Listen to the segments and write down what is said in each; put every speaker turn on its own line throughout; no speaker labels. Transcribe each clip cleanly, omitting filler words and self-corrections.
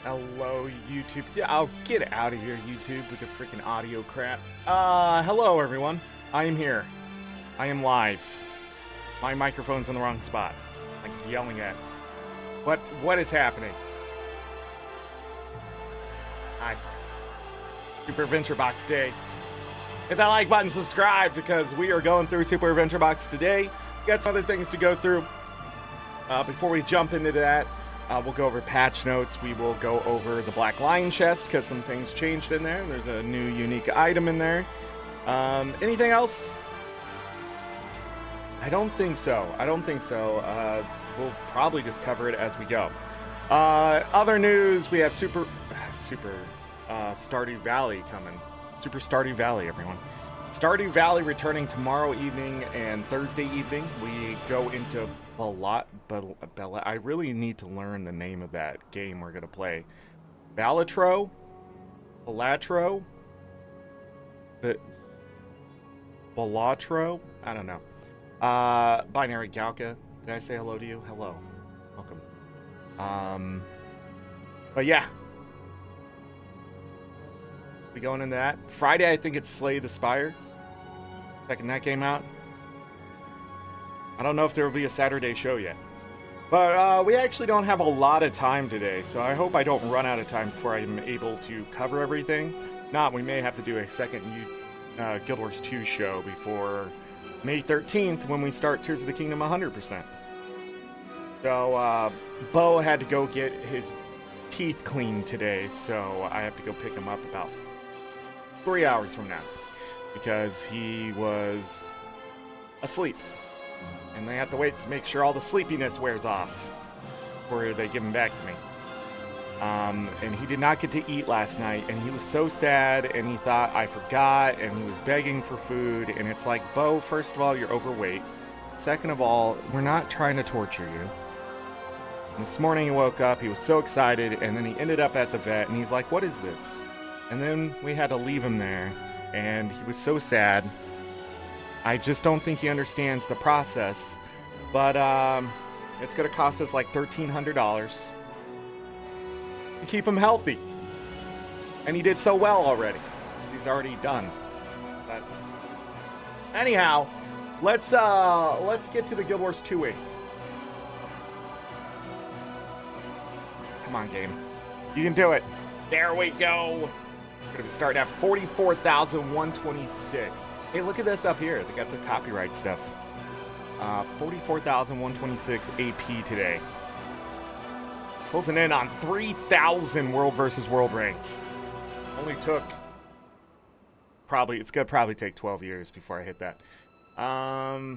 Hello, YouTube. Yeah, I'll get out of here, YouTube, with the freaking audio crap. Hello, everyone. I am here. I am live. My microphone's in the wrong spot. I'm yelling at. What is happening? Hi. Super Adventure Box Day. Hit that like button, subscribe, because we are going through Super Adventure Box today. We got some other things to go through. Before we jump into that, we'll go over patch notes. We will go over the Black Lion chest because some things changed in there. There's a new unique item in there. Anything else? I don't think so. We'll probably just cover it as we go. Other news, we have Super Stardew Valley coming. Super Stardew Valley, everyone. Stardew Valley returning tomorrow evening and Thursday evening. We go into Bella. I really need to learn the name of that game we're gonna play. Balatro? Balatro? Balatro? I don't know. Binary Galka. Did I say hello to you? Hello. Welcome. But yeah. We going into that. Friday, I think it's Slay the Spire. Checking that game out. I don't know if there will be a Saturday show yet. But we actually don't have a lot of time today, so I hope I don't run out of time before I'm able to cover everything. Not, we may have to do a second Guild Wars 2 show before May 13th when we start Tears of the Kingdom 100%. So, Bo had to go get his teeth cleaned today, so I have to go pick him up about 3 hours from now because he was asleep. And they have to wait to make sure all the sleepiness wears off before they give him back to me. And he did not get to eat last night, and he was so sad, and he thought I forgot, and he was begging for food, and it's like, Bo, first of all, you're overweight. Second of all, we're not trying to torture you. And this morning he woke up, he was so excited, and then he ended up at the vet, and he's like, what is this? And then we had to leave him there, and he was so sad. I just don't think he understands the process, but it's going to cost us like $1,300 to keep him healthy. And he did so well already. He's already done. But anyhow, let's get to the Guild Wars 2 week. Come on, game. You can do it. There we go. We're going to be starting at 44,126. Hey, look at this up here. They got the copyright stuff. 44,126 AP today. Closing in on 3,000 World versus World rank. Only took it's gonna probably take 12 years before I hit that. We're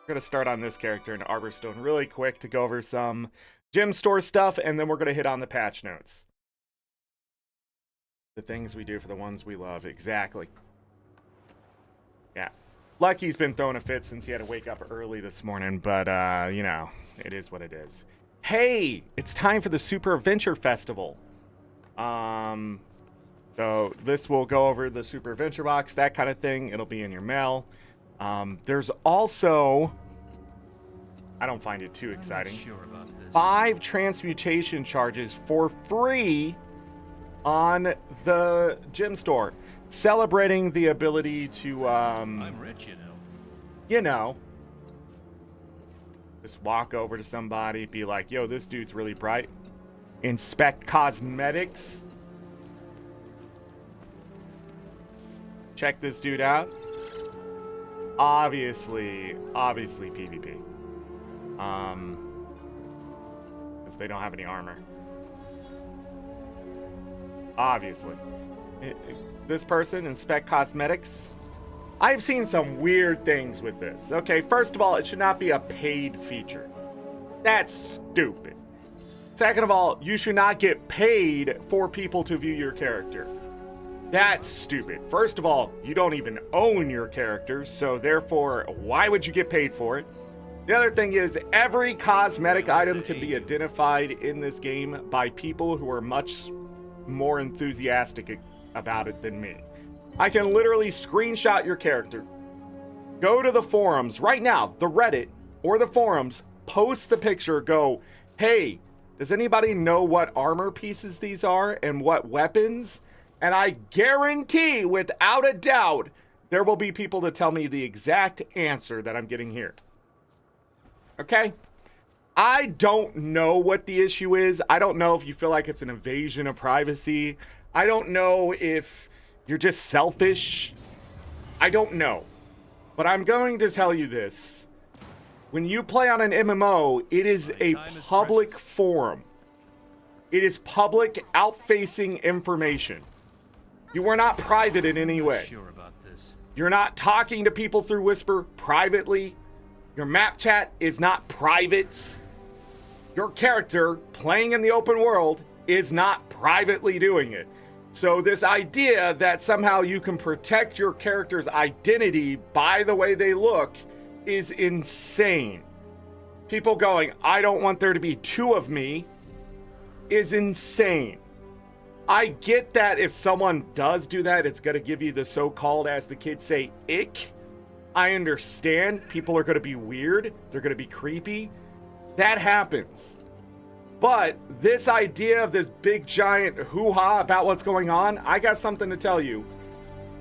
gonna start on this character in Arborstone really quick to go over some gem store stuff, and then we're gonna hit on the patch notes. The things we do for the ones we love. Exactly. Yeah. Lucky's been throwing a fit since he had to wake up early this morning, but, you know, it is what it is. Hey, it's time for the Super Adventure Festival. So this will go over the Super Adventure Box, that kind of thing. It'll be in your mail. There's also, I don't find it too exciting,
I'm not sure about this.
5 transmutation charges for free on the gym store, celebrating the ability to
I'm rich,
you know, just walk over to somebody, be like, yo, this dude's really bright. Inspect cosmetics. Check this dude out. Obviously PvP. Because they don't have any armor. Obviously. This person, Inspect Cosmetics. I've seen some weird things with this. Okay, first of all, it should not be a paid feature. That's stupid. Second of all, you should not get paid for people to view your character. That's stupid. First of all, you don't even own your character, so therefore, why would you get paid for it? The other thing is, every cosmetic item can be identified in this game by people who are much more enthusiastic about it than me. I can literally screenshot your character, go to the forums right now, the Reddit or the forums, post the picture, go, hey, does anybody know what armor pieces these are and what weapons? And I guarantee, without a doubt, there will be people to tell me the exact answer that I'm getting here. Okay? I don't know what the issue is. I don't know if you feel like it's an invasion of privacy. I don't know if you're just selfish. I don't know. But I'm going to tell you this. When you play on an MMO, it is a public forum. It is public, out-facing information. You are not private in any way. You're not talking to people through Whisper privately. Your map chat is not private. Your character playing in the open world is not privately doing it. So this idea that somehow you can protect your character's identity by the way they look is insane. People going, I don't want there to be two of me, is insane. I get that if someone does do that, it's going to give you the so-called, as the kids say, ick. I understand people are going to be weird. They're going to be creepy. That happens. But this idea of this big giant hoo-ha about what's going on, I got something to tell you.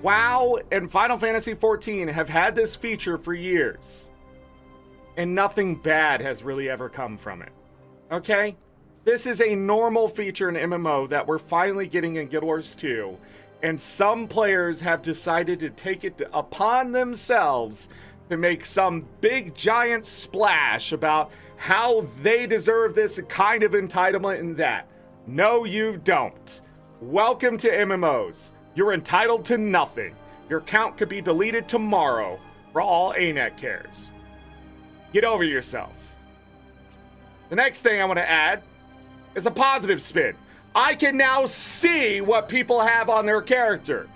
WoW and Final Fantasy XIV have had this feature for years. And nothing bad has really ever come from it. Okay? This is a normal feature in MMO that we're finally getting in Guild Wars 2. And some players have decided to take it upon themselves to make some big giant splash about how they deserve this kind of entitlement and that. No, you don't. Welcome to MMOs. You're entitled to nothing. Your account could be deleted tomorrow for all ArenaNet cares. Get over yourself. The next thing I want to add is a positive spin. I can now see what people have on their character.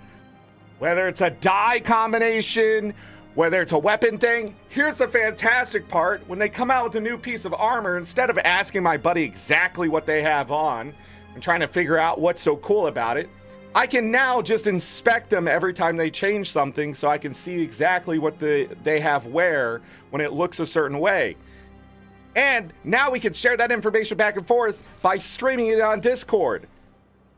Whether it's a die combination, whether it's a weapon thing. Here's the fantastic part. When they come out with a new piece of armor, instead of asking my buddy exactly what they have on and trying to figure out what's so cool about it, I can now just inspect them every time they change something so I can see exactly what they have where when it looks a certain way. And now we can share that information back and forth by streaming it on Discord.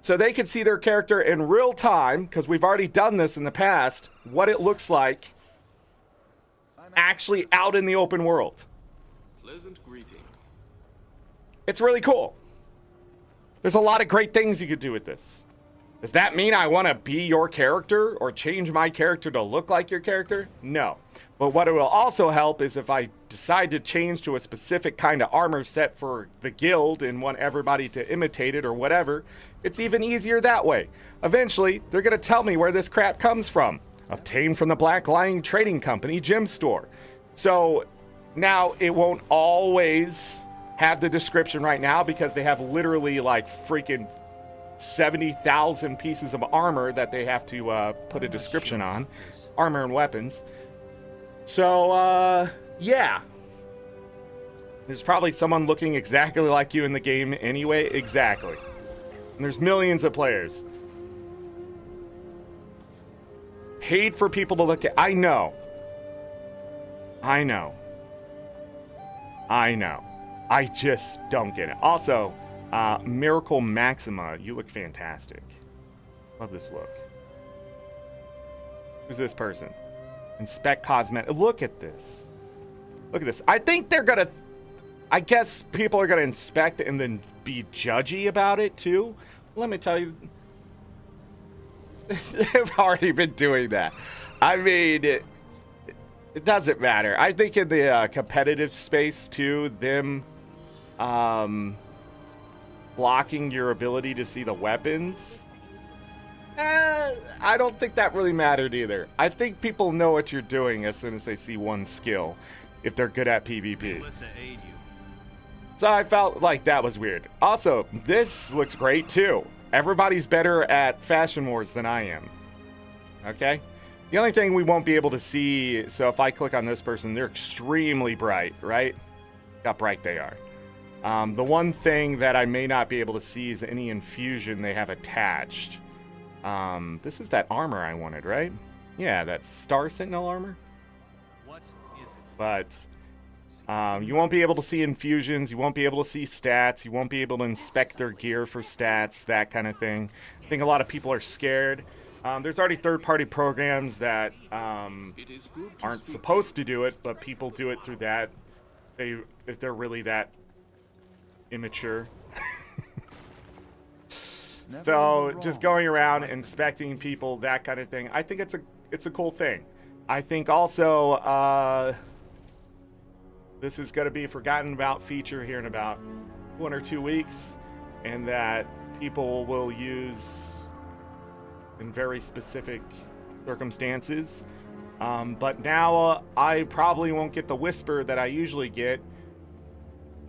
So they can see their character in real time, because we've already done this in the past, what it looks like actually out in the open world.
Pleasant greeting.
It's really cool. There's a lot of great things you could do with this. Does that mean I want to be your character or change my character to look like your character? No. But what it will also help is if I decide to change to a specific kind of armor set for the guild and want everybody to imitate it or whatever, it's even easier that way. Eventually, they're going to tell me where this crap comes from. Obtained from the Black Lion Trading Company gem store. So now it won't always have the description right now because they have literally like freaking 70,000 pieces of armor that they have to put a description on. Armor and weapons. So, yeah. There's probably someone looking exactly like you in the game anyway. Exactly. And there's millions of players. Paid for people to look at. I know. I just don't get it. Also, Miracle Maxima, you look fantastic. Love this look. Who's this person? Inspect cosmetic. Look at this. Look at this. I think they're gonna. I guess people are gonna inspect and then be judgy about it too. Let me tell you, they've already been doing that. I mean, it doesn't matter. I think in the competitive space too, them blocking your ability to see the weapons. I don't think that really mattered either. I think people know what you're doing as soon as they see one skill, if they're good at PvP. So I felt like that was weird. Also, this looks great too. Everybody's better at Fashion Wars than I am. Okay? The only thing we won't be able to see, so if I click on this person, they're extremely bright, right? Look how bright they are. The one thing that I may not be able to see is any infusion they have attached. This is that armor I wanted, right? Yeah, that Star Sentinel armor.
What is it?
But You won't be able to see infusions. You won't be able to see stats. You won't be able to inspect their gear for stats, that kind of thing. I think a lot of people are scared. There's already third-party programs that aren't supposed to do it, but people do it through that. If they're really that immature. So just going around inspecting people, that kind of thing, I think it's a cool thing. I think also this is going to be a forgotten about feature here in about 1 or 2 weeks, and that people will use in very specific circumstances. But now I probably won't get the whisper that I usually get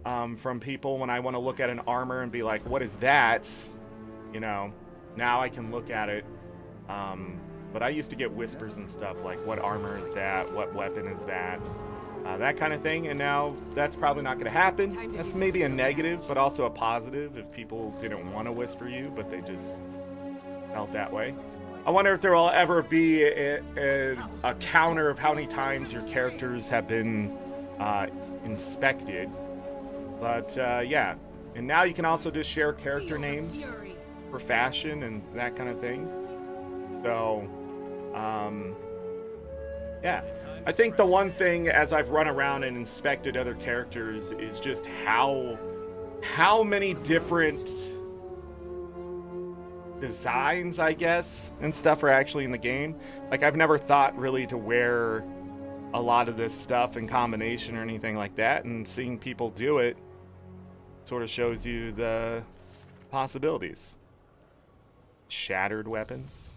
from people when I want to look at an armor and be like, what is that? You know, now I can look at it. But I used to get whispers and stuff like, what armor is that? What weapon is that? That kind of thing. And now that's probably not going to happen. That's maybe a negative, but also a positive if people didn't want to whisper you, but they just felt that way. I wonder if there will ever be a counter of how many times your characters have been inspected. But yeah, and now you can also just share character names for fashion and that kind of thing. So, yeah. I think the one thing as I've run around and inspected other characters is just how many different designs, I guess, and stuff are actually in the game. Like, I've never thought really to wear a lot of this stuff in combination or anything like that, and seeing people do it sort of shows you the possibilities. Shattered weapons.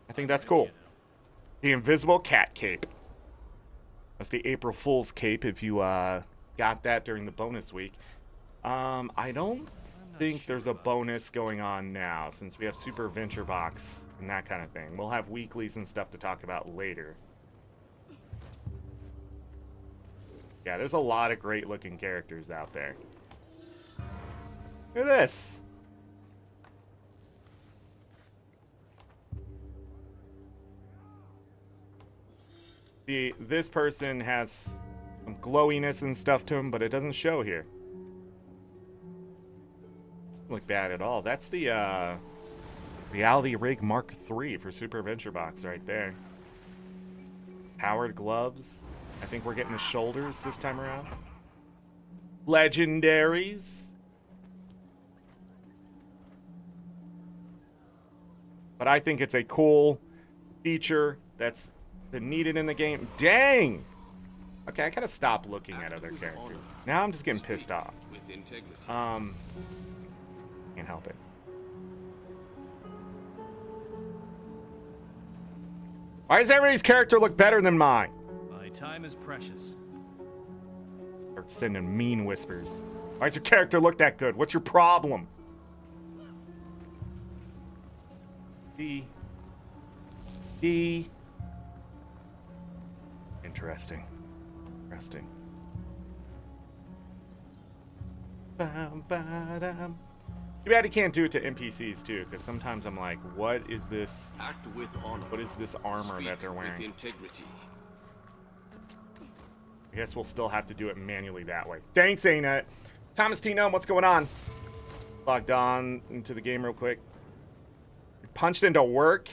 I think that's cool. The invisible cat cape. That's the April Fool's cape if you got that during the bonus week. I don't think there's a bonus going on now since we have Super Venture Box and that kind of thing. We'll have weeklies and stuff to talk about later. Yeah, there's a lot of great looking characters out there. Look at this. This person has some glowiness and stuff to him, but it doesn't show here. Doesn't look bad at all. That's the Reality Rig Mark III for Super Venture Box right there. Powered gloves. I think we're getting the shoulders this time around. Legendaries. But I think it's a cool feature that's been needed in the game. Dang! Okay, I gotta stop looking at other characters. Now I'm just getting pissed off. Can't help it. Why does everybody's character look better than mine?
My time is precious.
They're sending mean whispers. Why does your character look that good? What's your problem? Interesting. Too bad you can't do it to NPCs too, because sometimes I'm like, what is this?
Act with honor.
What is this armor that they're wearing?
With integrity.
I guess we'll still have to do it manually that way. Thanks, ArenaNet. Thomas T. Gnome, what's going on? Logged on into the game real quick. Punched into work.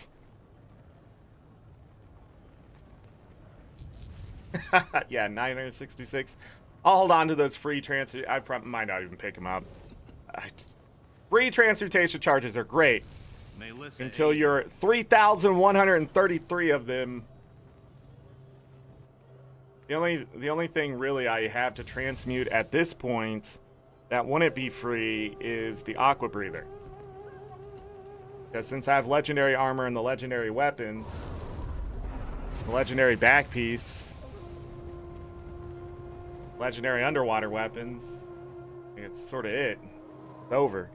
Yeah, 966. I'll hold on to those free transfer. I might not even pick them up. Free transportation charges are great until you're 3,133 of them. The only thing really I have to transmute at this point that wouldn't be free is the Aqua Breather. Because since I have legendary armor and the legendary weapons, the legendary back piece, legendary underwater weapons, it's sort of it. It's over.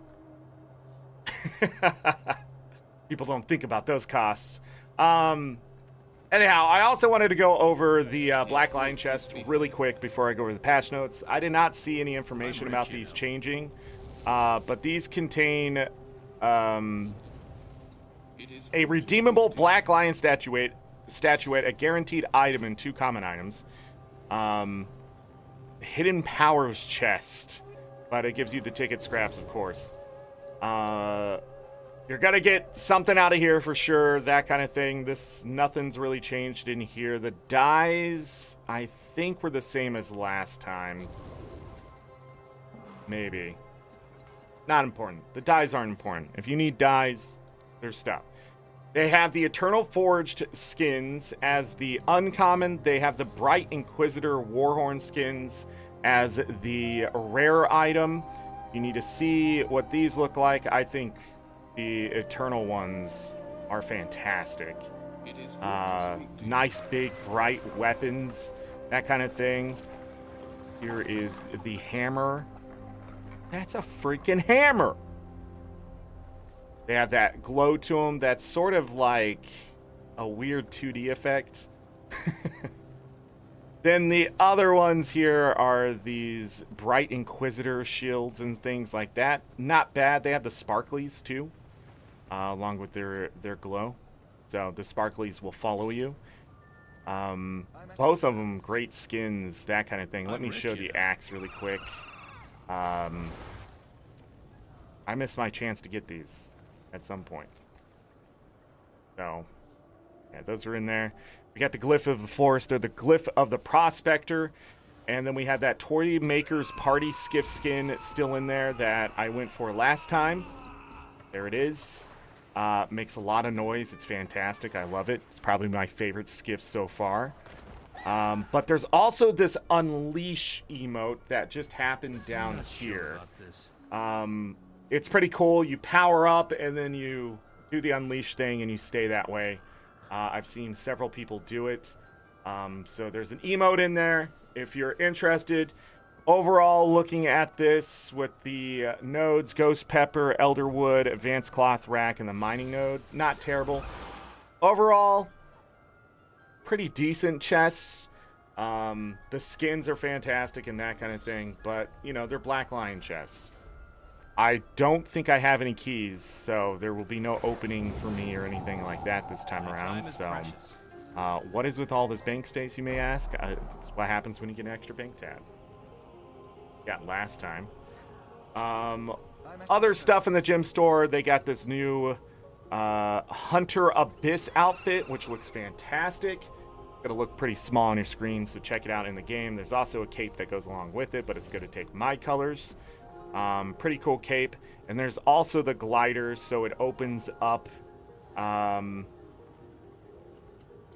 People don't think about those costs. Anyhow, I also wanted to go over the Black Lion chest really quick before I go over the patch notes. I did not see any information about these changing, but these contain a redeemable Black Lion statuette, a guaranteed item, and 2 common items. Hidden Powers chest, but it gives you the ticket scraps, of course. You're gonna get something out of here for sure, that kind of thing. Nothing's really changed in here. The dyes, I think, were the same as last time. Maybe. Not important. The dyes aren't important. If you need dyes, there's stuff. They have the Eternal Forged skins as the uncommon. They have the Bright Inquisitor Warhorn skins as the rare item. You need to see what these look like. I think the Eternal ones are fantastic.
It is good to speak to you.
Nice, big, bright weapons, that kind of thing. Here is the hammer. That's a freaking hammer. They have that glow to them that's sort of like a weird 2D effect. Then the other ones here are these Bright Inquisitor shields and things like that. Not bad. They have the sparklies too, along with their glow. So the sparklies will follow you. Both of them great skins, that kind of thing. Let me show the axe really quick. I missed my chance to get these at some point. So, yeah, those are in there. We got the Glyph of the Forester, the Glyph of the Prospector, and then we have that Toy Maker's Party Skiff skin still in there that I went for last time. There it is. Makes a lot of noise. It's fantastic. I love it. It's probably my favorite skiff so far. But there's also this Unleash emote that just happened down here. It's pretty cool. You power up and then you do the Unleash thing and you stay that way. I've seen several people do it. So there's an emote in there if you're interested. Overall, looking at this with the nodes, Ghost Pepper, Elderwood, Advanced Cloth Rack, and the Mining Node, not terrible. Overall, pretty decent chests. The skins are fantastic and that kind of thing, but, you know, they're Black Lion chests. I don't think I have any keys, so there will be no opening for me or anything like that this time around. So, what is with all this bank space, you may ask? It's what happens when you get an extra bank tab. Got last time. Other stuff in the gym store, they got this new Hunter Abyss outfit, which looks fantastic. It'll look pretty small on your screen, so check it out in the game. There's also a cape that goes along with it, but it's going to take my colors. Pretty cool cape. And there's also the glider, so it opens up.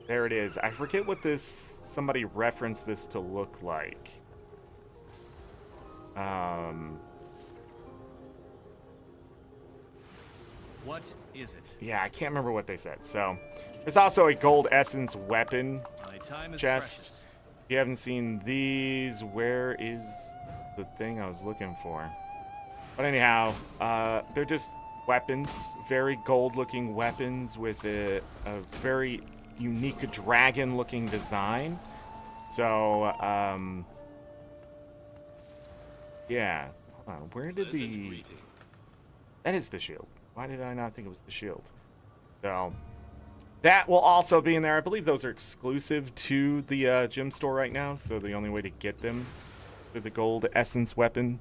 There it is. I forget what somebody referenced this to look like.
What is it?
Yeah, I can't remember what they said. So there's also a gold essence weapon
My time is
chest.
precious.
If you haven't seen these, where is the thing I was looking for? But anyhow, they're just weapons, very gold-looking weapons with a very unique dragon-looking design. So, yeah. Hold on, where did the... That is the shield. Why did I not think it was the shield? So, that will also be in there. I believe those are exclusive to the gym store right now, so the only way to get them is the gold essence weapon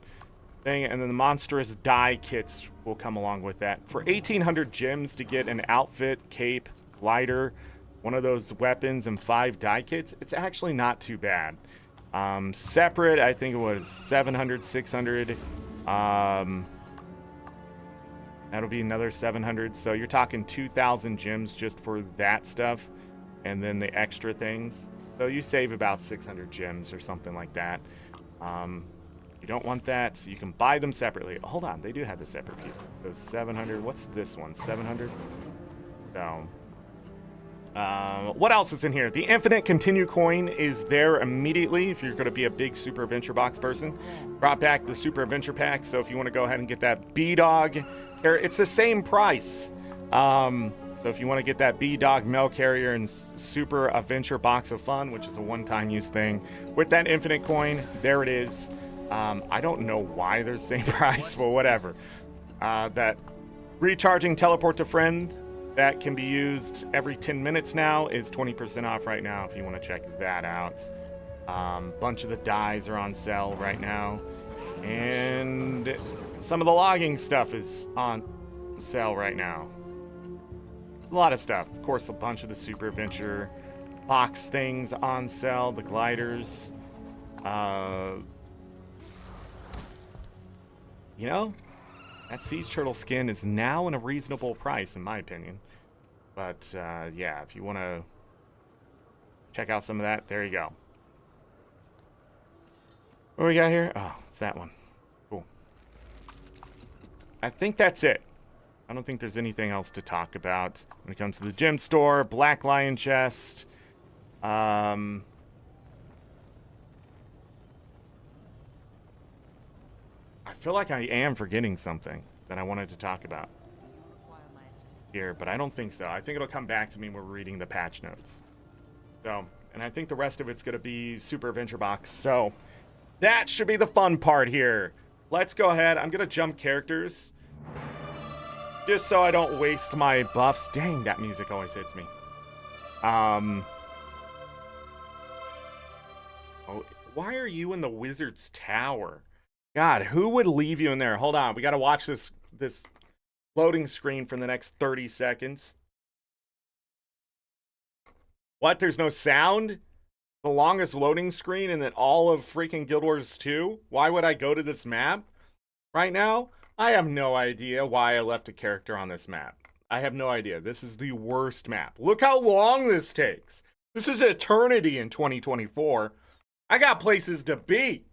thing. And then the monstrous dye kits will come along with that. For 1,800 gems to get an outfit, cape, glider, one of those weapons, and 5 dye kits, it's actually not too bad. Separate, I think it was 700, 600. That'll be another 700. So you're talking 2,000 gems just for that stuff, and then the extra things. So you save about 600 gems or something like that. You don't want that, so you can buy them separately. Hold on, they do have the separate piece. Those 700. What's this one? 700. So. What else is in here? The Infinite Continue coin is there immediately if you're going to be a big Super Adventure Box person. Brought back the Super Adventure Pack, so if you want to go ahead and get that B-Dog, it's the same price. So if you want to get that B-Dog Mail Carrier and Super Adventure Box of Fun, which is a one-time use thing, with that Infinite coin, there it is. I don't know why they're the same price, but whatever. That Recharging Teleport to Friend, that can be used every 10 minutes now, is 20% off right now if you want to check that out. Bunch of the dyes are on sale right now. And some of the logging stuff is on sale right now. A lot of stuff. Of course, a bunch of the Super Adventure box things on sale. The gliders. You know, that Siege Turtle skin is now in a reasonable price, in my opinion. But, yeah, if you want to check out some of that, there you go. What we got here? Oh, it's that one. Cool. I think that's it. I don't think there's anything else to talk about when it comes to the gem store. Black Lion chest. I feel like I am forgetting something that I wanted to talk about here, but I don't think so. I think it'll come back to me when we're reading the patch notes. So, and I think the rest of it's going to be Super Adventure Box. So, that should be the fun part here. Let's go ahead. I'm going to jump characters just so I don't waste my buffs. Dang, that music always hits me. Oh, why are you in the Wizard's Tower? God, who would leave you in there? Hold on. We got to watch this loading screen for the next 30 seconds. What? There's no sound? The longest loading screen in all of freaking Guild Wars 2? Why would I go to this map right now? I have no idea why I left a character on this map. I have no idea. This is the worst map. Look how long this takes. This is eternity in 2024. I got places to be.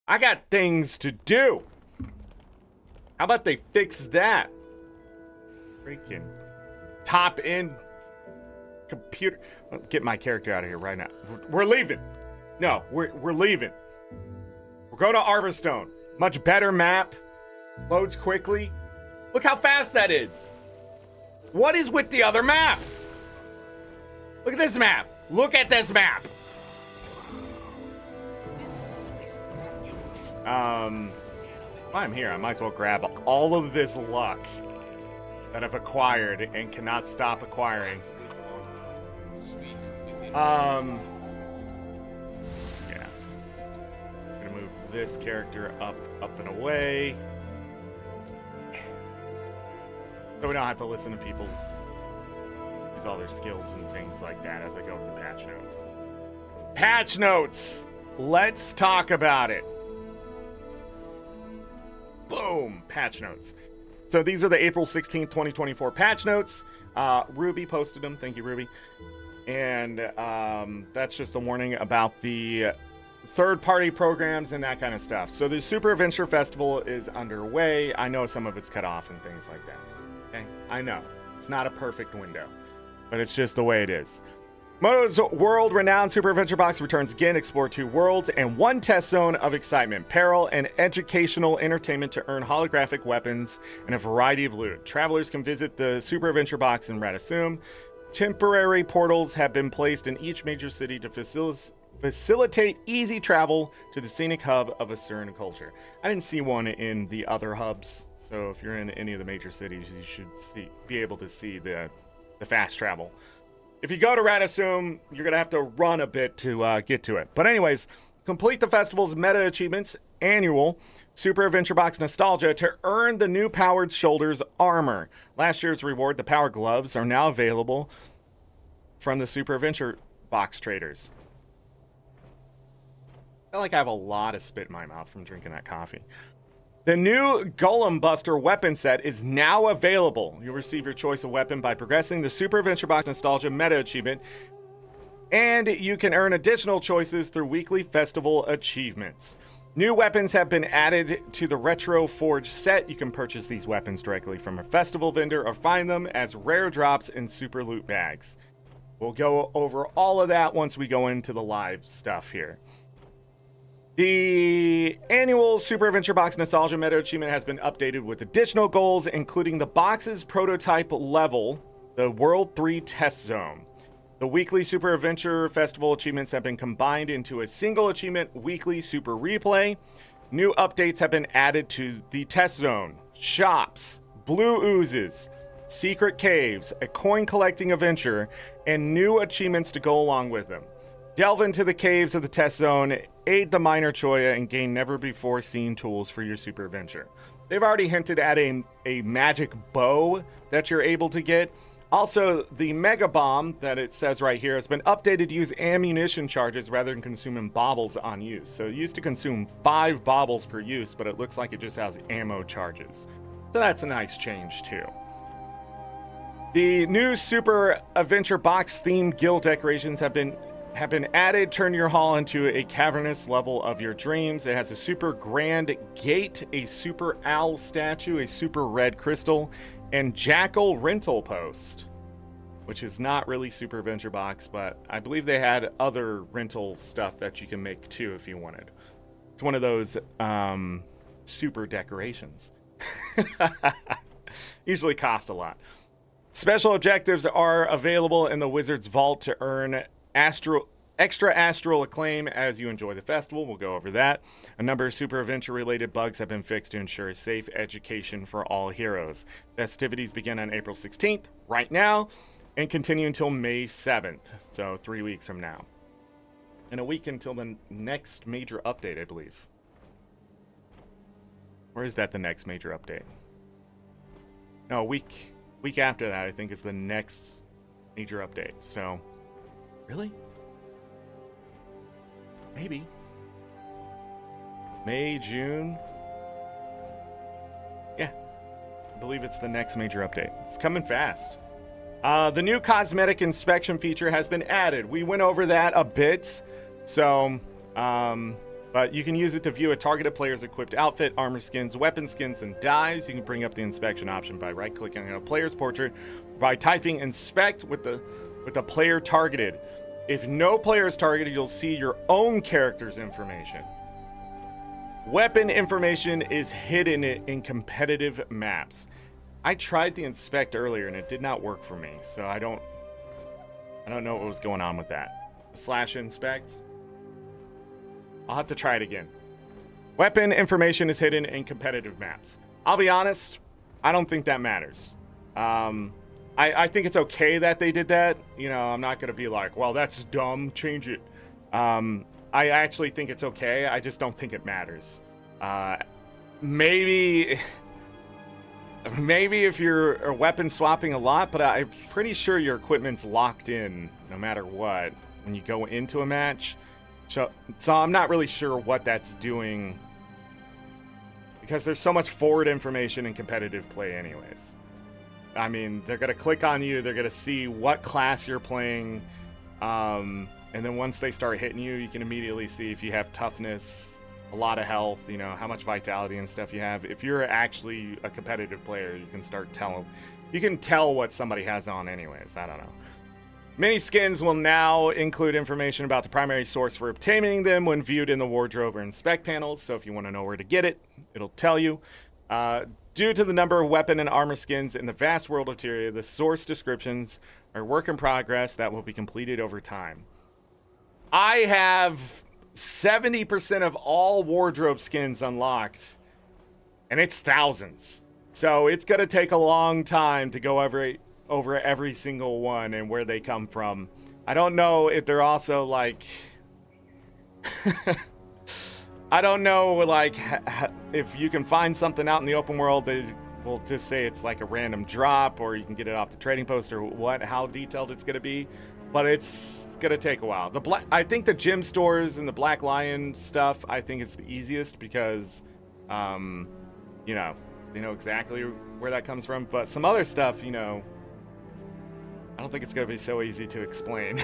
I got things to do. How about they fix that? Freaking top end computer. Get my character out of here right now. We're leaving. No, we're leaving. We're going to Arborstone. Much better map. Loads quickly. Look how fast that is. What is with the other map? Look at this map. Look at this map. While I'm here, I might as well grab all of this luck that I've acquired and cannot stop acquiring. Yeah. I'm gonna move this character up and away. So we don't have to listen to people use all their skills and things like that as I go with the patch notes. Patch notes! Let's talk about it. Boom! Patch notes. So these are the April 16th, 2024 patch notes. Ruby posted them. Thank you, Ruby. And that's just a warning about the third-party programs and that kind of stuff. So the Super Adventure Festival is underway. I know some of it's cut off and things like that. Okay? I know. It's not a perfect window. But it's just the way it is. Moto's world-renowned Super Adventure Box returns again. Explore 2 worlds and 1 test zone of excitement, peril, and educational entertainment to earn holographic weapons and a variety of loot. Travelers can visit the Super Adventure Box in Radisum. Temporary portals have been placed in each major city to facilitate easy travel to the scenic hub of a certain culture. I didn't see one in the other hubs, so if you're in any of the major cities, you should be able to see the fast travel. If you go to Radisum, you're going to have to run a bit to get to it. But anyways, complete the festival's meta achievements, annual Super Adventure Box Nostalgia, to earn the new Powered Shoulders armor. Last year's reward, the Power Gloves, are now available from the Super Adventure Box traders. I feel like I have a lot of spit in my mouth from drinking that coffee. The new Golem Buster weapon set is now available. You'll receive your choice of weapon by progressing the Super Adventure Box Nostalgia meta achievement, and you can earn additional choices through weekly festival achievements. New weapons have been added to the Retro Forge set. You can purchase these weapons directly from a festival vendor or find them as rare drops in super loot bags. We'll go over all of that once we go into the live stuff here. The annual Super Adventure Box Nostalgia Meta Achievement has been updated with additional goals, including the box's prototype level, the World 3 Test Zone. The weekly Super Adventure Festival achievements have been combined into a single achievement, Weekly Super Replay. New updates have been added to the Test Zone, shops, blue oozes, secret caves, a coin collecting adventure, and new achievements to go along with them. Delve into the caves of the test zone, aid the minor Choya, and gain never-before-seen tools for your super adventure. They've already hinted at a magic bow that you're able to get. Also, the Mega Bomb that it says right here has been updated to use ammunition charges rather than consuming baubles on use. So it used to consume 5 baubles per use, but it looks like it just has ammo charges. So that's a nice change too. The new Super Adventure Box themed guild decorations have been added. Turn your hall into a cavernous level of your dreams. It has a super grand gate, a super owl statue, a super red crystal, and jackal rental post, which is not really Super Adventure Box, but I believe they had other rental stuff that you can make too if you wanted. It's one of those super decorations. Usually cost a lot. Special objectives are available in the Wizard's Vault to earn extra astral acclaim as you enjoy the festival. We'll go over that. A number of Super Adventure related bugs have been fixed to ensure a safe education for all heroes. Festivities begin on April 16th, right now, and continue until May 7th, so 3 weeks from now. And a week until the next major update, I believe. Or is that the next major update? No, a week after that, I think, is the next major update. So, really? Maybe. May, June? Yeah. I believe it's the next major update. It's coming fast. The new cosmetic inspection feature has been added. We went over that a bit. So, but you can use it to view a targeted player's equipped outfit, armor skins, weapon skins, and dyes. You can bring up the inspection option by right-clicking on a player's portrait, by typing inspect with the player targeted. If no player is targeted, you'll see your own character's information. Weapon information is hidden in competitive maps. I tried the inspect earlier and it did not work for me, so I don't know what was going on with that. / inspect. I'll have to try it again. Weapon information is hidden in competitive maps. I'll be honest, I don't think that matters. I think it's okay that they did that. You know, I'm not going to be like, well, that's dumb, change it. I actually think it's okay. I just don't think it matters. Maybe if you're weapon swapping a lot, but I'm pretty sure your equipment's locked in no matter what when you go into a match. So I'm not really sure what that's doing because there's so much forward information in competitive play anyways. I mean, they're going to click on you. They're going to see what class you're playing. And then once they start hitting you, you can immediately see if you have toughness, a lot of health, you know, how much vitality and stuff you have. If you're actually a competitive player, you can start telling. You can tell what somebody has on anyways. I don't know. Many skins will now include information about the primary source for obtaining them when viewed in the wardrobe or inspect panels. So if you want to know where to get it, it'll tell you. Due to the number of weapon and armor skins in the vast world of Tyria, the source descriptions are work in progress that will be completed over time. I have 70% of all wardrobe skins unlocked, and it's thousands. So it's going to take a long time to go over every single one and where they come from. I don't know if they're also like... I don't know, like, if you can find something out in the open world, they will just say it's like a random drop, or you can get it off the trading post, or how detailed it's going to be. But it's going to take a while. I think the gem stores and the Black Lion stuff, I think it's the easiest because, you know, they know exactly where that comes from. But some other stuff, you know, I don't think it's going to be so easy to explain.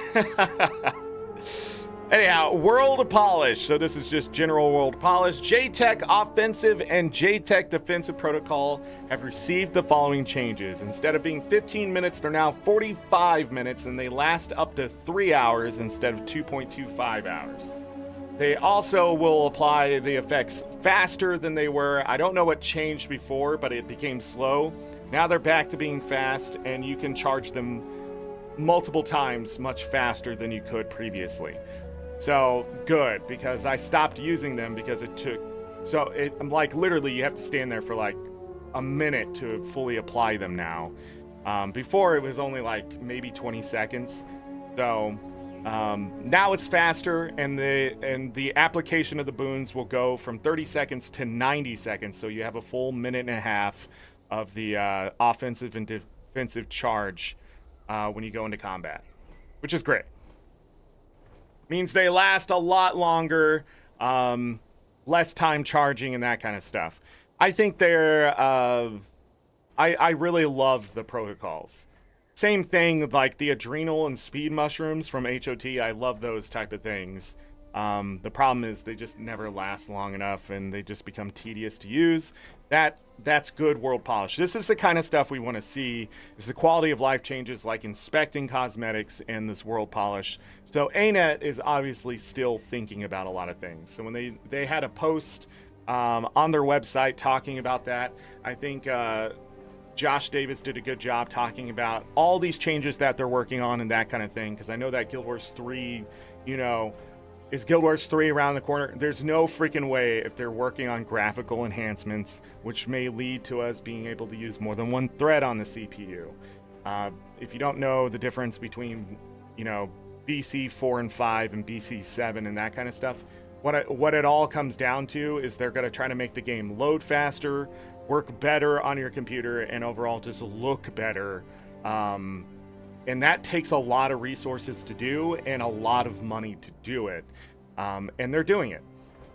Anyhow, World Polish. So this is just general World Polish. JTech Offensive and JTech Defensive Protocol have received the following changes. Instead of being 15 minutes, they're now 45 minutes, and they last up to 3 hours instead of 2.25 hours. They also will apply the effects faster than they were. I don't know what changed before, but it became slow. Now they're back to being fast, and you can charge them multiple times much faster than you could previously. So good, because I stopped using them because it took, like literally you have to stand there for like a minute to fully apply them now. Before it was only like maybe 20 seconds. So Now it's faster, and the application of the boons will go from 30 seconds to 90 seconds, so you have a full minute and a half of the offensive and defensive charge when you go into combat, which is great. Means they last a lot longer, less time charging and that kind of stuff. I think they're I really loved the protocols. Same thing like the adrenal and speed mushrooms from HOT. I love those type of things. The problem is they just never last long enough and they just become tedious to use. That's good world polish. This is the kind of stuff we want to see, is the quality of life changes like inspecting cosmetics and this world polish. So ArenaNet is obviously still thinking about a lot of things. So when they had a post on their website talking about that, I think Josh Davis did a good job talking about all these changes that they're working on and that kind of thing, because I know that Guild Wars 3, is Guild Wars 3 around the corner? There's no freaking way if they're working on graphical enhancements, which may lead to us being able to use more than one thread on the CPU. If you don't know the difference between, BC 4 and 5 and BC 7 and that kind of stuff, what it all comes down to is they're going to try to make the game load faster, work better on your computer, and overall just look better. And that takes a lot of resources to do and a lot of money to do it. And they're doing it.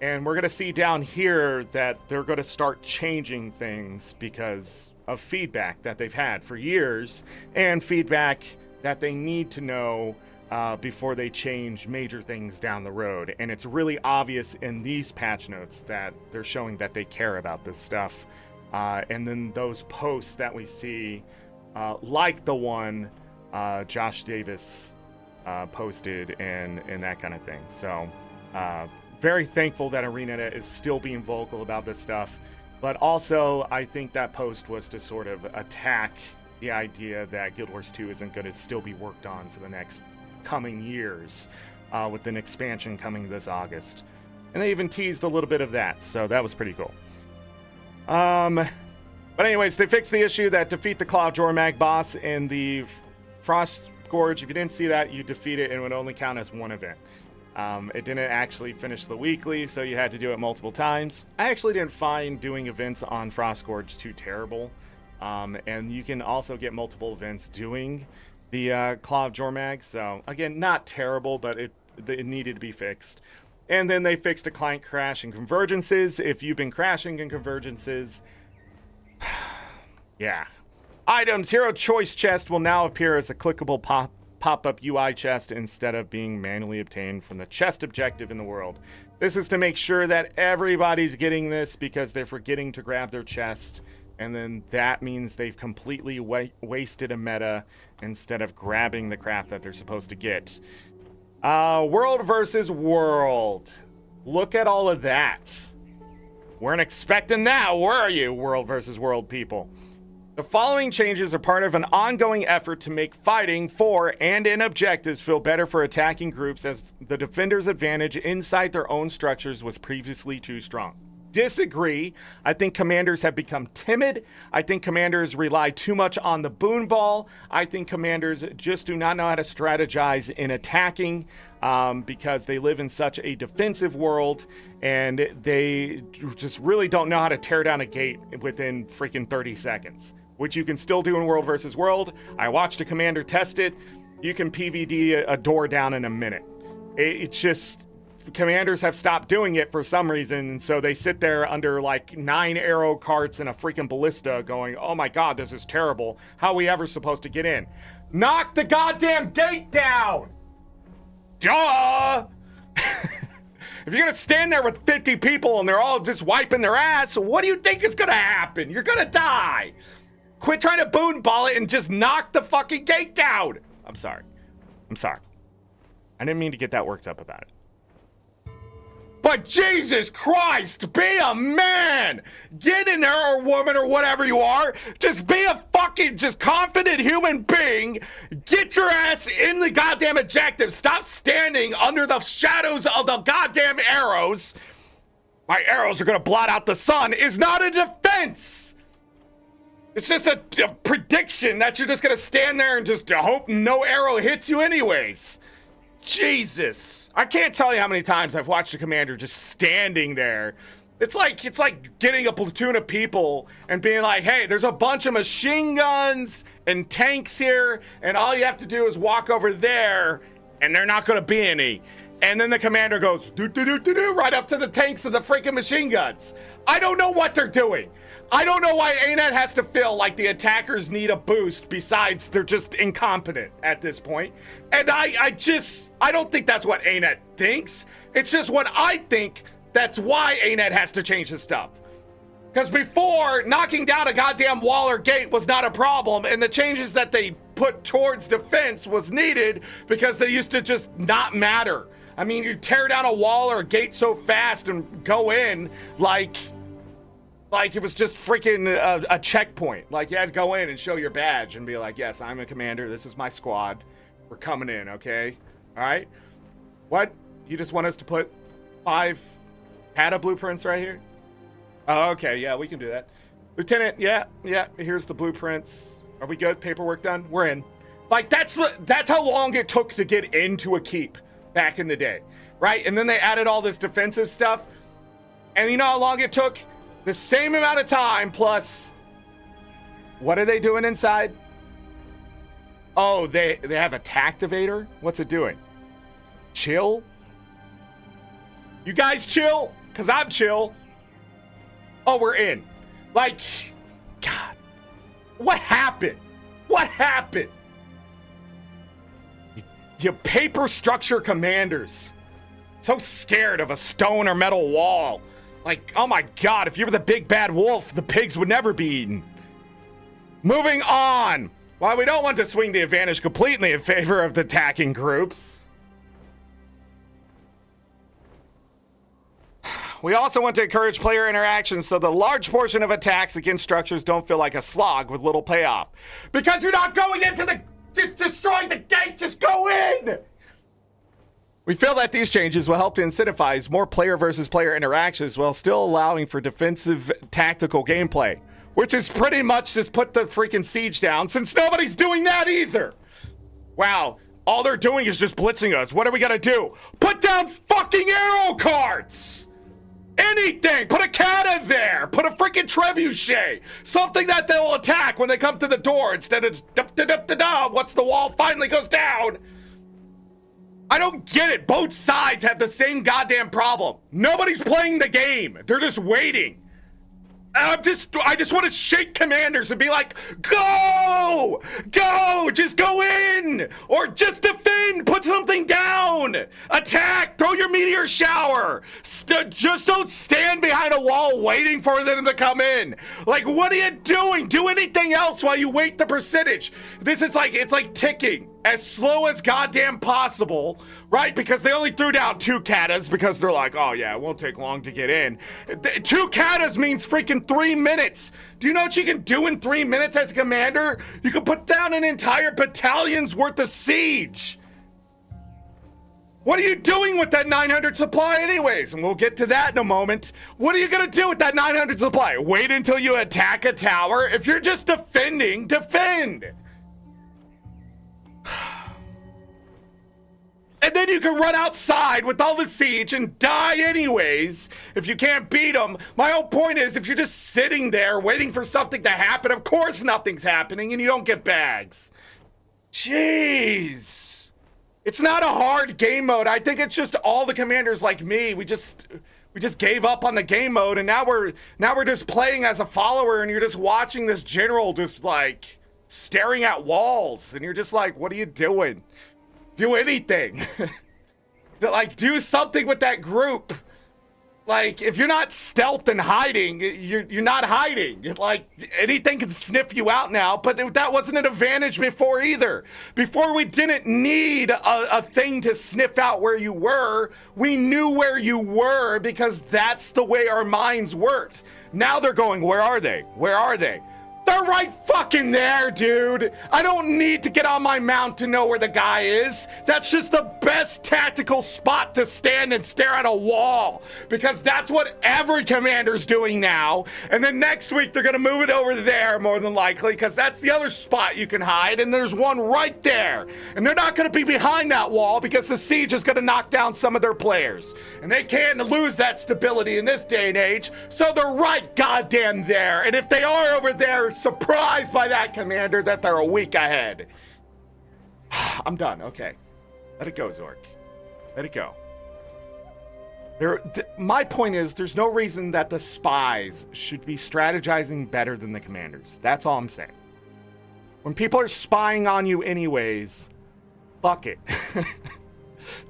And we're going to see down here that they're going to start changing things because of feedback that they've had for years and feedback that they need to know before they change major things down the road. And it's really obvious in these patch notes that they're showing that they care about this stuff. And then those posts that we see, like the one Josh Davis posted and that kind of thing. So very thankful that ArenaNet is still being vocal about this stuff. But also, I think that post was to sort of attack the idea that Guild Wars 2 isn't going to still be worked on for the next coming years, with an expansion coming this August. And they even teased a little bit of that, so that was pretty cool. But anyways, they fixed the issue that defeat the Cloud Jormag boss in the Frost Gorge. If you didn't see that, you defeat it and it would only count as one event. It didn't actually finish the weekly, so you had to do it multiple times. I actually didn't find doing events on Frost Gorge too terrible. And you can also get multiple events doing the Claw of Jormag. So again, not terrible, but it needed to be fixed. And then they fixed a client crash and convergences. If you've been crashing in convergences, yeah. Items, Hero Choice Chest will now appear as a clickable pop-up UI chest instead of being manually obtained from the chest objective in the world. This is to make sure that everybody's getting this because they're forgetting to grab their chest, and then that means they've completely wasted a meta instead of grabbing the crap that they're supposed to get. World versus world. Look at all of that. Weren't expecting that, were you, world versus world people? The following changes are part of an ongoing effort to make fighting for and in objectives feel better for attacking groups, as the defender's advantage inside their own structures was previously too strong. Disagree. I think commanders have become timid. I think commanders rely too much on the boon ball. I think commanders just do not know how to strategize in attacking because they live in such a defensive world, and they just really don't know how to tear down a gate within freaking 30 seconds, which you can still do in World versus World. I watched a commander test it. You can PVD a door down in a minute. It's just, commanders have stopped doing it for some reason, and so they sit there under like 9 arrow carts and a freaking ballista going, oh my god, this is terrible. How are we ever supposed to get in? Knock the goddamn gate down! Duh! If you're gonna stand there with 50 people and they're all just wiping their ass, what do you think is gonna happen? You're gonna die! Quit trying to boon ball it and just knock the fucking gate down! I'm sorry. I didn't mean to get that worked up about it. But Jesus Christ, be a man! Get in there, or woman, or whatever you are. Just be a fucking just confident human being. Get your ass in the goddamn objective. Stop standing under the shadows of the goddamn arrows. My arrows are gonna blot out the sun is not a defense. It's just a prediction that you're just gonna stand there and just hope no arrow hits you anyways. Jesus. I can't tell you how many times I've watched a commander just standing there. It's like getting a platoon of people and being like, hey, there's a bunch of machine guns and tanks here, and all you have to do is walk over there, and they're not going to be any. And then the commander goes, do, right up to the tanks and the freaking machine guns. I don't know what they're doing. I don't know why ANET has to feel like the attackers need a boost, besides they're just incompetent at this point. And I don't think that's what ANET thinks. It's just what I think. That's why ANET has to change his stuff. Because before, knocking down a goddamn wall or gate was not a problem, and the changes that they put towards defense was needed because they used to just not matter. I mean, you tear down a wall or a gate so fast and go in like it was just freaking a checkpoint. Like, you had to go in and show your badge and be like, yes, I'm a commander. This is my squad. We're coming in, okay? All right? What? You just want us to put 5 PATA blueprints right here? Oh, okay. Yeah, we can do that. Lieutenant, yeah. Here's the blueprints. Are we good? Paperwork done? We're in. Like, that's how long it took to get into a keep back in the day, right? And then they added all this defensive stuff. And you know how long it took? The same amount of time plus... What are they doing inside? Oh, they have a tactivator? What's it doing? Chill? You guys chill? Because I'm chill. Oh, we're in. Like, God. What happened? What happened? You paper structure commanders. So scared of a stone or metal wall. Like, oh my God, if you were the big bad wolf, the pigs would never be eaten. Moving on. While we don't want to swing the advantage completely in favor of the attacking groups, we also want to encourage player interaction so the large portion of attacks against structures don't feel like a slog with little payoff. Because you're not going into the... destroying the gate, just go in! We feel that these changes will help to incentivize more player versus player interactions while still allowing for defensive tactical gameplay. Which is pretty much just put the freaking siege down, since nobody's doing that either. Wow, all they're doing is just blitzing us. What are we gonna do? Put down fucking arrow carts! Anything! Put a kata there! Put a freaking trebuchet! Something that they'll attack when they come to the door instead of da-da-da-da-da once the wall finally goes down. I don't get it. Both sides have the same goddamn problem. Nobody's playing the game. They're just waiting. I just want to shake commanders and be like, go! Go! Just go in! Or just defend! Put something down! Attack! Throw your meteor shower! Just don't stand behind a wall waiting for them to come in. Like, what are you doing? Do anything else while you wait the percentage. This is like, it's like ticking. As slow as goddamn possible, right? Because they only threw down 2 katas because they're like, oh yeah, it won't take long to get in. 2 katas means freaking 3 minutes. Do you know what you can do in 3 minutes as a commander? You can put down an entire battalion's worth of siege. What are you doing with that 900 supply anyways? And we'll get to that in a moment. What are you gonna do with that 900 supply? Wait until you attack a tower? If you're just defending, defend. And then you can run outside with all the siege and die anyways if you can't beat them. My whole point is, if you're just sitting there waiting for something to happen, of course nothing's happening and you don't get bags. Jeez. It's not a hard game mode. I think it's just all the commanders like me. We just gave up on the game mode, and now we're just playing as a follower, and you're just watching this general just like staring at walls, and you're just like, what are you doing? Do anything. Like, do something with that group. Like, if you're not stealth and hiding, you're not hiding. Like, anything can sniff you out now, but that wasn't an advantage before either. Before, we didn't need a thing to sniff out where you were. We knew where you were because that's the way our minds worked. Now they're going, where are they? Where are they? They're right fucking there, dude. I don't need to get on my mount to know where the guy is. That's just the best tactical spot to stand and stare at a wall, because that's what every commander's doing now. And then next week they're gonna move it over there more than likely, because that's the other spot you can hide, and there's one right there. And they're not gonna be behind that wall because the siege is gonna knock down some of their players. And they can't lose that stability in this day and age, so they're right goddamn there. And if they are over there, surprised by that, commander, that they're a week ahead. I'm done. Okay, let it go, Zork. Let it go. My point is, there's no reason that the spies should be strategizing better than the commanders. That's all I'm saying. When people are spying on you anyways, fuck it.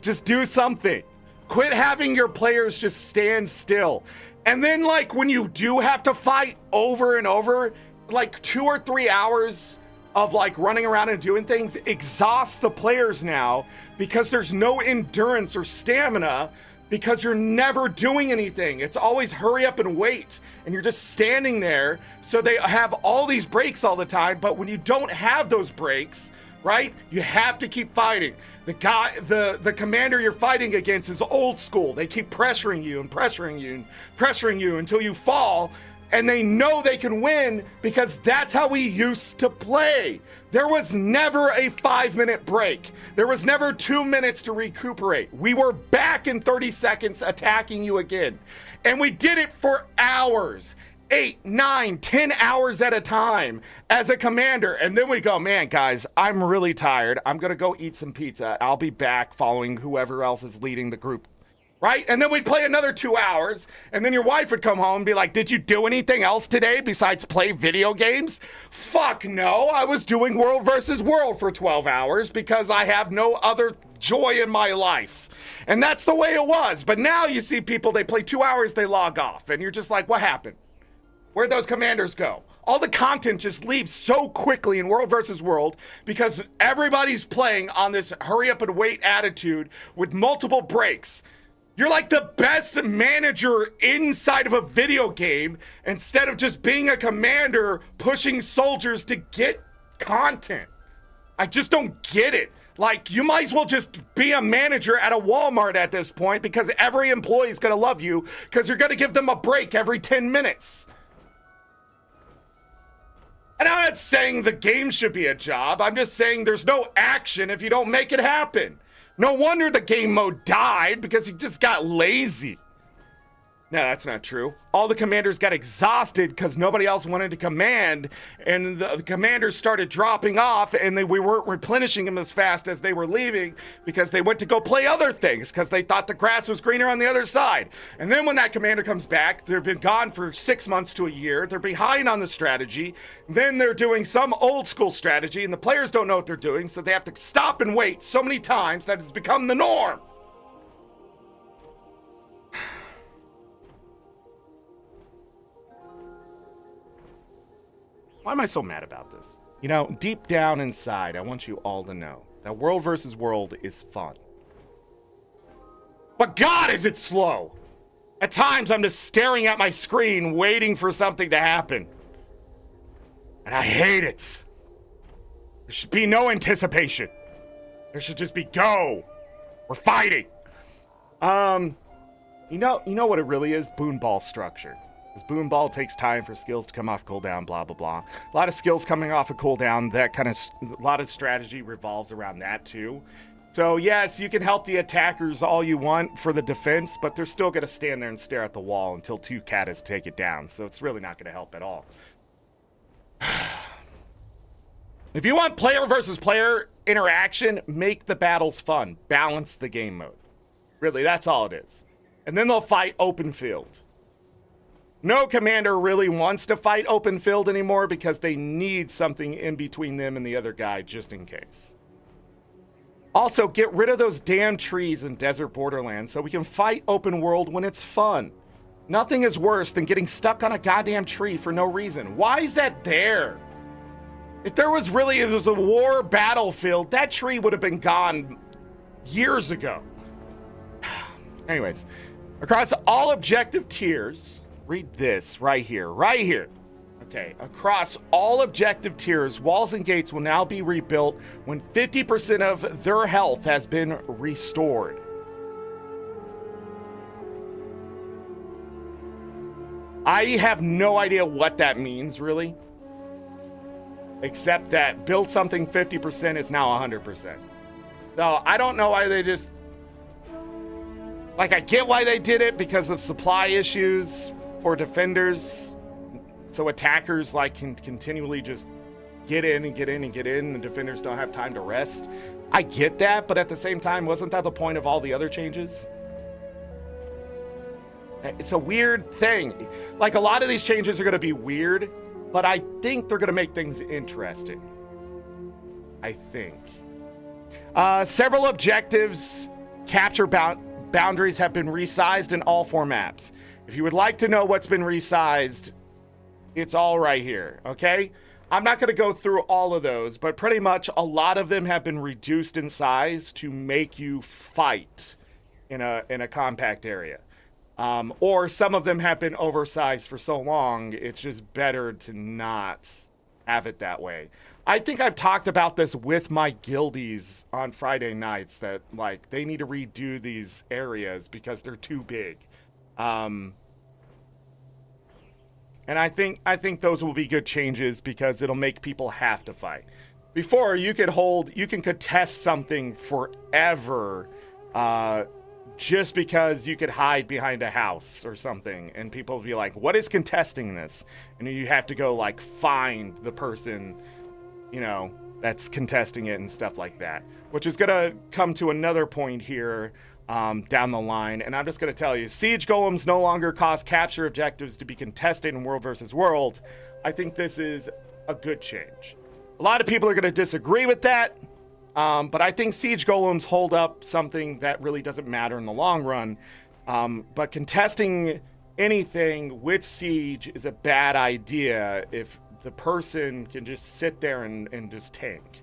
Just do something. Quit having your players just stand still. And then, like, when you do have to fight over and over, like 2 or 3 hours of like running around and doing things exhausts the players now, because there's no endurance or stamina, because you're never doing anything. It's always hurry up and wait, and you're just standing there. So they have all these breaks all the time, but when you don't have those breaks, right, you have to keep fighting. The commander you're fighting against is old school. They keep pressuring you and pressuring you and pressuring you until you fall. And they know they can win because that's how we used to play. There was never a 5-minute break. There was never 2 minutes to recuperate. We were back in 30 seconds attacking you again. And we did it for hours. 8, 9, 10 hours at a time as a commander. And then we go, man, guys, I'm really tired. I'm going to go eat some pizza. I'll be back following whoever else is leading the group. Right? And then we'd play another 2 hours, and then your wife would come home and be like, did you do anything else today besides play video games? Fuck no, I was doing World versus World for 12 hours because I have no other joy in my life. And that's the way it was. But now you see people, they play 2 hours, they log off, and you're just like, what happened? Where'd those commanders go? All the content just leaves so quickly in World versus World because everybody's playing on this hurry up and wait attitude with multiple breaks. You're like the best manager inside of a video game instead of just being a commander pushing soldiers to get content. I just don't get it. Like, you might as well just be a manager at a Walmart at this point, because every employee is going to love you because you're going to give them a break every 10 minutes. And I'm not saying the game should be a job. I'm just saying there's no action if you don't make it happen. No wonder the game mode died, because he just got lazy. No, that's not true. All the commanders got exhausted because nobody else wanted to command, and the commanders started dropping off, and we weren't replenishing them as fast as they were leaving because they went to go play other things because they thought the grass was greener on the other side. And then when that commander comes back, they've been gone for 6 months to a year. They're behind on the strategy. Then they're doing some old school strategy, and the players don't know what they're doing, so they have to stop and wait so many times that it's become the norm. Why am I so mad about this? You know, deep down inside, I want you all to know that World versus World is fun. But God, is it slow! At times, I'm just staring at my screen, waiting for something to happen. And I hate it. There should be no anticipation. There should just be go. We're fighting. You know what it really is? Boonball structure. Because Boonball takes time for skills to come off cooldown, blah, blah, blah. A lot of skills coming off of cooldown, a lot of strategy revolves around that too. So yes, you can help the attackers all you want for the defense, but they're still going to stand there and stare at the wall until 2 Katas take it down. So it's really not going to help at all. If you want player versus player interaction, make the battles fun. Balance the game mode. Really, that's all it is. And then they'll fight open field. No commander really wants to fight open field anymore because they need something in between them and the other guy just in case. Also, get rid of those damn trees in Desert Borderlands so we can fight open world when it's fun. Nothing is worse than getting stuck on a goddamn tree for no reason. Why is that there? If there was a war battlefield, that tree would have been gone years ago. Anyways, across all objective tiers, read this right here, Okay, across all objective tiers, walls and gates will now be rebuilt when 50% of their health has been restored. I have no idea what that means, really. Except that build something 50% is now 100%. So I don't know why they just... Like, I get why they did it because of supply issues for defenders. So attackers, like, can continually just get in and get in and get in, and defenders don't have time to rest. I get that, but at the same time, wasn't that the point of all the other changes? It's a weird thing. Like, a lot of these changes are going to be weird, but I think they're going to make things interesting. I think. Several objectives capture boundaries have been resized in all four maps. If you would like to know what's been resized, it's all right here, okay? I'm not going to go through all of those, but pretty much a lot of them have been reduced in size to make you fight in a compact area. Or some of them have been oversized for so long, it's just better to not have it that way. I think I've talked about this with my guildies on Friday nights, that, like, they need to redo these areas because they're too big. And I think those will be good changes because it'll make people have to fight. Before, you can contest something forever, just because you could hide behind a house or something, and people will be like, what is contesting this? And you have to go, like, find the person, you know, that's contesting it and stuff like that, which is gonna come to another point here down the line. And I'm just gonna tell you, siege golems no longer cause capture objectives to be contested in world versus world. I think this is a good change. A lot of people are gonna disagree with that. But I think siege golems hold up something that really doesn't matter in the long run. But contesting anything with siege is a bad idea if the person can just sit there and just tank.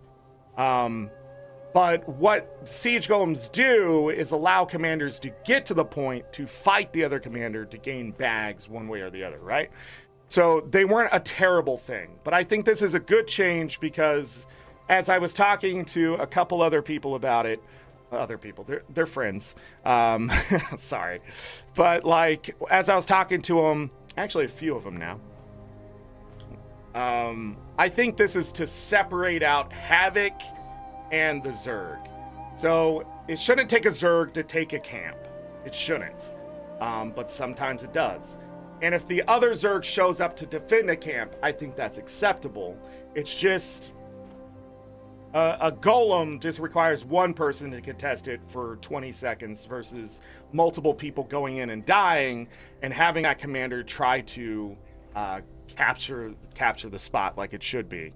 But what siege golems do is allow commanders to get to the point to fight the other commander to gain bags one way or the other, right? So they weren't a terrible thing. But I think this is a good change because... as I was talking to a couple other people about it, they're friends. Sorry. But, like, as I was talking to them, actually a few of them now, I think this is to separate out Havoc and the Zerg. So it shouldn't take a Zerg to take a camp. It shouldn't. But sometimes it does. And if the other Zerg shows up to defend a camp, I think that's acceptable. It's just... a golem just requires one person to contest it for 20 seconds versus multiple people going in and dying and having that commander try to capture the spot like it should be.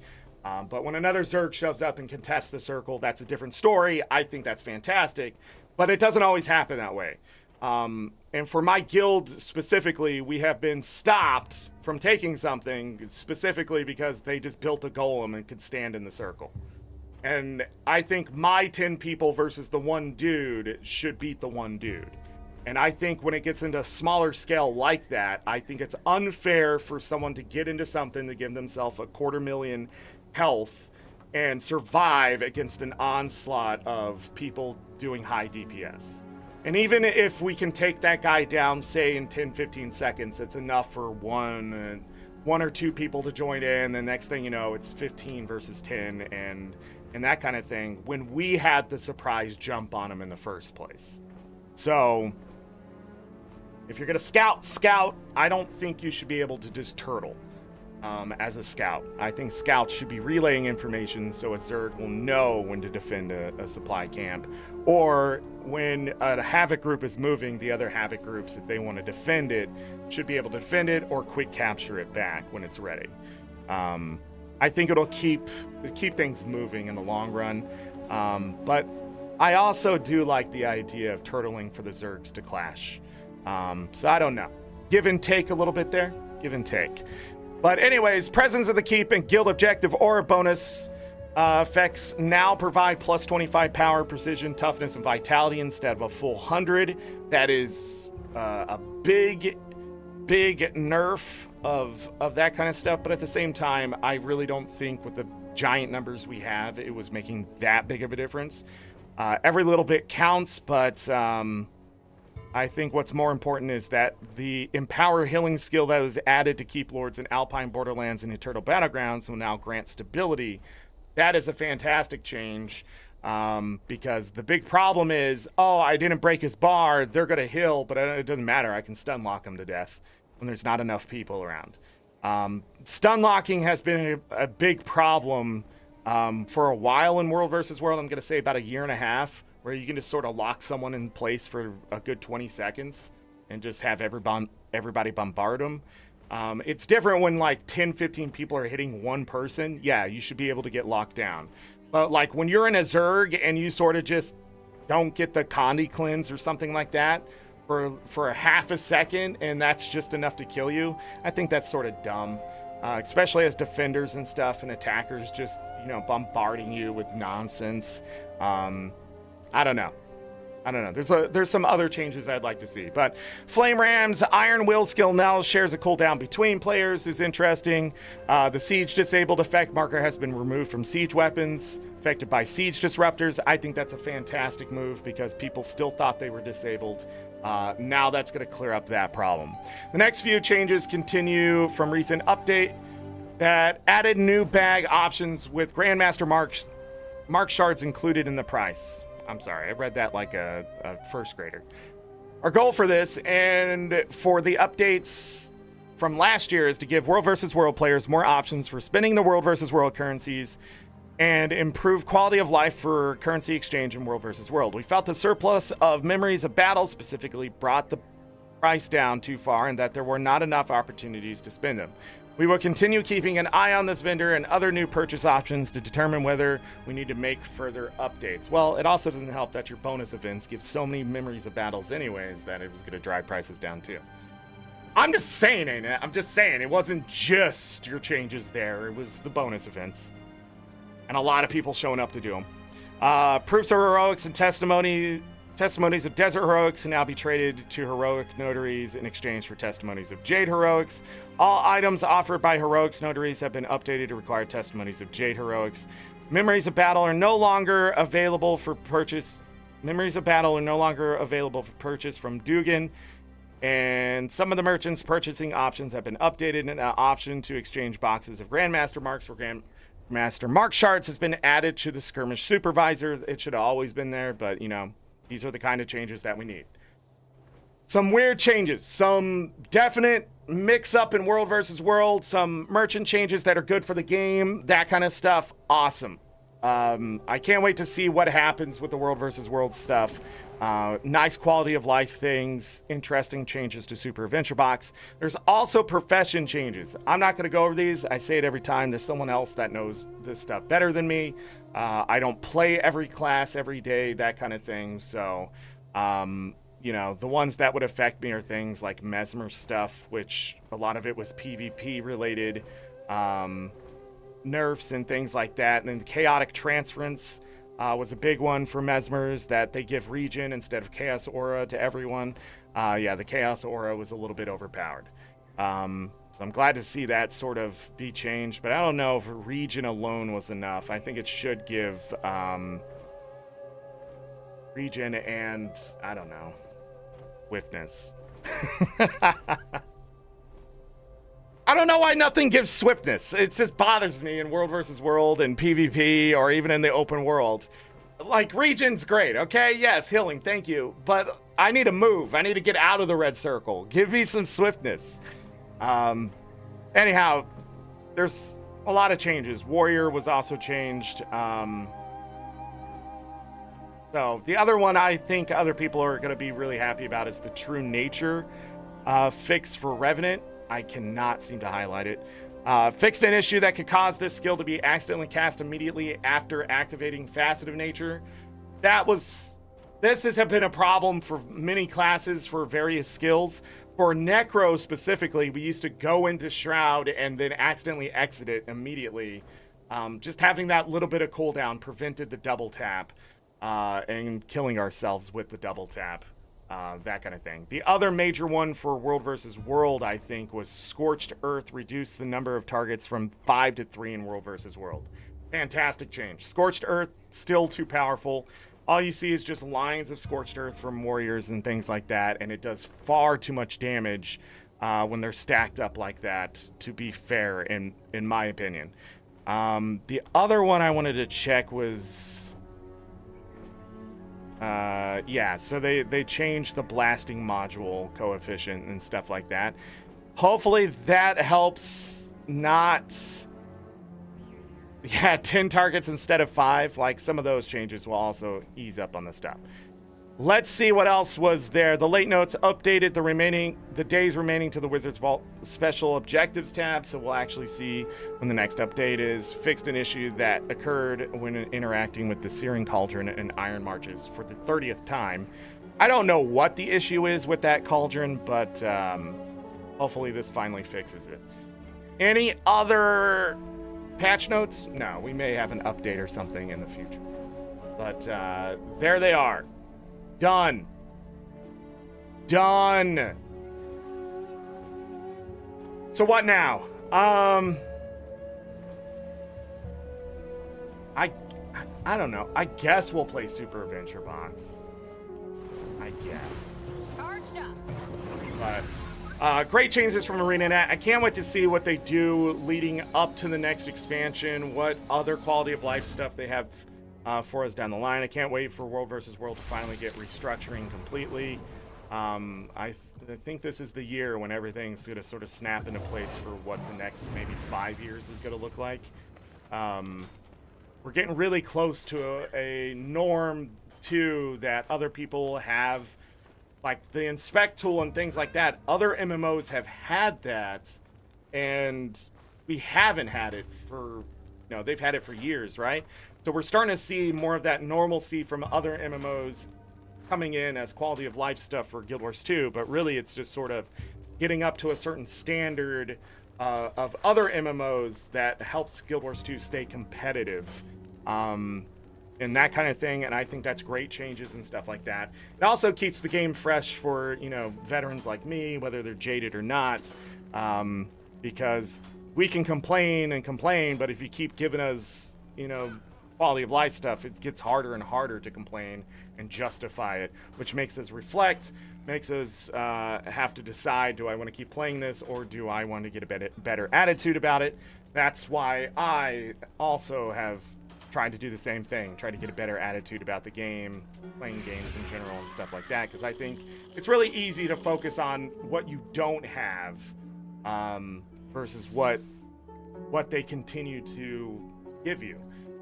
But when another Zerg shows up and contests the circle, that's a different story. I think that's fantastic, but it doesn't always happen that way. And for my guild specifically, we have been stopped from taking something specifically because they just built a golem and could stand in the circle. And I think my 10 people versus the one dude should beat the one dude. And I think when it gets into a smaller scale like that, I think it's unfair for someone to get into something to give themselves 250,000 health and survive against an onslaught of people doing high DPS. And even if we can take that guy down, say in 10-15 seconds, it's enough for one or two people to join in. The next thing you know, it's 15 versus 10 and that kind of thing, when we had the surprise jump on him in the first place. So if you're gonna scout, I don't think you should be able to just turtle as a scout. I think scouts should be relaying information so a Zerg will know when to defend a supply camp, or when a Havoc group is moving, the other Havoc groups, if they want to defend it, should be able to defend it or quick capture it back when it's ready. I think it'll keep things moving in the long run. But I also do like the idea of turtling for the Zergs to clash. So I don't know. Give and take a little bit there. Give and take. But anyways, Presence of the Keep and Guild Objective Aura bonus effects now provide plus 25 power, precision, toughness, and vitality instead of a full 100. That is a big big nerf of that kind of stuff, but at the same time, I really don't think with the giant numbers we have, it was making that big of a difference. Every little bit counts, but I think what's more important is that the Empower healing skill that was added to Keep Lords in Alpine Borderlands and Eternal Battlegrounds will now grant stability. That is a fantastic change, because the big problem is, oh, I didn't break his bar, they're going to heal, but it doesn't matter. I can stun lock them to death when there's not enough people around. Stun locking has been a big problem for a while in World vs. World. I'm going to say about a year and a half, where you can just sort of lock someone in place for a good 20 seconds and just have everybody bombard them. It's different when like 10, 15 people are hitting one person. Yeah, you should be able to get locked down. But like when you're in a Zerg and you sort of just don't get the Condi cleanse or something like that for a half a second, and that's just enough to kill you, I think that's sort of dumb. Especially as defenders and stuff and attackers just, you know, bombarding you with nonsense. I don't know. There's some other changes I'd like to see. But Flame Ram's Iron Will skill now shares a cooldown between players is interesting. The Siege Disabled effect marker has been removed from siege weapons affected by siege disruptors. I think that's a fantastic move because people still thought they were disabled. Now that's going to clear up that problem. The next few changes continue from recent update that added new bag options with Grandmaster Mark shards included in the price. I'm sorry, I read that like a first grader. Our goal for this and for the updates from last year is to give World vs. World players more options for spending the World vs. World currencies and improve quality of life for currency exchange in World vs. World. We felt the surplus of memories of battle specifically brought the price down too far and that there were not enough opportunities to spend them. We will continue keeping an eye on this vendor and other new purchase options to determine whether we need to make further updates. Well, it also doesn't help that your bonus events give so many memories of battles anyways that it was going to drive prices down too. I'm just saying, ain't it? I'm just saying, it wasn't just your changes there. It was the bonus events. And a lot of people showing up to do them. Proofs of heroics and testimonies of desert heroics can now be traded to heroic notaries in exchange for testimonies of jade heroics. All items offered by heroics notaries have been updated to require testimonies of jade heroics. Memories of battle are no longer available for purchase. Memories of battle are no longer available for purchase from Dugan. And some of the merchants' purchasing options have been updated, and an option to exchange boxes of Grandmaster marks for Grandmaster Mark shards has been added to the skirmish supervisor. It should have always been there, but you know, these are the kind of changes that we need. Some weird changes, some definite mix-up in World versus World, some merchant changes that are good for the game, that kind of stuff. Awesome. I can't wait to see what happens with the World versus World stuff. Nice quality of life things, interesting changes to Super Adventure Box. There's also profession changes. I'm not going to go over these. I say it every time. There's someone else that knows this stuff better than me. I don't play every class every day, that kind of thing. So, you know, the ones that would affect me are things like Mesmer stuff, which a lot of it was PvP related, nerfs and things like that. And then Chaotic Transference was a big one for Mesmers, that they give Regen instead of Chaos Aura to everyone. Yeah, the Chaos Aura was a little bit overpowered. So I'm glad to see that sort of be changed, but I don't know if Regen alone was enough. I think it should give Regen and, I don't know, Swiftness. I don't know why nothing gives swiftness. It just bothers me in World versus World and PvP or even in the open world. Like, Regen's great, okay? Yes, healing, thank you. But I need to move. I need to get out of the red circle. Give me some swiftness. Anyhow, there's a lot of changes. Warrior was also changed. So the other one I think other people are going to be really happy about is the True Nature fix for Revenant. I cannot seem to highlight it. Fixed an issue that could cause this skill to be accidentally cast immediately after activating Facet of Nature. This has been a problem for many classes for various skills. For Necro specifically, we used to go into Shroud and then accidentally exit it immediately. Just having that little bit of cooldown prevented the double tap and killing ourselves with the double tap. that kind of thing. The other major one for World versus World, I think, was Scorched Earth reduced the number of targets from 5 to 3 in World versus World. Fantastic change. Scorched Earth, still too powerful. All you see is just lines of Scorched Earth from warriors and things like that, and it does far too much damage when they're stacked up like that, to be fair, in my opinion. The other one I wanted to check was... yeah, so they changed the blasting module coefficient and stuff like that. Hopefully that helps not... Yeah, 10 targets instead of 5. Like, some of those changes will also ease up on the stuff. Let's see what else was there. The late notes updated the days remaining to the Wizards Vault special objectives tab, so we'll actually see when the next update is. Fixed an issue that occurred when interacting with the Searing Cauldron and Iron Marches for the 30th time. I don't know what the issue is with that cauldron, but hopefully this finally fixes it. Any other patch notes? No, we may have an update or something in the future. But there they are. Done. Done. So what now? I don't know. I guess we'll play Super Adventure Box. I guess.
Charged up.
But great changes from ArenaNet. I can't wait to see what they do leading up to the next expansion, what other quality of life stuff they have for us down the line. I can't wait for World versus World to finally get restructuring completely. I think this is the year when everything's going to sort of snap into place for what the next maybe 5 years is going to look like. We're getting really close to a norm, too, that other people have, like the inspect tool and things like that. Other MMOs have had that, and we haven't had it for, they've had it for years, right? So we're starting to see more of that normalcy from other MMOs coming in as quality of life stuff for Guild Wars 2, but really it's just sort of getting up to a certain standard of other MMOs that helps Guild Wars 2 stay competitive, and that kind of thing. And I think that's great changes and stuff like that. It also keeps the game fresh for, veterans like me, whether they're jaded or not, because we can complain and complain, but if you keep giving us, quality of life stuff, it gets harder and harder to complain and justify it, which makes us reflect, makes us have to decide, do I want to keep playing this, or do I want to get a better attitude about it? That's why I also have tried to do the same thing, try to get a better attitude about the game, playing games in general and stuff like that, because I think it's really easy to focus on what you don't have versus what they continue to give you.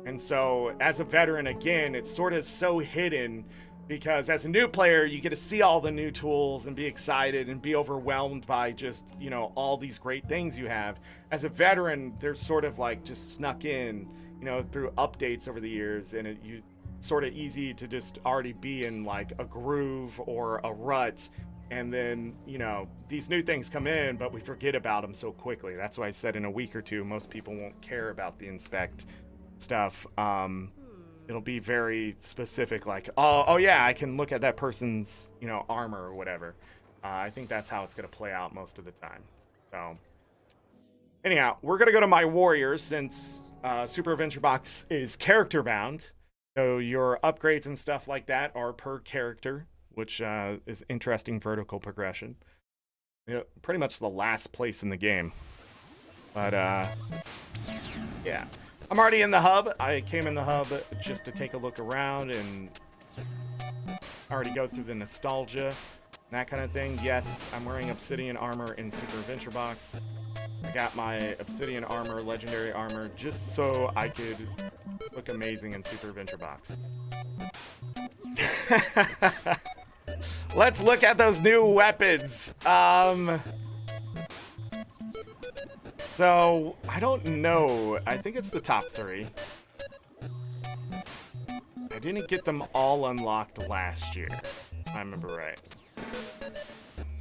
And so as a veteran, again, it's sort of so hidden, because as a new player, you get to see all the new tools and be excited and be overwhelmed by just, all these great things you have. As a veteran, they're sort of like just snuck in, through updates over the years, and you sort of easy to just already be in like a groove or a rut. And then, these new things come in, but we forget about them so quickly. That's why I said in a week or two, most people won't care about the inspect stuff. It'll be very specific, like, oh yeah, I can look at that person's, armor or whatever. I think that's how it's going to play out most of the time. So, anyhow, we're going to go to my warriors, since Super Adventure Box is character bound. So your upgrades and stuff like that are per character, which is interesting vertical progression. Pretty much the last place in the game. But, yeah. I'm already in the hub. I came in the hub just to take a look around and already go through the nostalgia and that kind of thing. Yes, I'm wearing Obsidian armor in Super Adventure Box. I got my Obsidian armor, legendary armor, just so I could look amazing in Super Adventure Box. Let's look at those new weapons. So, I don't know. I think it's the top 3. I didn't get them all unlocked last year, if I remember right.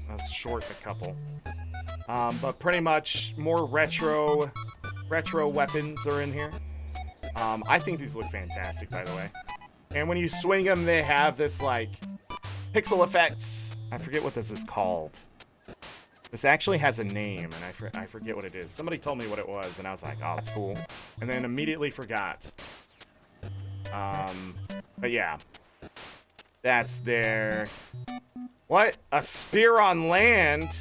I was short a couple. But pretty much more retro weapons are in here. I think these look fantastic, by the way. And when you swing them, they have this, like, Pixel effects. I forget what this is called. This actually has a name, and I forget what it is. Somebody told me what it was, and I was like, oh, that's cool. And then immediately forgot. But yeah. That's there. What? A spear on land?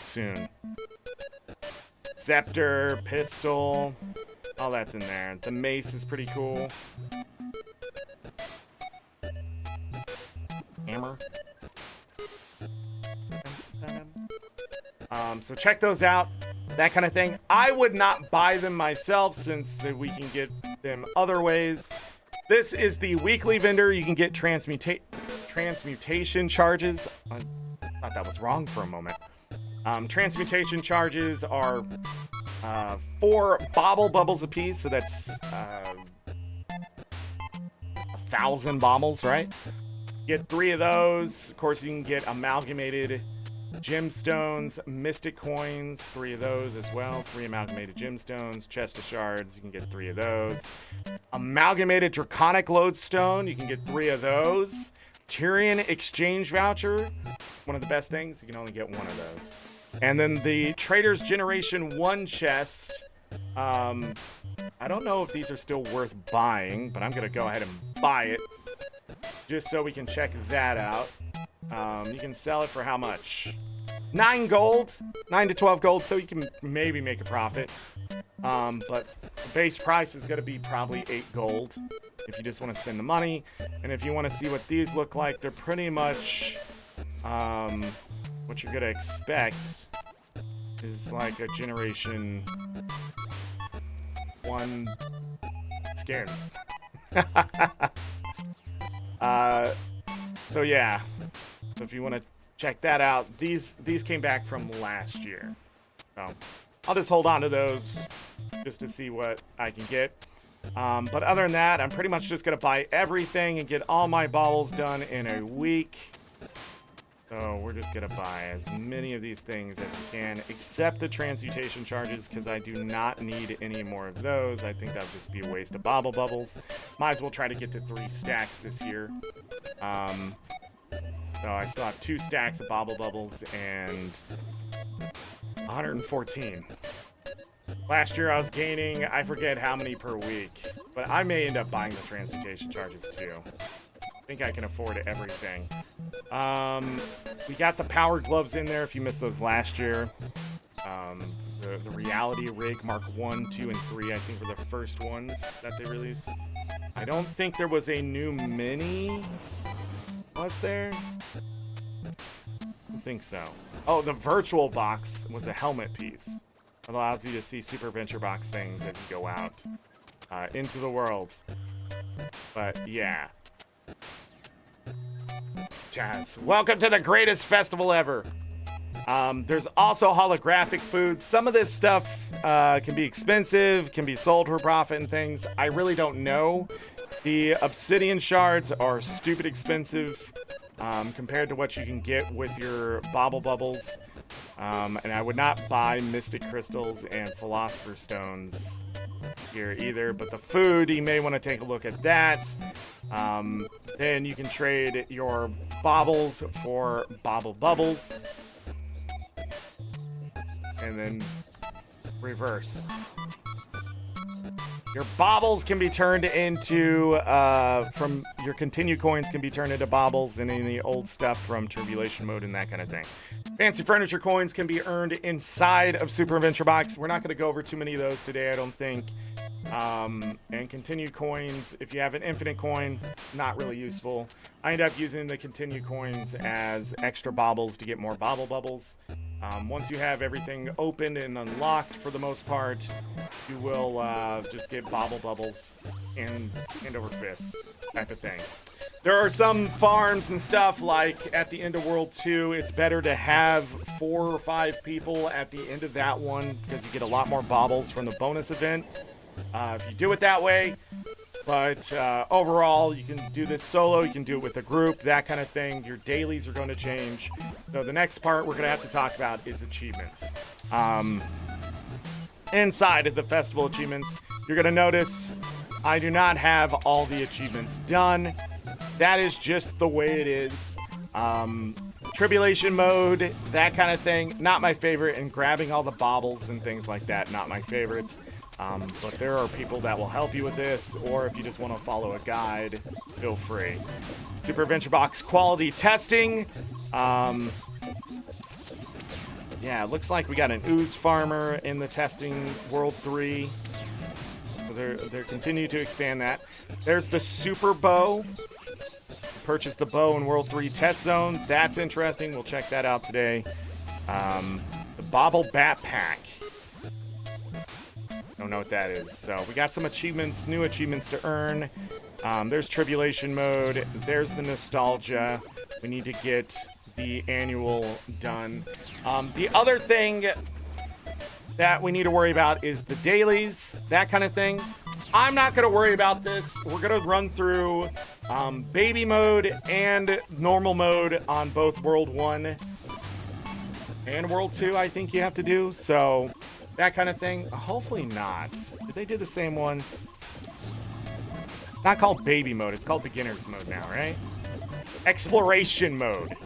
Soon. Scepter, pistol. All that's in there. The mace is pretty cool. Hammer. So check those out. That kind of thing. I would not buy them myself since we can get them other ways. This is the weekly vendor. You can get transmutation charges. I thought that was wrong for a moment. Transmutation charges are 4 bauble bubbles apiece, so that's 1,000 baubles, right? Get 3 of those. Of course, you can get amalgamated gemstones, mystic coins, 3 of those as well. 3 amalgamated gemstones, chest of shards, you can get 3 of those. Amalgamated draconic lodestone, you can get 3 of those. Tyrian exchange voucher, one of the best things, you can only get 1 of those. And then the Trader's Generation 1 chest. I don't know if these are still worth buying, but I'm going to go ahead and buy it just so we can check that out. You can sell it for how much? 9 gold, 9 to 12 gold, so you can maybe make a profit. But the base price is going to be probably 8 gold if you just want to spend the money. And if you want to see what these look like, they're pretty much what you're going to expect is like a Generation 1 skin. So yeah. So if you want to check that out, these came back from last year. So I'll just hold on to those just to see what I can get. But other than that, I'm pretty much just going to buy everything and get all my baubles done in a week. So we're just going to buy as many of these things as we can, except the transmutation charges, because I do not need any more of those. I think that would just be a waste of bauble bubbles. Might as well try to get to 3 stacks this year. So I still have 2 stacks of bauble bubbles and 114. Last year I was gaining, I forget how many per week, but I may end up buying the transmutation charges too. I think I can afford everything. We got the power gloves in there if you missed those last year. The reality rig Mark 1, 2, and 3 I think were the first ones that they released. I don't think there was a new mini. Was there? I don't think so. Oh, the virtual box was a helmet piece. It allows you to see Super Venture Box things as you go out into the world. But yeah. Jazz. Welcome to the greatest festival ever. There's also holographic food. Some of this stuff can be expensive, can be sold for profit and things. I really don't know. The obsidian shards are stupid expensive compared to what you can get with your bauble bubbles. And I would not buy mystic crystals and philosopher stones here either. But the food, you may want to take a look at that. Then you can trade your baubles for bauble bubbles. And then reverse. Your baubles can be turned into, from your continue coins can be turned into baubles, and any old stuff from tribulation mode and that kind of thing. Fancy furniture coins can be earned inside of Super Adventure Box. We're not going to go over too many of those today, I don't think. And continued coins, if you have an infinite coin, not really useful. I end up using the continued coins as extra baubles to get more bauble bubbles. Once you have everything opened and unlocked for the most part, you will just get bauble bubbles and hand over fist type of thing. There are some farms and stuff like at the end of World 2, it's better to have 4 or 5 people at the end of that one because you get a lot more baubles from the bonus event if you do it that way. But overall, you can do this solo, you can do it with a group, that kind of thing. Your dailies are going to change. So the next part we're going to have to talk about is achievements. Inside of the festival achievements, you're going to notice I do not have all the achievements done. That is just the way it is. Tribulation mode, that kind of thing, not my favorite. And grabbing all the baubles and things like that, not my favorite. But there are people that will help you with this, or if you just want to follow a guide, feel free. Super Adventure Box quality testing. Yeah, it looks like we got an ooze farmer in the testing World 3. So they're continuing to expand that. There's the super bow. Purchase the bow in World 3 test zone. That's interesting. We'll check that out today. The bauble backpack. Don't know what that is. So we got some achievements, new achievements to earn. There's tribulation mode. There's the nostalgia. We need to get the annual done. The other thing that we need to worry about is the dailies, that kind of thing. I'm not going to worry about this. We're going to run through baby mode and normal mode on both World 1 and World 2, I think you have to do. So that kind of thing. Hopefully not. Did they do the same ones? It's not called baby mode. It's called beginner's mode now, right? Exploration mode.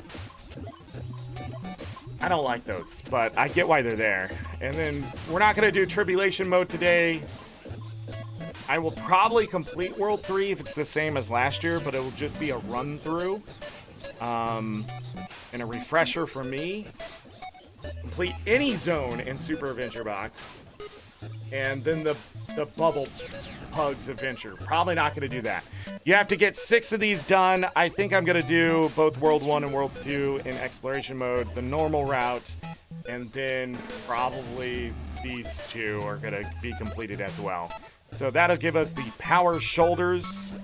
I don't like those, but I get why they're there. And then we're not going to do tribulation mode today. I will probably complete World 3 if it's the same as last year, but it will just be a run through. And a refresher for me. Complete any zone in Super Adventure Box. And then the Bubble Pugs Adventure. Probably not going to do that. You have to get 6 of these done. I think I'm going to do both World 1 and World 2 in exploration mode, the normal route, and then probably these 2 are going to be completed as well. So that'll give us the power shoulders.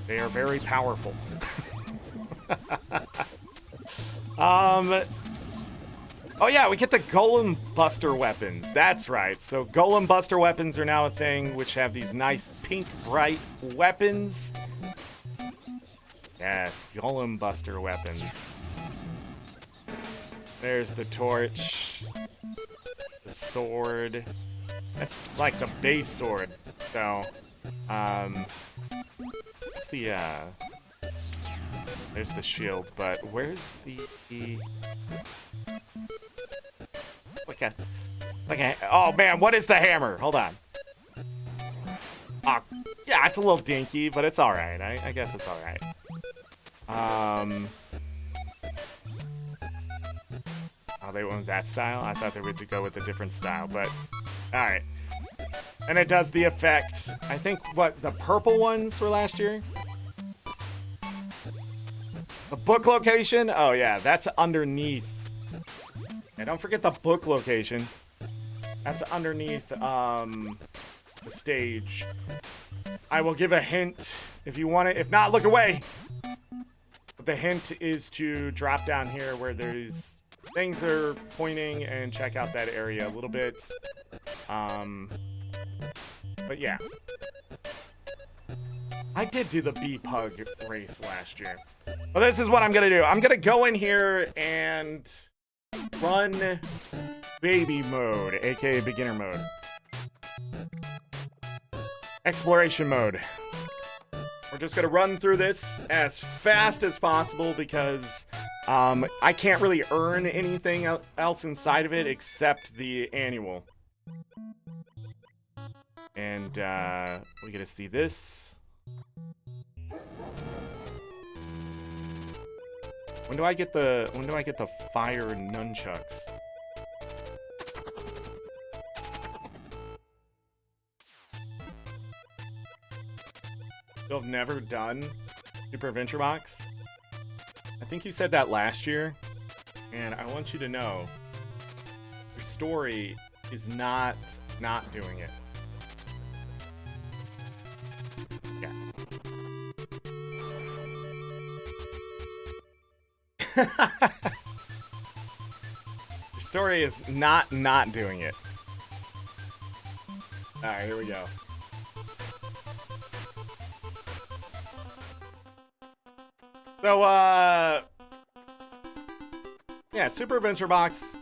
They are very powerful. Oh yeah, we get the Golem Buster weapons. That's right. So Golem Buster weapons are now a thing, which have these nice pink bright weapons. Yes, Golem Buster weapons. There's the torch. The sword. That's like the base sword. So, what's the, there's the shield, but where's the oh man, what is the hammer? Hold on. Yeah, it's a little dinky, but it's alright. I guess it's alright. Oh, they went with that style? I thought they would go with a different style, but alright. And it does the effect. I think, what, the purple ones were last year? The book location? Oh yeah, that's underneath. And don't forget the book location. That's underneath the stage. I will give a hint if you want it. If not, look away. But the hint is to drop down here where there's things are pointing and check out that area a little bit. But yeah. I did do the bee pug race last year. But this is what I'm going to do. I'm going to go in here and run baby mode, aka beginner mode. Exploration mode. We're just going to run through this as fast as possible because I can't really earn anything else inside of it except the annual. And we get to see this. When do I get the fire nunchucks? Still have never done Super Adventure Box. I think you said that last year, and I want you to know your story is not doing it. Yeah. Your story is not doing it. Alright, here we go. So, yeah, Super Adventure Box.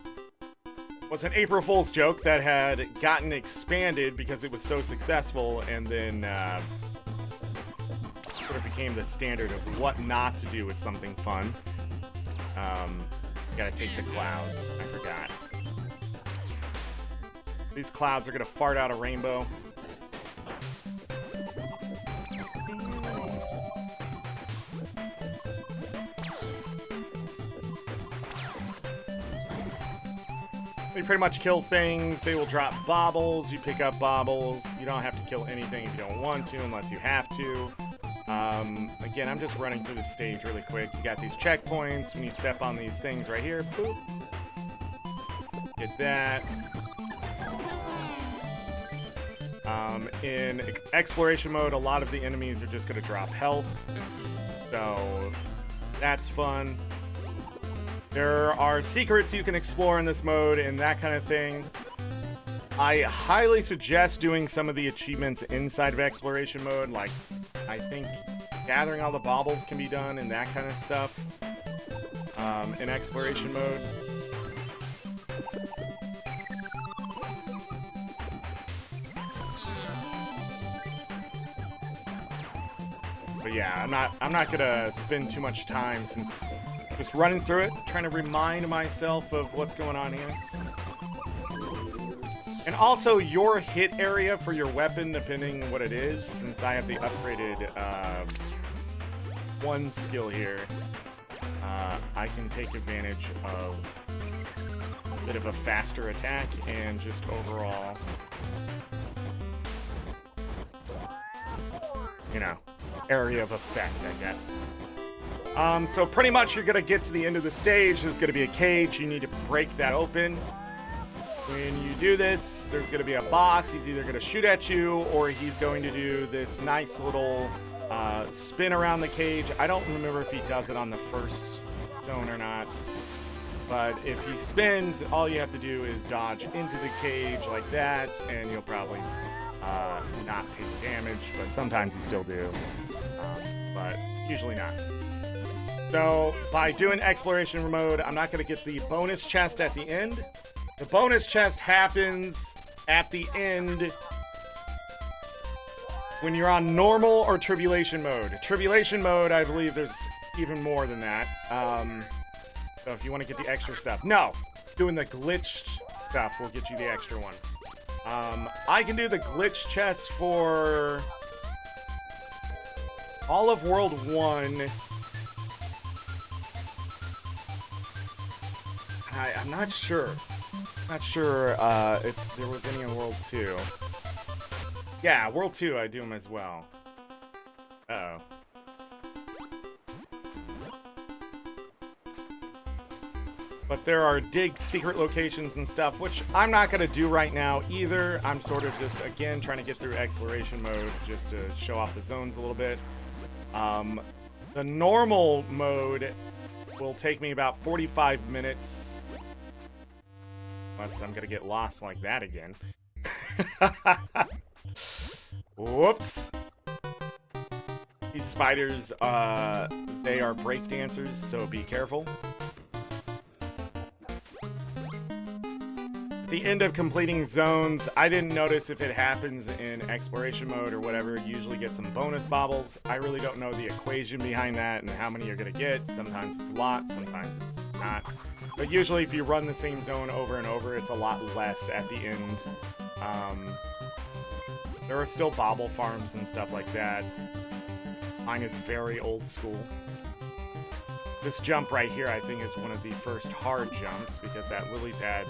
was an April Fool's joke that had gotten expanded because it was so successful, and then sort of became the standard of what not to do with something fun. Gotta take the clouds. I forgot. These clouds are gonna fart out a rainbow. You pretty much kill things. They will drop baubles. You pick up baubles. You don't have to kill anything if you don't want to, unless you have to. Again, I'm just running through the stage really quick. You got these checkpoints. When you step on these things right here, boop. Get that. In exploration mode, a lot of the enemies are just going to drop health. So, that's fun. There are secrets you can explore in this mode and that kind of thing. I highly suggest doing some of the achievements inside of exploration mode, like I think gathering all the baubles can be done and that kind of stuff in exploration mode. But yeah, I'm not gonna spend too much time since just running through it, trying to remind myself of what's going on here. And also your hit area for your weapon, depending what it is, since I have the upgraded one skill here, I can take advantage of a bit of a faster attack and just overall, you know, area of effect, I guess. So pretty much you're going to get to the end of the stage. There's going to be a cage. You need to break that open. When you do this, there's going to be a boss. He's either going to shoot at you or he's going to do this nice little spin around the cage. I don't remember if he does it on the first zone or not. But if he spins, all you have to do is dodge into the cage like that, and you'll probably not take damage, but sometimes you still do. But usually not. So, by doing exploration mode, I'm not going to get the bonus chest at the end. The bonus chest happens at the end when you're on normal or tribulation mode. Tribulation mode, I believe there's even more than that. So if you want to get the extra stuff. No! Doing the glitched stuff will get you the extra one. I can do the glitch chest for all of World 1. I'm not sure. Not sure if there was any in World 2. Yeah, World 2, I do them as well. Uh-oh. But there are dig secret locations and stuff, which I'm not going to do right now either. I'm sort of just, again, trying to get through exploration mode just to show off the zones a little bit. The normal mode will take me about 45 minutes. Unless I'm going to get lost like that again. Whoops. These spiders, they are break dancers, so be careful. At the end of completing zones, I didn't notice if it happens in exploration mode or whatever. You usually get some bonus baubles. I really don't know the equation behind that and how many you're going to get. Sometimes it's a lot, sometimes it's not. But usually if you run the same zone over and over, it's a lot less at the end. There are still bauble farms and stuff like that. Mine is very old school. This jump right here, I think, is one of the first hard jumps because that lily pad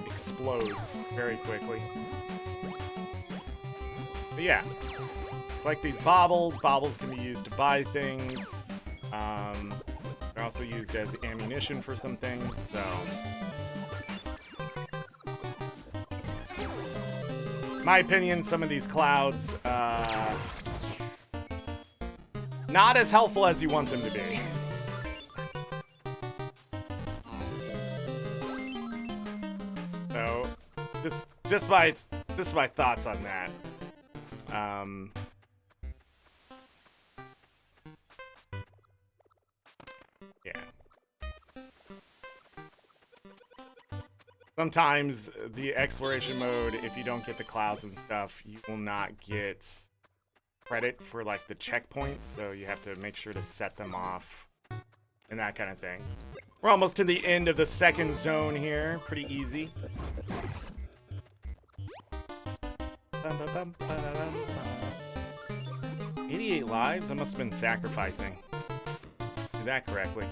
explodes very quickly. But yeah, like these baubles. Baubles can be used to buy things. They're also used as ammunition for some things, so. In my opinion, some of these clouds, not as helpful as you want them to be. So, just my thoughts on that. Yeah. sometimes the exploration mode, if you don't get the clouds and stuff, you will not get credit for like the checkpoints, so you have to make sure to set them off and that kind of thing. We're almost to the end of the second zone here. Pretty easy. 88 lives? I must have been sacrificing. Do that correctly.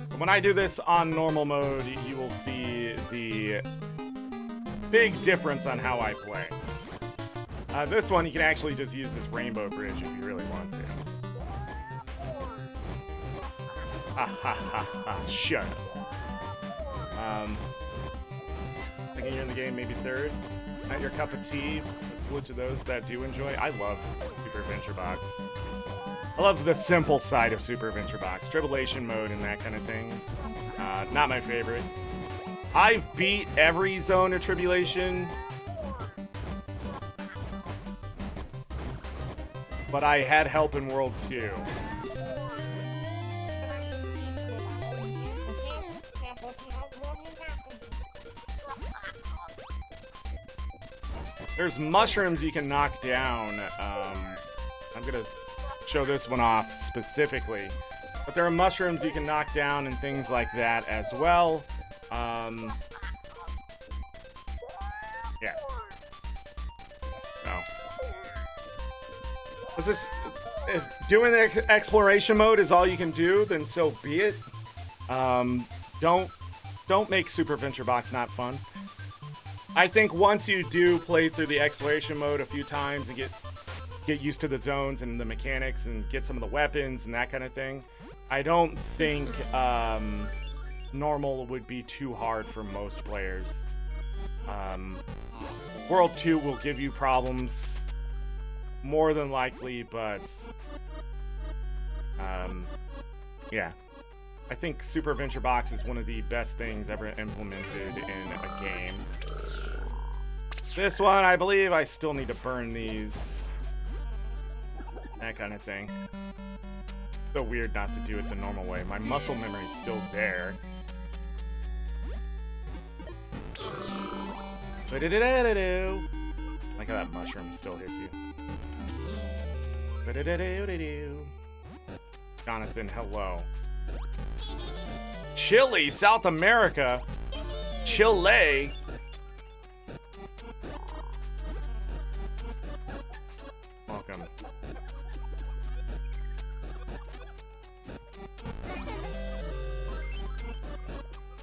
But when I do this on normal mode, you will see the big difference on how I play. This one, you can actually just use this rainbow bridge if you really want to. Ha ha ha ha, shut up. Second year in the game, maybe third. Not your cup of tea. Salute to those that do enjoy. I love Super Adventure Box. I love the simple side of Super Adventure Box. Tribulation mode and that kind of thing. Not my favorite. I've beat every zone of Tribulation. But I had help in World 2. There's mushrooms you can knock down. I'm gonna show this one off specifically. But there are mushrooms you can knock down and things like that as well. Yeah. So. If doing the exploration mode is all you can do, then so be it. Don't make Super Adventure Box not fun. I think once you do play through the exploration mode a few times and get used to the zones and the mechanics and get some of the weapons and that kind of thing, I don't think normal would be too hard for most players. World 2 will give you problems, more than likely, but yeah. I think Super Adventure Box is one of the best things ever implemented in a game. This one, I believe I still need to burn these. That kind of thing. So weird not to do it the normal way. My muscle memory is still there. Like how that mushroom still hits you. Jonathan, hello. Chile, South America. Chile. Welcome.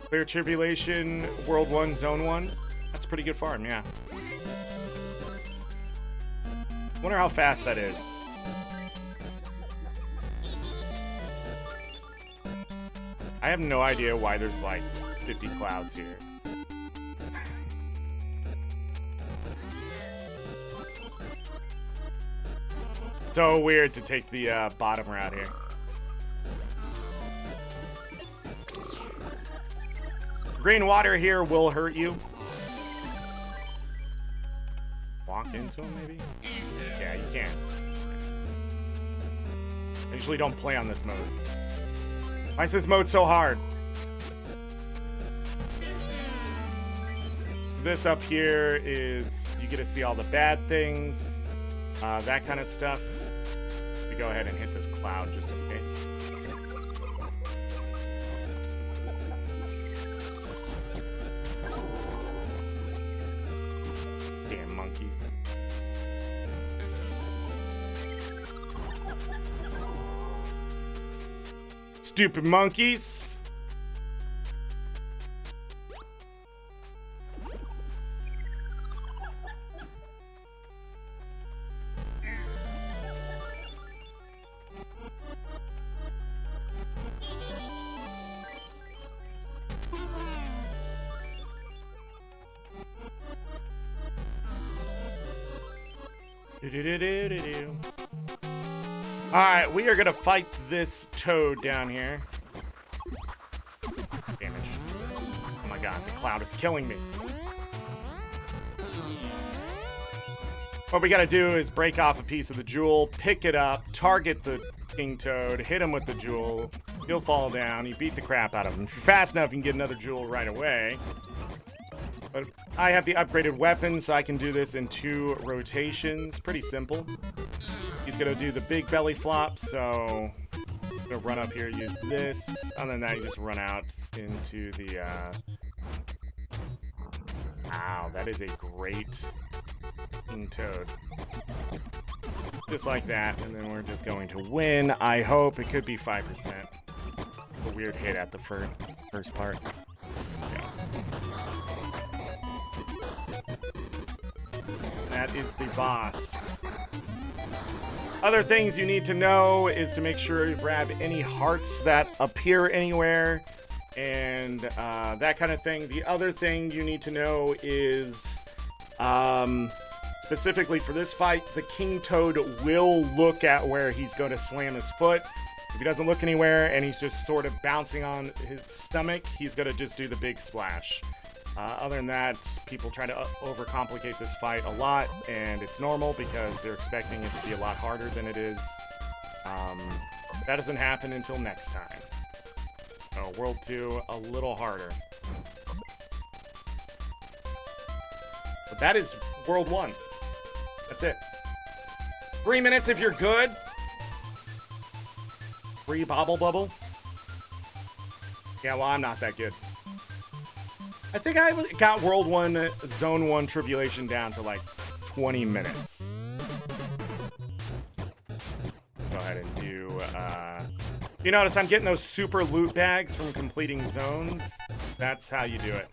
Clear Tribulation, World 1, Zone 1. That's a pretty good farm, yeah. Wonder how fast that is. I have no idea why there's like 50 clouds here. So weird to take the bottom route here. Green water here will hurt you. Walk into him, maybe? Yeah, you can. I usually don't play on this mode. Why is this mode so hard? This up here is, you get to see all the bad things, that kind of stuff. We go ahead and hit this cloud just in case. Damn monkeys. Stupid monkeys. Alright, we are gonna fight this toad down here. Damage. Oh my god, the cloud is killing me. What we gotta do is break off a piece of the jewel, pick it up, target the king toad, hit him with the jewel, He'll fall down. You beat the crap out of him. If you're fast enough, you can get another jewel right away. But I have the upgraded weapon, so I can do this in 2 rotations. Pretty simple. He's going to do the big belly flop, so I'm going to run up here, use this. Other than that, you just run out into the... Wow, that is a great King Toad. Just like that, and then we're just going to win. I hope. It could be 5%. A weird hit at the first part. Yeah. That is the boss. Other things you need to know is to make sure you grab any hearts that appear anywhere and that kind of thing. The other thing you need to know is specifically for this fight, the King Toad will look at where he's going to slam his foot. If he doesn't look anywhere and he's just sort of bouncing on his stomach, he's going to just do the big splash. Other than that, people try to overcomplicate this fight a lot, and it's normal because they're expecting it to be a lot harder than it is. That doesn't happen until next time. So, World 2, a little harder. But that is World 1. That's it. 3 minutes if you're good. Free Bobble Bubble. Yeah, well, I'm not that good. I think I got World 1, Zone 1 Tribulation down to like 20 minutes. Go ahead and do, you notice I'm getting those super loot bags from completing zones. That's how you do it.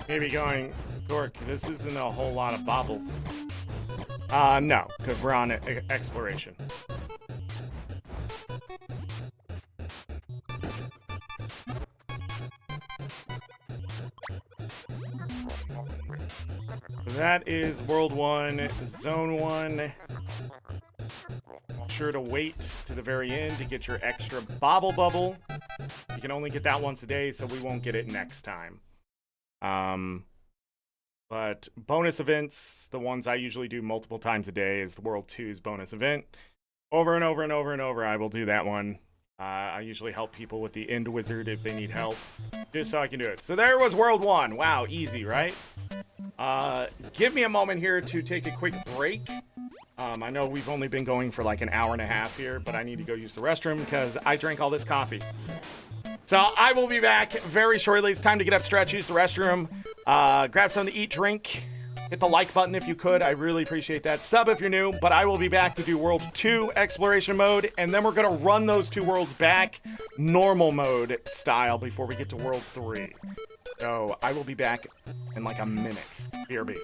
Maybe going, Zork, this isn't a whole lot of bobbles. No, because we're on exploration. That is World 1, Zone 1. Be sure to wait to the very end to get your extra Bobble Bubble. You can only get that once a day, so we won't get it next time. But bonus events, the ones I usually do multiple times a day, is the World 2's bonus event. Over and over and over and over, I will do that one. I usually help people with the End Wizard if they need help, just so I can do it. So there was World 1. Wow, easy, right? Give me a moment here to take a quick break. I know we've only been going for like an hour and a half here, but I need to go use the restroom because I drank all this coffee. So I will be back very shortly. It's time to get up, stretch, use the restroom, grab something to eat, drink. Hit the like button if you could. I really appreciate that. Sub if you're new, but I will be back to do World 2 exploration mode, and then we're going to run those 2 worlds back normal mode style before we get to World 3. So I will be back in like a minute. BRB.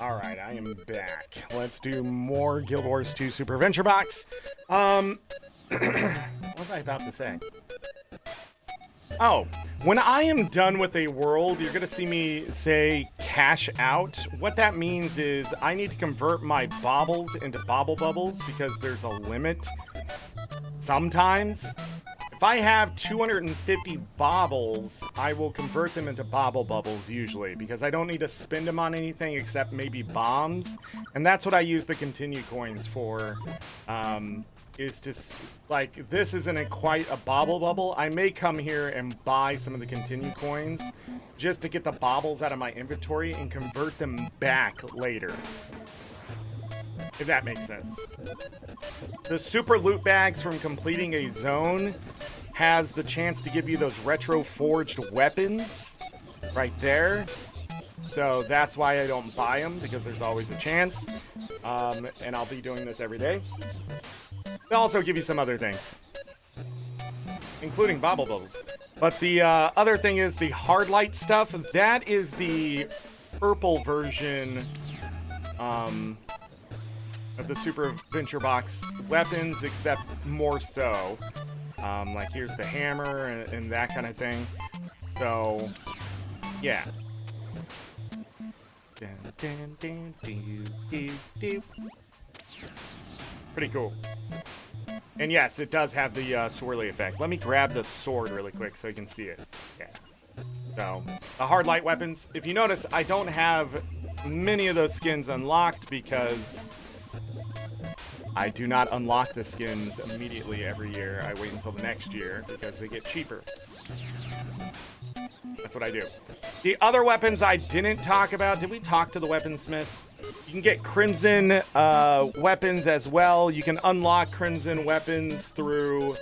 Alright, I am back. Let's do more Guild Wars 2 Super Adventure Box. What was I about to say? Oh, when I am done with a world, you're going to see me say cash out. What that means is I need to convert my baubles into bauble bubbles because there's a limit. Sometimes. If I have 250 baubles, I will convert them into bauble bubbles usually because I don't need to spend them on anything except maybe bombs. And that's what I use the continue coins for. Is to, like, this isn't quite a bauble bubble. I may come here and buy some of the continue coins just to get the baubles out of my inventory and convert them back later. If that makes sense. The super loot bags from completing a zone has the chance to give you those retro forged weapons right there. So that's why I don't buy them, because there's always a chance. And I'll be doing this every day. They'll also give you some other things, including bauble bubbles. But the other thing is the hard light stuff. That is the purple version of the Super Adventure Box weapons, except more so. Like here's the hammer and that kind of thing. So, yeah. Pretty cool. And yes, it does have the swirly effect. Let me grab the sword really quick so you can see it. Yeah. So, the hard light weapons. If you notice, I don't have many of those skins unlocked because I do not unlock the skins immediately every year. I wait until the next year because they get cheaper. That's what I do. The other weapons I didn't talk about. Did we talk to the weaponsmith? You can get crimson weapons as well. You can unlock crimson weapons through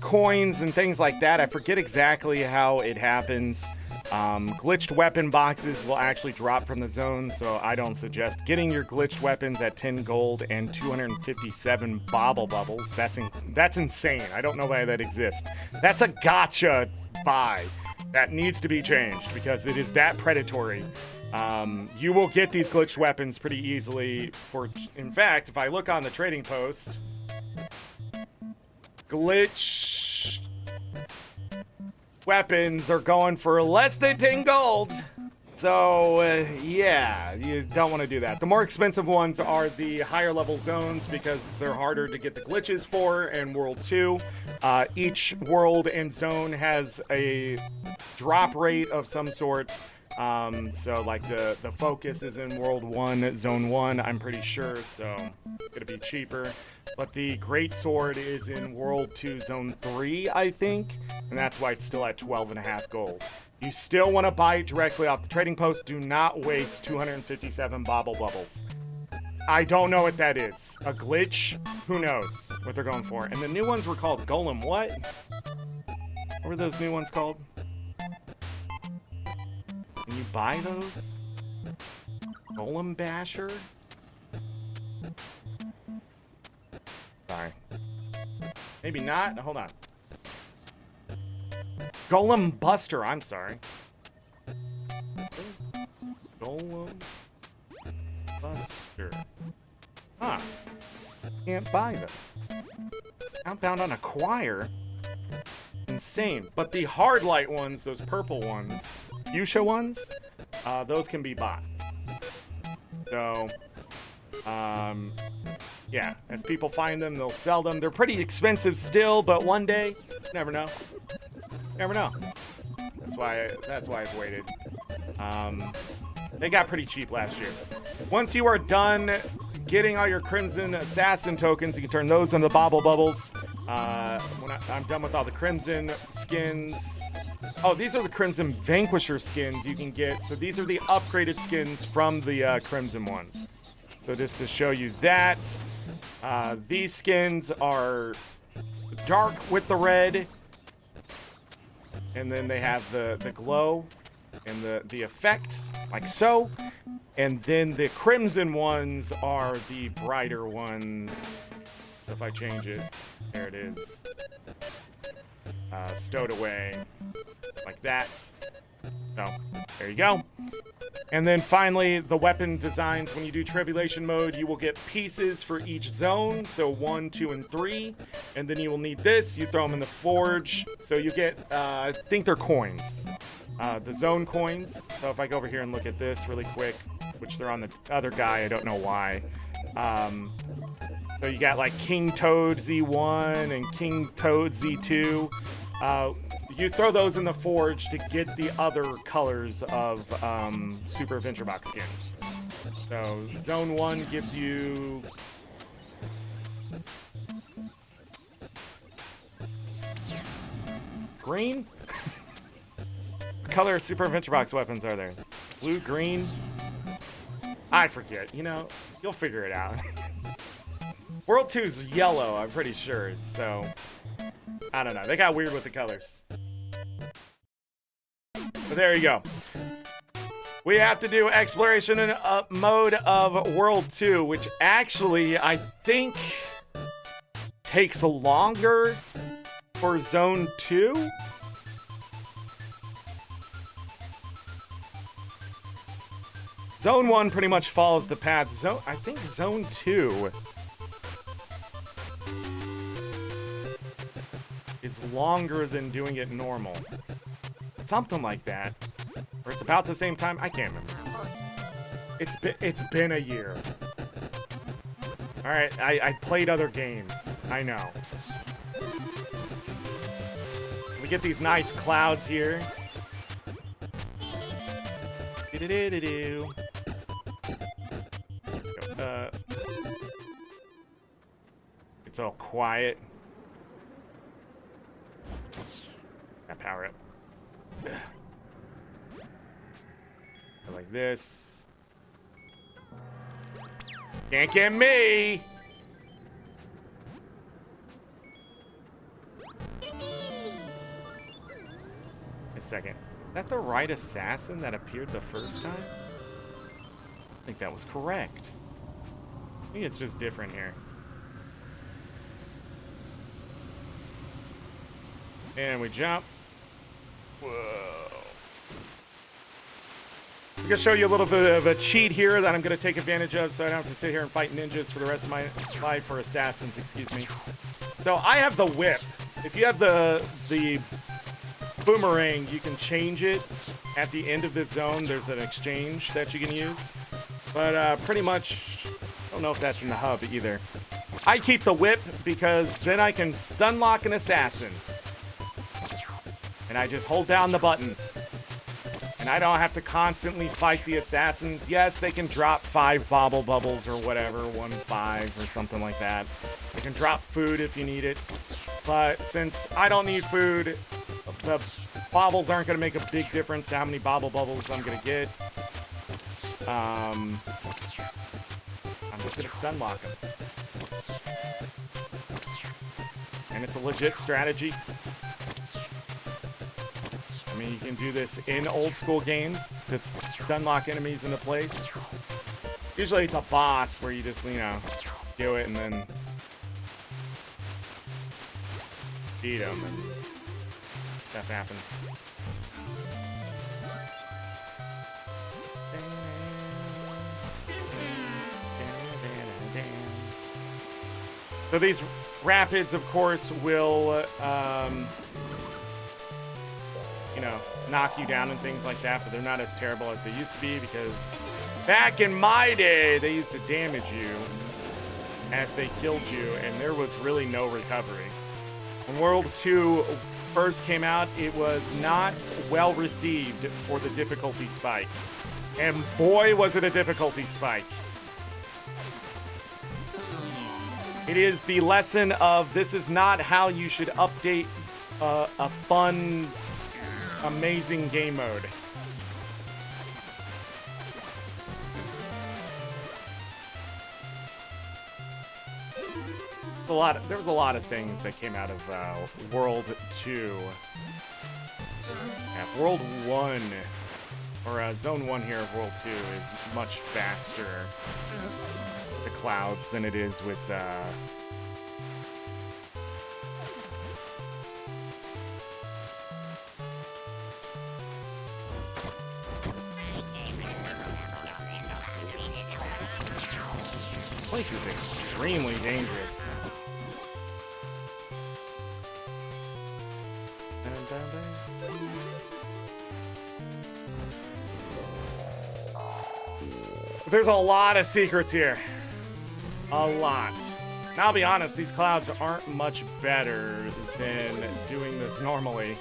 coins and things like that. I forget exactly how it happens. Glitched weapon boxes will actually drop from the zone, so I don't suggest getting your glitched weapons at 10 gold and 257 bauble bubbles. That's insane. I don't know why that exists. That's a gotcha buy. That needs to be changed because it is that predatory. You will get these glitched weapons pretty easily in fact, if I look on the trading post, glitch weapons are going for less than 10 gold. So, yeah, you don't want to do that. The more expensive ones are the higher level zones because they're harder to get the glitches for in World 2. Each world and zone has a drop rate of some sort. So like the focus is in World 1, Zone 1, I'm pretty sure, so it's gonna be cheaper. But the Great Sword is in World 2, Zone 3, I think, and that's why it's still at 12.5 gold. You still want to buy it directly off the trading post. Do not waste 257 bauble bubbles. I don't know what that is. A glitch? Who knows what they're going for. And the new ones were called Golem what? What were those new ones called? Can you buy those? Golem Basher? Sorry. Maybe not. Hold on. Golem Buster. I'm sorry. Golem Buster. Huh. Can't buy them. Outbound on Acquire? Insane. But the hard light ones, those purple ones, fuchsia ones, those can be bought. So, yeah, as people find them, they'll sell them. They're pretty expensive still, but one day, you never know. Never know. That's why I've waited. They got pretty cheap last year. Once you are done getting all your Crimson Assassin tokens, you can turn those into bauble bubbles. When I'm done with all the Crimson skins. Oh, these are the Crimson Vanquisher skins you can get. So these are the upgraded skins from the Crimson ones. So just to show you that, these skins are dark with the red. And then they have the glow and the effect, like so. And then the crimson ones are the brighter ones. So if I change it, there it is. Stowed away like that. So, there you go. And then finally, the weapon designs. When you do Tribulation mode, you will get pieces for each zone. So 1, 2, and 3. And then you will need this. You throw them in the forge. So you get, I think they're coins. The zone coins. So if I go over here and look at this really quick, which they're on the other guy, I don't know why. So you got like King Toad Z1 and King Toad Z2. You throw those in the forge to get the other colors of Super Adventure Box skins. So Zone 1 gives you... green? What color Super Adventure Box weapons are there? Blue, green? I forget. You know, you'll figure it out. World 2's yellow, I'm pretty sure, so... I don't know. They got weird with the colors. But there you go. We have to do exploration in mode of World 2, which actually, I think, takes longer for Zone 2. Zone 1 pretty much follows the path. I think Zone 2 is longer than doing it normal. Something like that. Or it's about the same time. I can't remember. It's been a year. Alright, I played other games. I know. We get these nice clouds here. Do-do-do-do-do. It's all quiet. I power it. Like this. Can't get me! A second. Is that the right assassin that appeared the first time? I think that was correct. I think it's just different here. And we jump. Whoa. I'm going to show you a little bit of a cheat here that I'm going to take advantage of so I don't have to sit here and fight ninjas for the rest of my life, or assassins, excuse me. So I have the whip. If you have the boomerang, you can change it at the end of the zone. There's an exchange that you can use. But pretty much, I don't know if that's in the hub either. I keep the whip because then I can stun lock an assassin. And I just hold down the button. And I don't have to constantly fight the assassins. Yes, they can drop 5 bobble bubbles or whatever, 1-5 or something like that. They can drop food if you need it. But since I don't need food, the bobbles aren't going to make a big difference to how many bobble bubbles I'm going to get. I'm just going to stun lock them. And it's a legit strategy. I mean, you can do this in old school games to stun lock enemies into place. Usually it's a boss where you just, you know, do it and then beat them and stuff happens. So these rapids, of course, will, you know, knock you down and things like that, but they're not as terrible as they used to be because back in my day, they used to damage you as they killed you, and there was really no recovery. When World 2 first came out, it was not well received for the difficulty spike. And boy, was it a difficulty spike. It is the lesson of this is not how you should update a fun, amazing game mode. There was a lot of things that came out of World 2. Yeah, World 1, or Zone 1 here of World 2 is much faster the clouds than it is with place is extremely dangerous. There's a lot of secrets here. A lot. Now, I'll be honest, these clouds aren't much better than doing this normally.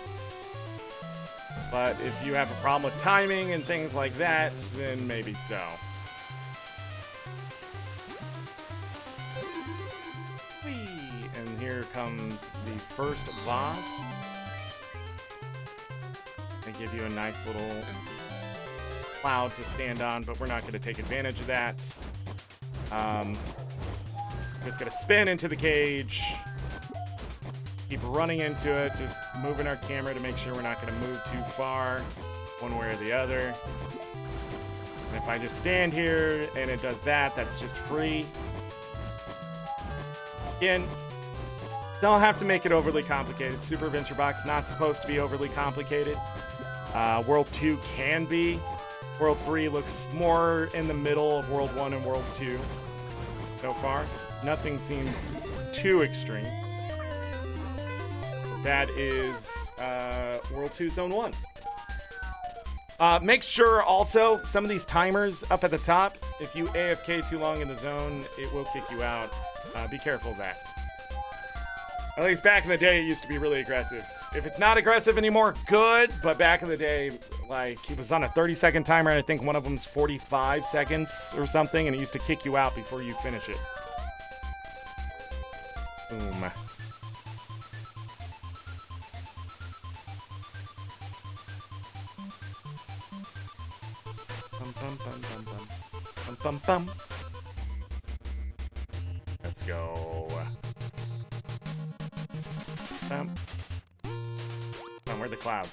But if you have a problem with timing and things like that, then maybe so. Whee! And here comes the first boss. They give you a nice little cloud to stand on, but we're not going to take advantage of that. Just going to spin into the cage. Keep running into it, just moving our camera to make sure we're not going to move too far one way or the other. And if I just stand here and it does that, that's just free. Again, don't have to make it overly complicated. Super Adventure Box not supposed to be overly complicated. World 2 can be. World 3 looks more in the middle of World 1 and World 2 so far. Nothing seems too extreme. That is World 2 Zone 1. Make sure also, some of these timers up at the top, if you AFK too long in the zone, it will kick you out. Be careful of that. At least back in the day, it used to be really aggressive. If it's not aggressive anymore, good. But back in the day, like, he was on a 30-second timer, and I think one of them's 45 seconds or something, and it used to kick you out before you finish it. Boom. Bum, bum, bum, bum, bum. Bum, bum, bum. Let's go. Bum. Where are the clouds?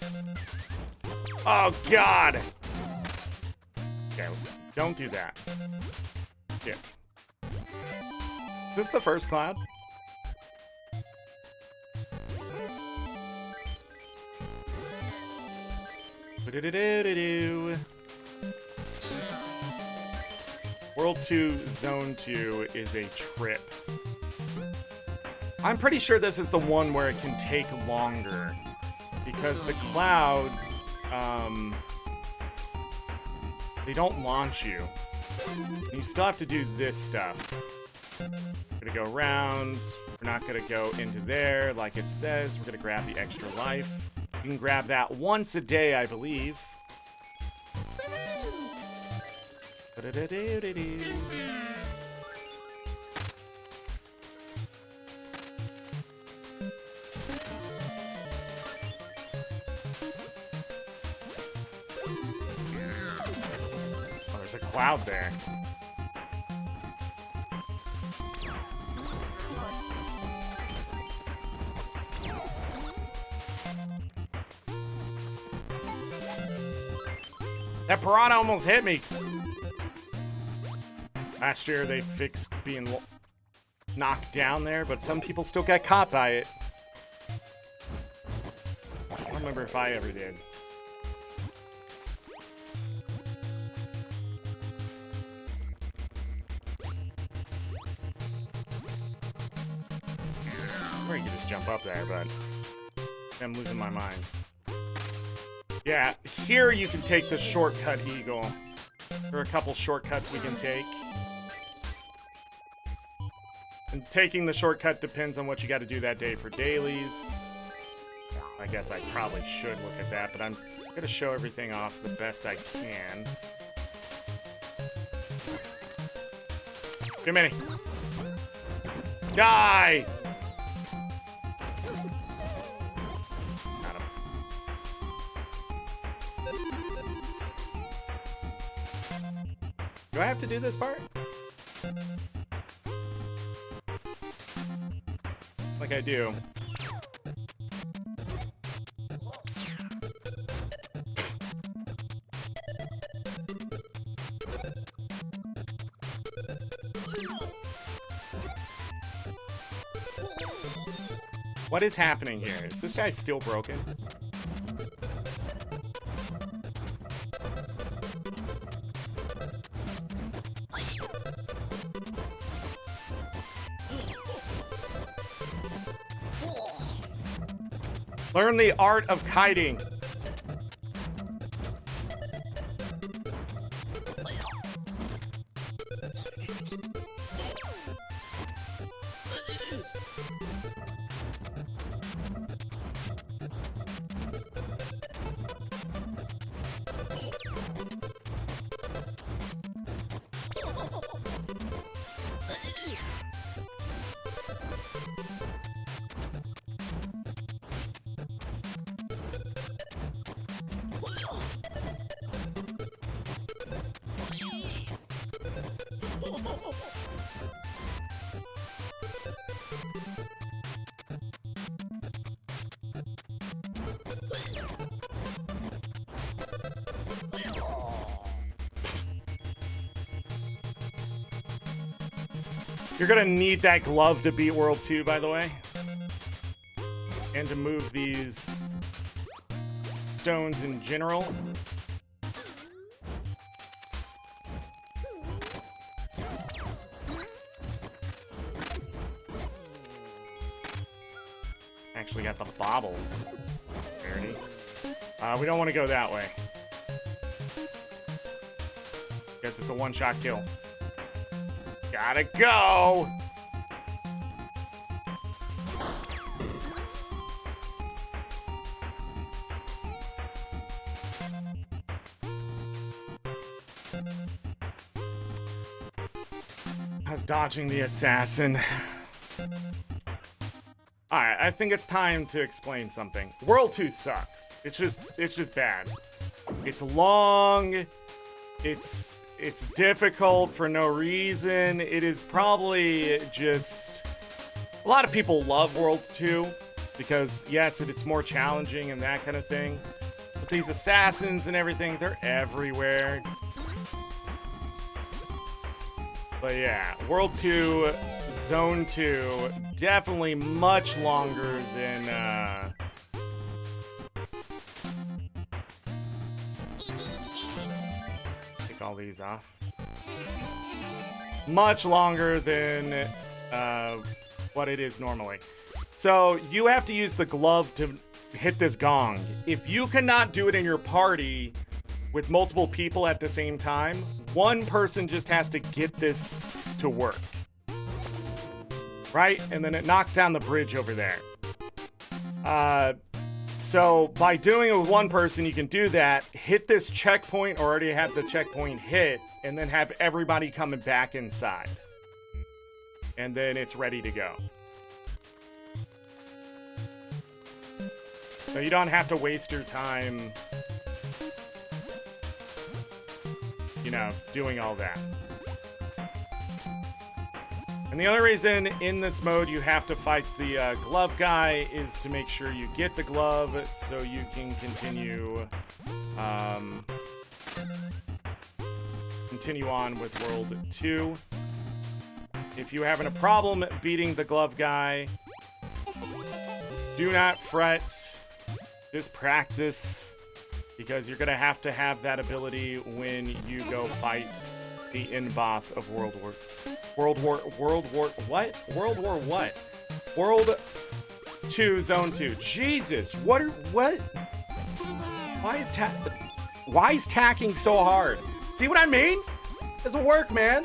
Oh, God! Okay, don't do that. Yeah. Is this the first cloud? Do-do-do-do-do. World 2 Zone 2 is a trip. I'm pretty sure this is the one where it can take longer. Because the clouds, they don't launch you. You still have to do this stuff. We're gonna go around. We're not gonna go into there like it says. We're gonna grab the extra life. You can grab that once a day, I believe. Oh, there's a cloud there. That piranha almost hit me. Last year they fixed being knocked down there, but some people still got caught by it. I don't remember if I ever did. Or you could just jump up there, but I'm losing my mind. Yeah, here you can take the shortcut eagle. There are a couple shortcuts we can take. And taking the shortcut depends on what you got to do that day for dailies. I guess I probably should look at that, but I'm going to show everything off the best I can. Too many. Die! Got him. Do I have to do this part? Like I do. What is happening here? Is this guy still broken? Learn the art of kiting. You're gonna need that glove to beat World 2, by the way. And to move these stones in general. Actually got the baubles. Rarity. We don't want to go that way. Guess it's a one-shot kill. Gotta go! I was dodging the assassin. Alright, I think it's time to explain something. World 2 sucks. It's just bad. It's long. It's difficult for no reason. It is probably just... A lot of people love World 2 because, yes, it's more challenging and that kind of thing. But these assassins and everything, they're everywhere. But yeah, World 2, Zone 2, definitely much longer than... all these off. Much longer than what it is normally. So you have to use the glove to hit this gong. If you cannot do it in your party with multiple people at the same time, one person just has to get this to work. Right? And then it knocks down the bridge over there. So by doing it with one person, you can do that, hit this checkpoint, or already have the checkpoint hit, and then have everybody coming back inside. And then it's ready to go. So you don't have to waste your time, you know, doing all that. And the only reason in this mode you have to fight the glove guy is to make sure you get the glove so you can continue on with World 2. If you're having a problem beating the glove guy, do not fret. Just practice, because you're going to have that ability when you go fight the end boss of World War what? World 2 Zone 2. Jesus, what? Why is tacking so hard? See what I mean? Doesn't work, man.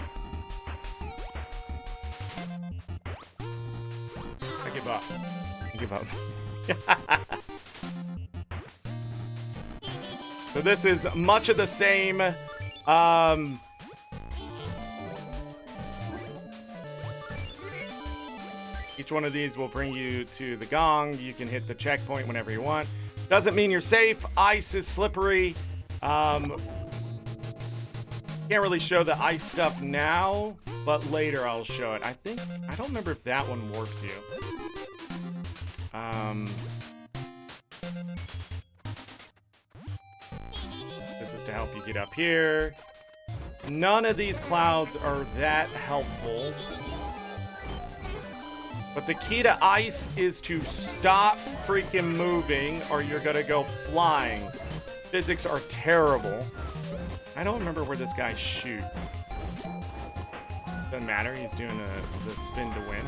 I give up. So this is much of the same. Each one of these will bring you to the gong. You can hit the checkpoint whenever you want. Doesn't mean you're safe. Ice is slippery. Can't really show the ice stuff now, but later I'll show it. I don't remember if that one warps you. This is to help you get up here. None of these clouds are that helpful. But the key to ice is to stop freaking moving or you're gonna go flying. Physics are terrible. I don't remember where this guy shoots. Doesn't matter, he's doing the spin to win.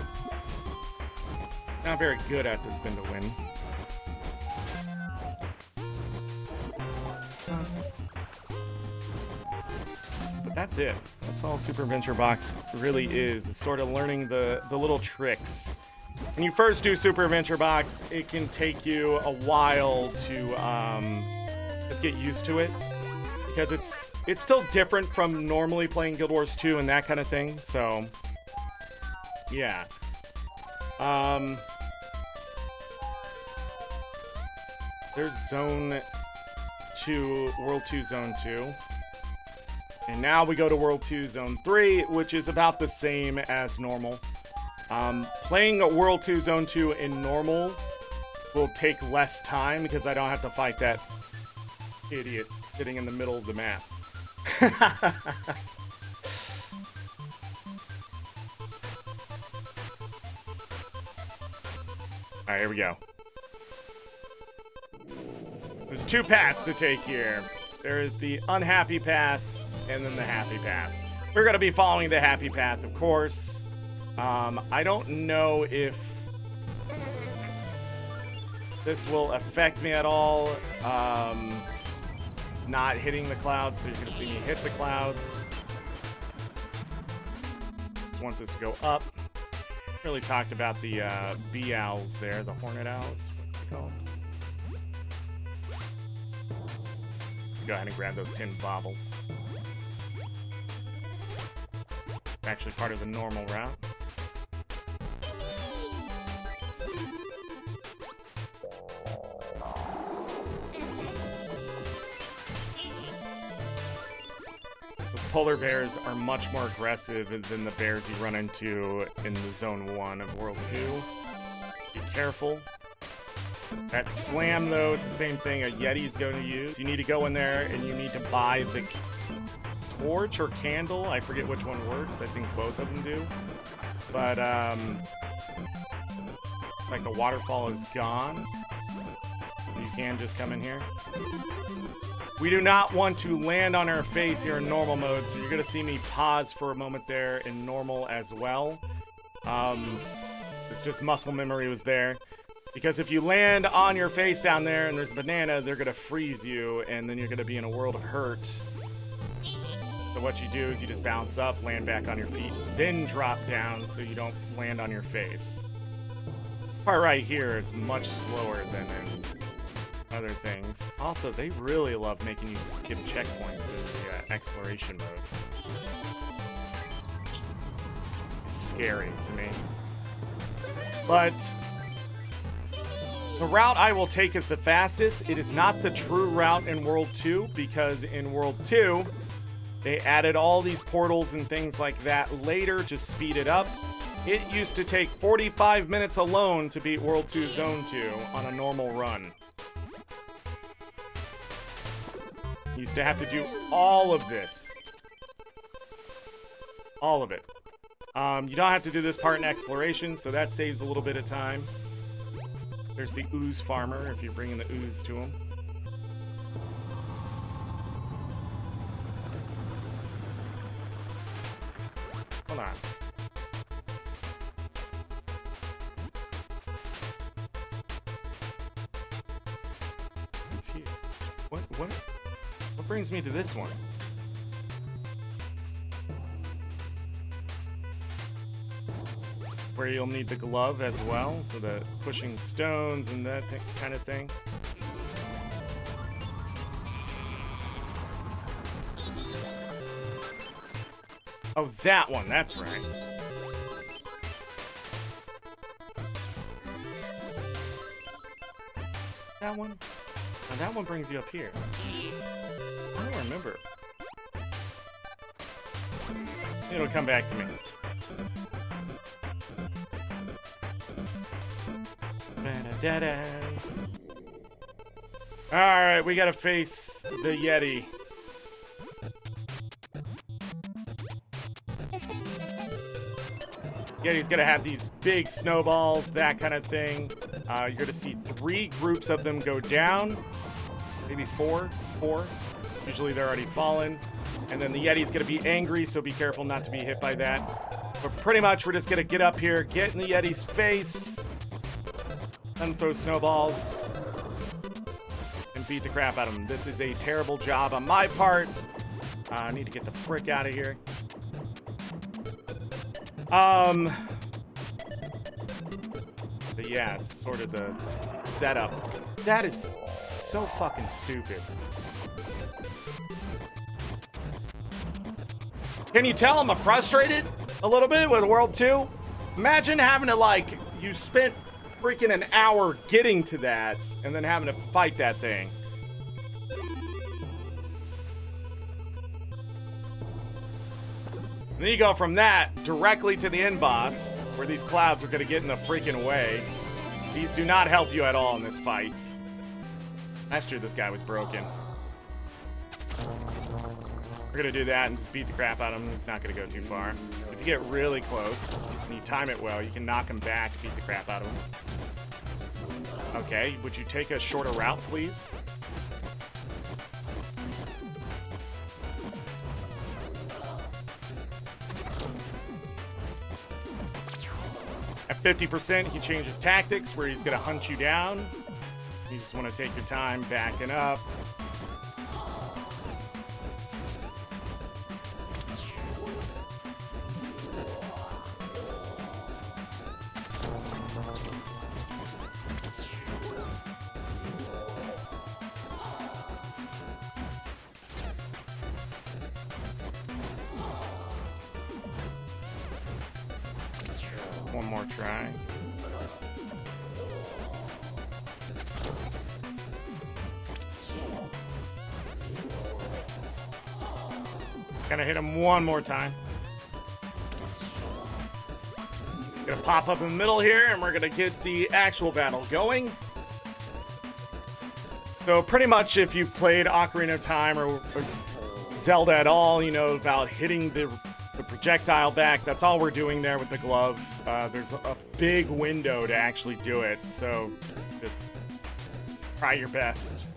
Not very good at the spin to win. that's it. That's all Super Adventure Box really is. It's sort of learning the little tricks. When you first do Super Adventure Box, it can take you a while to just get used to it, because it's still different from normally playing Guild Wars 2 and that kind of thing. So yeah. There's Zone 2, World 2, Zone 2. And now we go to World 2, Zone 3, which is about the same as normal. Playing World 2, Zone 2 in normal will take less time because I don't have to fight that idiot sitting in the middle of the map. Alright, here we go. There's two paths to take here. There is the unhappy path and then the happy path. We're going to be following the happy path, of course. I don't know if this will affect me at all. Not hitting the clouds, so you're going to see me hit the clouds. This wants us to go up. Really talked about the bee owls there, the hornet owls. What do you call them? Go ahead and grab those tin baubles. Actually part of the normal route. Those polar bears are much more aggressive than the bears you run into in the Zone 1 of World 2. Be careful. That slam, though, is the same thing a Yeti's going to use. You need to go in there and you need to buy the torch or candle. I forget which one works. I think both of them do. But, like the waterfall is gone. You can just come in here. We do not want to land on our face here in normal mode, so you're going to see me pause for a moment there in normal as well. It's just muscle memory was there. Because if you land on your face down there and there's a banana, they're going to freeze you, and then you're going to be in a world of hurt. So what you do is you just bounce up, land back on your feet, then drop down so you don't land on your face. Part right here is much slower than in other things. Also, they really love making you skip checkpoints in the exploration mode. It's scary to me. But the route I will take is the fastest. It is not the true route in World 2, because in World 2, they added all these portals and things like that later to speed it up. It used to take 45 minutes alone to beat World 2 Zone 2 on a normal run. You used to have to do all of this. All of it. You don't have to do this part in exploration, so that saves a little bit of time. There's the ooze farmer, if you're bringing the ooze to him. Hold on. What brings me to this one? Where you'll need the glove as well, so that pushing stones and that kind of thing. Oh, that one, that's right. That one? Oh, that one brings you up here. I don't remember. It'll come back to me. Alright, we gotta face the Yeti. Yeti's gonna have these big snowballs, that kind of thing. You're gonna see 3 groups of them go down. Maybe 4. Usually they're already fallen. And then the Yeti's gonna be angry, so be careful not to be hit by that. But pretty much we're just gonna get up here, get in the Yeti's face, and throw snowballs, and beat the crap out of him. This is a terrible job on my part. I need to get the frick out of here. But yeah, it's sort of the setup. That is so fucking stupid. Can you tell I'm frustrated a little bit with World 2? Imagine having to, like, you spent freaking an hour getting to that and then having to fight that thing. And then you go from that directly to the end boss, where these clouds are going to get in the freaking way. These do not help you at all in this fight. Last year, this guy was broken. We're going to do that and just beat the crap out of him. It's not going to go too far. If you get really close and you time it well, you can knock him back, beat the crap out of him. Okay, would you take a shorter route, please? At 50%, he changes tactics where he's going to hunt you down. You just want to take your time backing up. One more try. Gonna hit him one more time. Gonna pop up in the middle here, and we're gonna get the actual battle going. So pretty much if you've played Ocarina of Time or Zelda at all, you know about hitting the projectile back. That's all we're doing there with the glove. There's a big window to actually do it, so just try your best.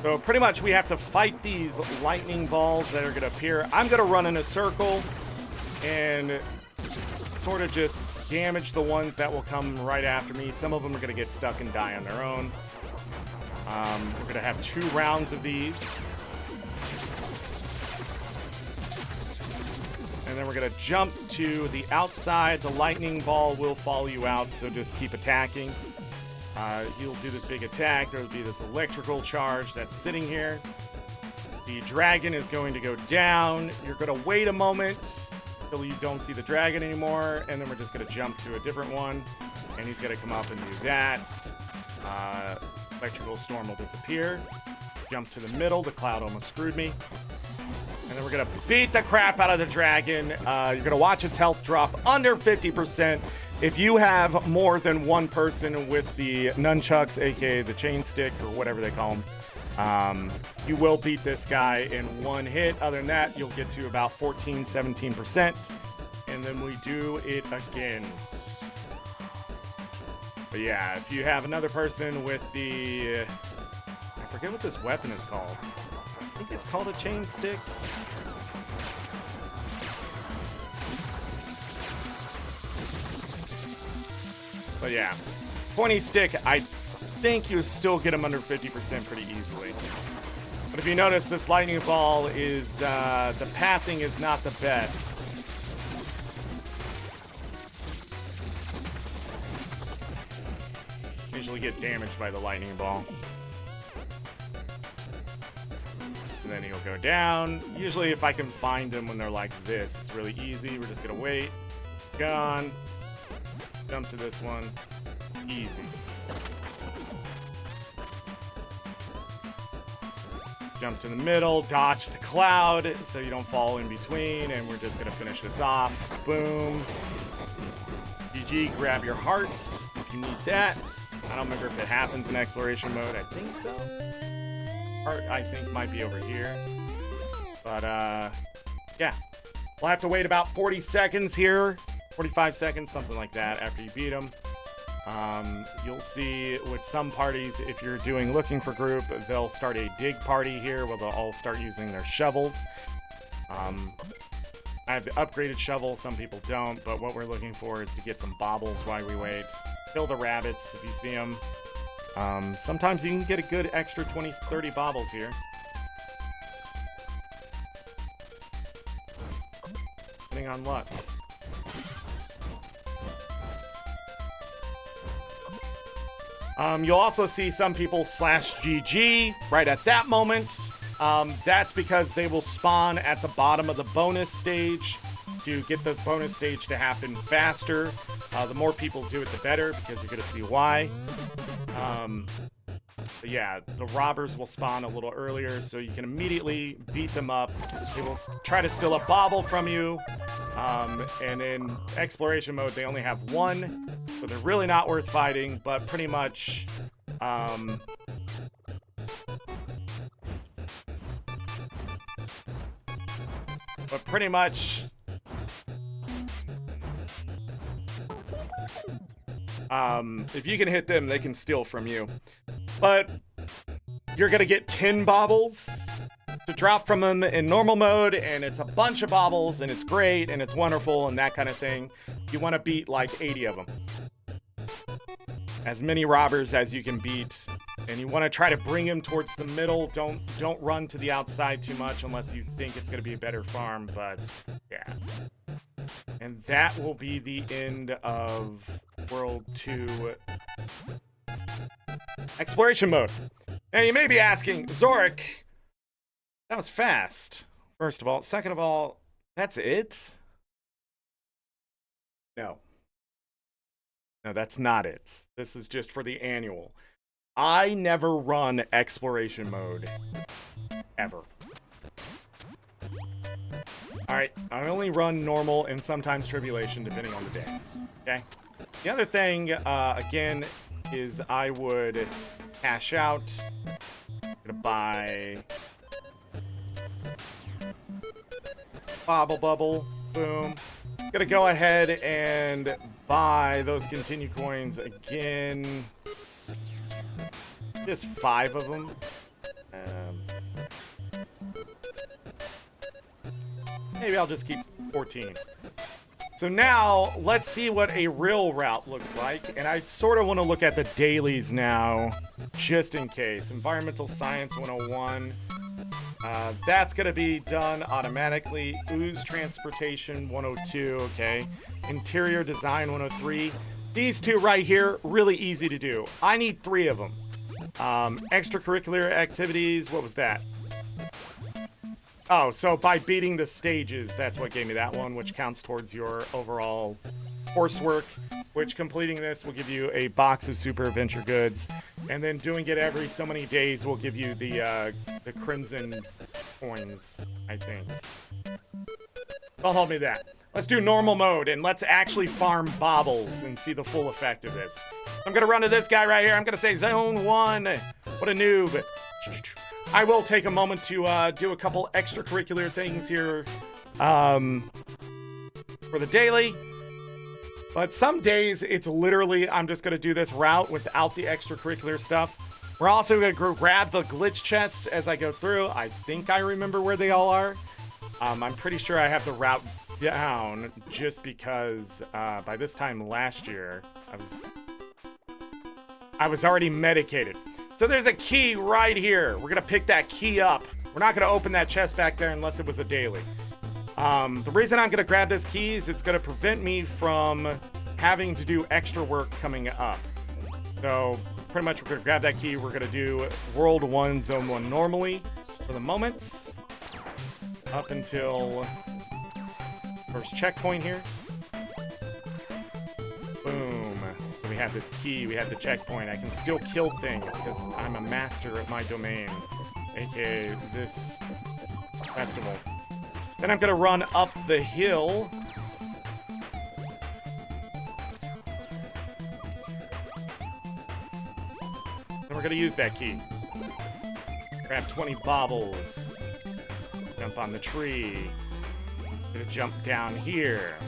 So pretty much we have to fight these lightning balls that are going to appear. I'm going to run in a circle and sort of just damage the ones that will come right after me. Some of them are going to get stuck and die on their own. We're going to have 2 rounds of these. And then we're going to jump to the outside. The lightning ball will follow you out, so just keep attacking. He'll do this big attack. There will be this electrical charge that's sitting here. The dragon is going to go down. You're going to wait a moment until you don't see the dragon anymore, and then we're just going to jump to a different one, and he's going to come up and do that. Electrical storm will disappear. Jump to the middle. The cloud almost screwed me. And then we're going to beat the crap out of the dragon. You're going to watch its health drop under 50%. If you have more than one person with the nunchucks, aka the chain stick, or whatever they call them, you will beat this guy in one hit. Other than that, you'll get to about 14, 17%. And then we do it again. But yeah, if you have another person with the... I forget what this weapon is called. I think it's called a chain stick. But yeah, pointy stick, I think you still get them under 50% pretty easily. But if you notice, this lightning ball is, the pathing is not the best. Usually get damaged by the lightning ball. And then he'll go down. Usually if I can find them when they're like this, it's really easy. We're just gonna wait. Gone. Jump to this one. Easy. Jump to the middle, dodge the cloud so you don't fall in between, and we're just gonna finish this off. Boom. GG, grab your heart if you need that. I don't remember if it happens in exploration mode. I think so. Heart, I think, might be over here. But, yeah. We'll have to wait about 40 seconds here. 45 seconds, something like that, after you beat them. You'll see with some parties, if you're doing looking for group, they'll start a dig party here where they'll all start using their shovels. I have the upgraded shovel, some people don't, but what we're looking for is to get some baubles while we wait. Kill the rabbits if you see them. Sometimes you can get a good extra 20, 30 baubles here. depending on luck. You'll also see some people slash GG right at that moment. That's because they will spawn at the bottom of the bonus stage to get the bonus stage to happen faster. The more people do it, the better, because you're going to see why. But yeah, the robbers will spawn a little earlier, so you can immediately beat them up. They will try to steal a bauble from you. And in exploration mode, they only have one, so they're really not worth fighting, but pretty much... if you can hit them, they can steal from you. But you're gonna get 10 baubles to drop from them in normal mode, and it's a bunch of baubles, and it's great, and it's wonderful, and that kind of thing. You want to beat like 80 of them. As many robbers as you can beat, and you want to try to bring them towards the middle. Don't run to the outside too much unless you think it's gonna be a better farm, but yeah. And that will be the end of World 2 Exploration Mode. Now you may be asking, Zorric, that was fast, first of all. Second of all, that's it? No. No, that's not it. This is just for the annual. I never run Exploration Mode. Ever. Alright, I only run normal and sometimes tribulation, depending on the day. Okay? The other thing, again, is I would cash out. I'm gonna buy Bubble. Boom. Gonna go ahead and buy those continue coins again. Just 5 of them. Maybe I'll just keep 14. So now, let's see what a real route looks like. And I sort of want to look at the dailies now, just in case. Environmental Science 101. That's going to be done automatically. Ooze Transportation 102, okay. Interior Design 103. These two right here, really easy to do. I need 3 of them. Extracurricular activities, what was that? Oh, so by beating the stages, that's what gave me that one, which counts towards your overall coursework, which completing this will give you a box of super adventure goods, and then doing it every so many days will give you the crimson coins, I think. Don't hold me to that. Let's do normal mode, and let's actually farm baubles and see the full effect of this. I'm gonna run to this guy right here. I'm gonna say Zone 1. What a noob. I will take a moment to do a couple extracurricular things here for the daily. But some days, it's literally, I'm just going to do this route without the extracurricular stuff. We're also going to grab the glitch chest as I go through. I think I remember where they all are. I'm pretty sure I have the route down just because by this time last year, I was already medicated. So there's a key right here. We're going to pick that key up. We're not going to open that chest back there unless it was a daily. The reason I'm going to grab this key is it's going to prevent me from having to do extra work coming up. So pretty much we're going to grab that key. We're going to do World 1, Zone 1 normally for the moment. Up until first checkpoint here. Boom. So we have this key, we have the checkpoint. I can still kill things because I'm a master at my domain, aka this festival. Then I'm gonna run up the hill. Then we're gonna use that key. Grab 20 baubles. Jump on the tree. Gonna jump down here.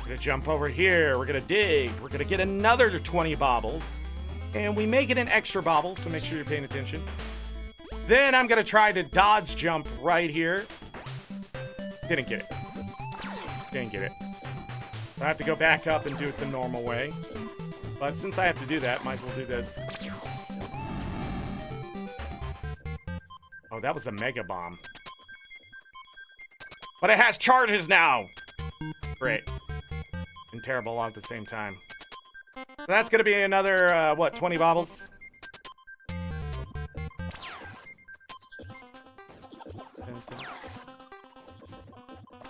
Gonna jump over here. We're gonna dig. We're gonna get another 20 baubles. And we may get an extra bauble, so make sure you're paying attention. Then I'm gonna try to dodge jump right here. Didn't get it. Didn't get it. I have to go back up and do it the normal way. But since I have to do that, might as well do this. Oh, that was the mega bomb. But it has charges now! Great. And terrible all at the same time. So that's gonna be another, what, 20 baubles?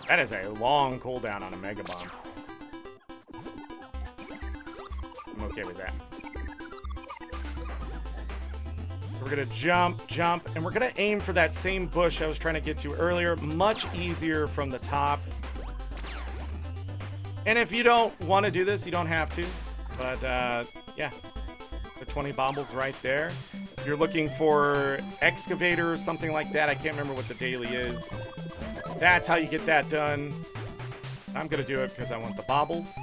That is a long cooldown on a Mega Bomb. I'm okay with that. We're gonna jump, jump, and we're gonna aim for that same bush I was trying to get to earlier. Much easier from the top. And if you don't want to do this, you don't have to. But, yeah. The 20 baubles right there. If you're looking for excavator or something like that, I can't remember what the daily is. That's how you get that done. I'm gonna do it because I want the baubles.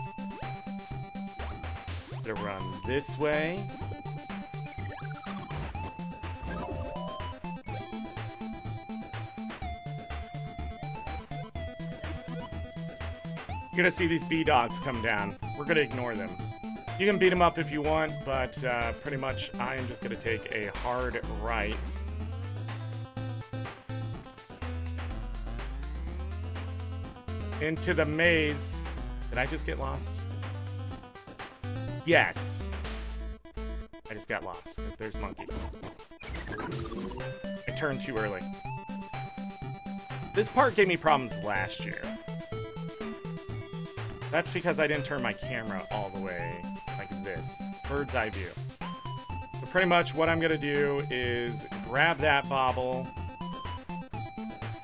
Gonna run this way. You're gonna see these B-Dogs come down. We're gonna ignore them. You can beat them up if you want, but pretty much I am just gonna take a hard right. Into the maze. Did I just get lost? Yes. I just got lost because there's Monkey. I turned too early. This part gave me problems last year. That's because I didn't turn my camera all the way like this. Bird's eye view. So pretty much what I'm gonna do is grab that bauble.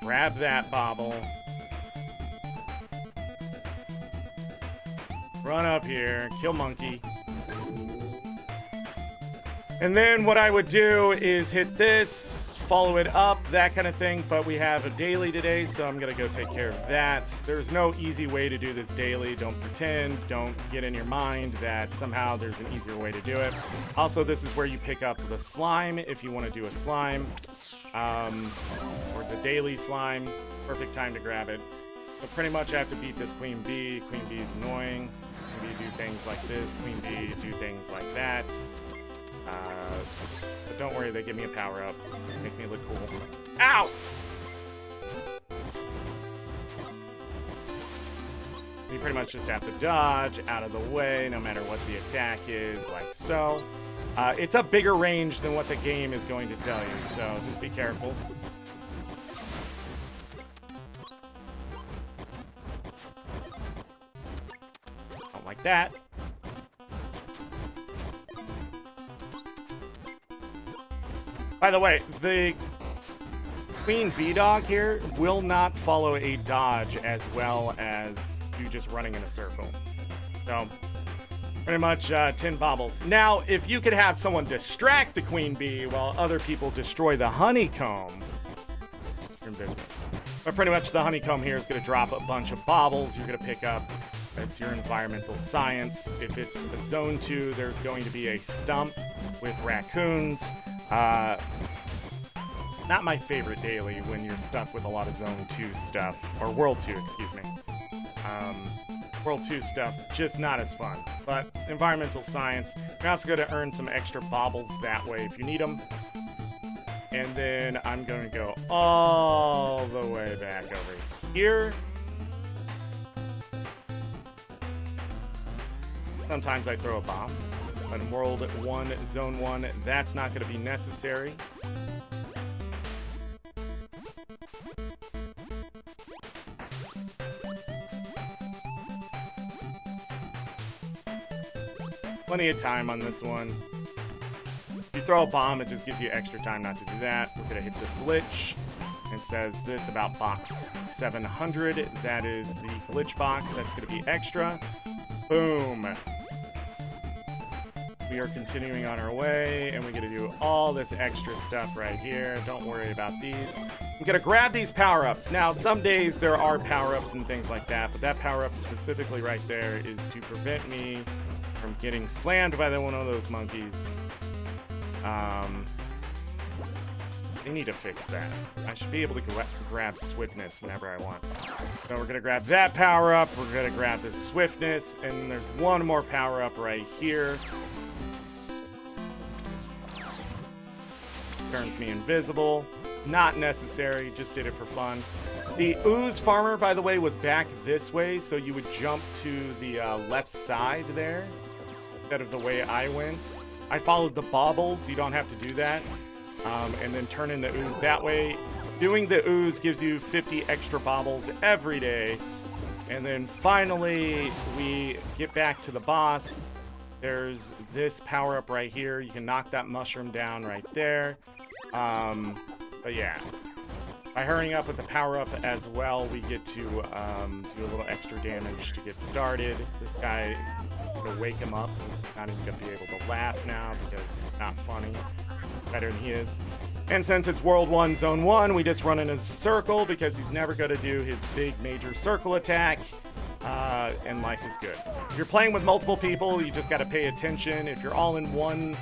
Grab that bauble. Run up here, kill Monkey. And then what I would do is hit this, follow it up, that kind of thing. But we have a daily today, so I'm gonna go take care of that. There's no easy way to do this daily. Don't pretend, don't get in your mind that somehow there's an easier way to do it. Also, this is where you pick up the slime if you want to do a slime. Or the daily slime, perfect time to grab it. But pretty much I have to beat this Queen Bee. Queen Bee is annoying. Queen Bee do things like this. Queen Bee do things like that. But don't worry, they give me a power-up. Make me look cool. Ow! You pretty much just have to dodge out of the way, no matter what the attack is, like so. It's a bigger range than what the game is going to tell you, so just be careful. Don't like that. By the way, the Queen Bee-Dog here will not follow a dodge as well as you just running in a circle. So, pretty much 10 baubles. Now, if you could have someone distract the Queen Bee while other people destroy the honeycomb, you're in business. But pretty much the honeycomb here is going to drop a bunch of baubles you're going to pick up. It's your environmental science. If it's a zone 2, there's going to be a stump with raccoons. Not my favorite daily when you're stuck with a lot of Zone 2 stuff. Or World 2, excuse me. World 2 stuff, just not as fun. But environmental science, you're also going to earn some extra baubles that way if you need them. And then I'm going to go all the way back over here. Sometimes I throw a bomb. But in World 1, Zone 1, that's not going to be necessary. Plenty of time on this one. If you throw a bomb, it just gives you extra time not to do that. We're going to hit this glitch. It says this about box 700. That is the glitch box. That's going to be extra. Boom. We are continuing on our way, and we're going to do all this extra stuff right here. Don't worry about these. I'm going to grab these power-ups. Now, some days there are power-ups and things like that, but that power-up specifically right there is to prevent me from getting slammed by one of those monkeys. They need to fix that. I should be able to grab swiftness whenever I want. So we're going to grab that power-up. We're going to grab this swiftness, and there's one more power-up right here. Turns me invisible. Not necessary, just did it for fun. The ooze farmer, by the way, was back this way, so you would jump to the left side there instead of the way I went. I followed the baubles, you don't have to do that. And then turn in the ooze that way. Doing the ooze gives you 50 extra baubles every day. And then finally, we get back to the boss. There's this power-up right here. You can knock that mushroom down right there. But yeah, by hurrying up with the power-up as well, we get to do a little extra damage to get started. This guy, I'm gonna wake him up since he's not even gonna be able to laugh now because it's not funny. Better than he is. And since it's World 1, Zone 1, we just run in a circle because he's never gonna do his big major circle attack. And life is good. If you're playing with multiple people, you just gotta pay attention. If you're all in one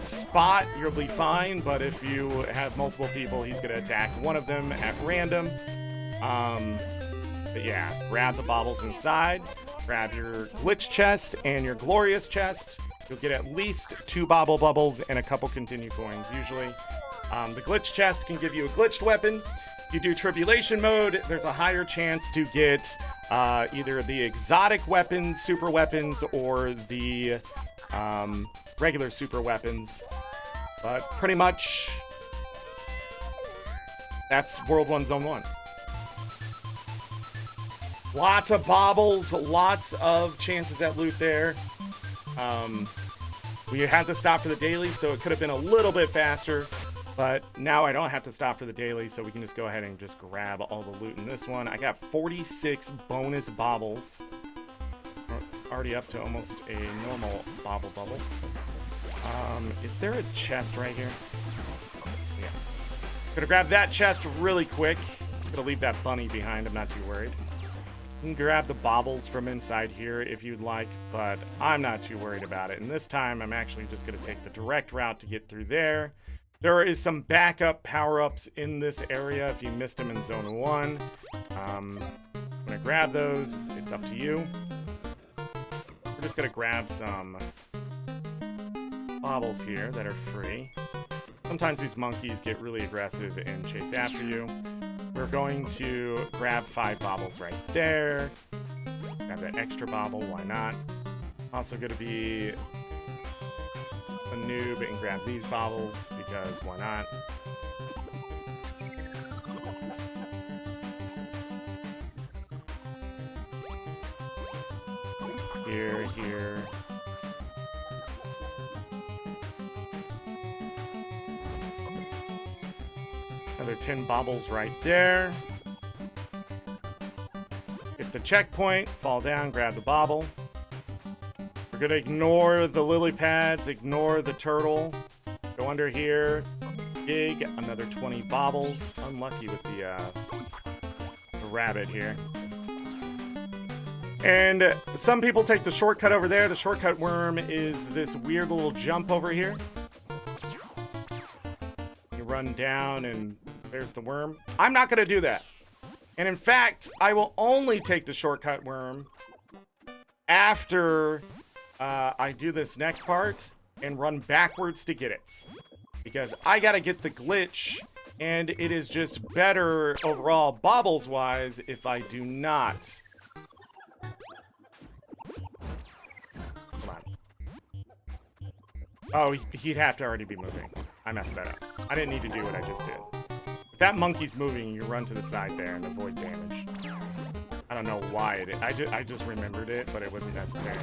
spot, you'll be fine, but if you have multiple people, he's gonna attack one of them at random. But yeah, grab the baubles inside, grab your glitch chest and your glorious chest. You'll get at least 2 bauble bubbles and a couple continue coins usually. The glitch chest can give you a glitched weapon. If you do tribulation mode, there's a higher chance to get either the exotic weapons, super weapons, or the regular super weapons. But pretty much, that's World 1, Zone 1. Lots of baubles, lots of chances at loot there. We had to stop for the daily, so it could have been a little bit faster. But now I don't have to stop for the daily, so we can just go ahead and just grab all the loot in this one. I got 46 bonus baubles. We're already up to almost a normal bauble bubble. Is there a chest right here? Yes. Gonna grab that chest really quick. Gonna leave that bunny behind, I'm not too worried. You can grab the baubles from inside here if you'd like, but I'm not too worried about it. And this time, I'm actually just gonna take the direct route to get through there. There is some backup power-ups in this area if you missed them in Zone 1. I'm gonna grab those, it's up to you. We're just gonna grab some baubles here that are free. Sometimes these monkeys get really aggressive and chase after you. We're going to grab 5 baubles right there. Grab that extra bauble, why not? Also gonna be a noob and grab these baubles because why not? Here. Another 10 baubles right there. Hit the checkpoint, fall down, grab the bauble. We're gonna ignore the lily pads, ignore the turtle. Go under here, dig, another 20 baubles. Unlucky with the rabbit here. And some people take the shortcut over there. The shortcut worm is this weird little jump over here. You run down and there's the worm. I'm not gonna do that. And in fact, I will only take the shortcut worm after I do this next part and run backwards to get it. Because I gotta get the glitch, and it is just better overall baubles-wise if I do not. Come on. Oh, he'd have to already be moving. I messed that up. I didn't need to do what I just did. If that monkey's moving, you run to the side there and avoid damage. I don't know why it is. I just remembered it, but it wasn't necessary.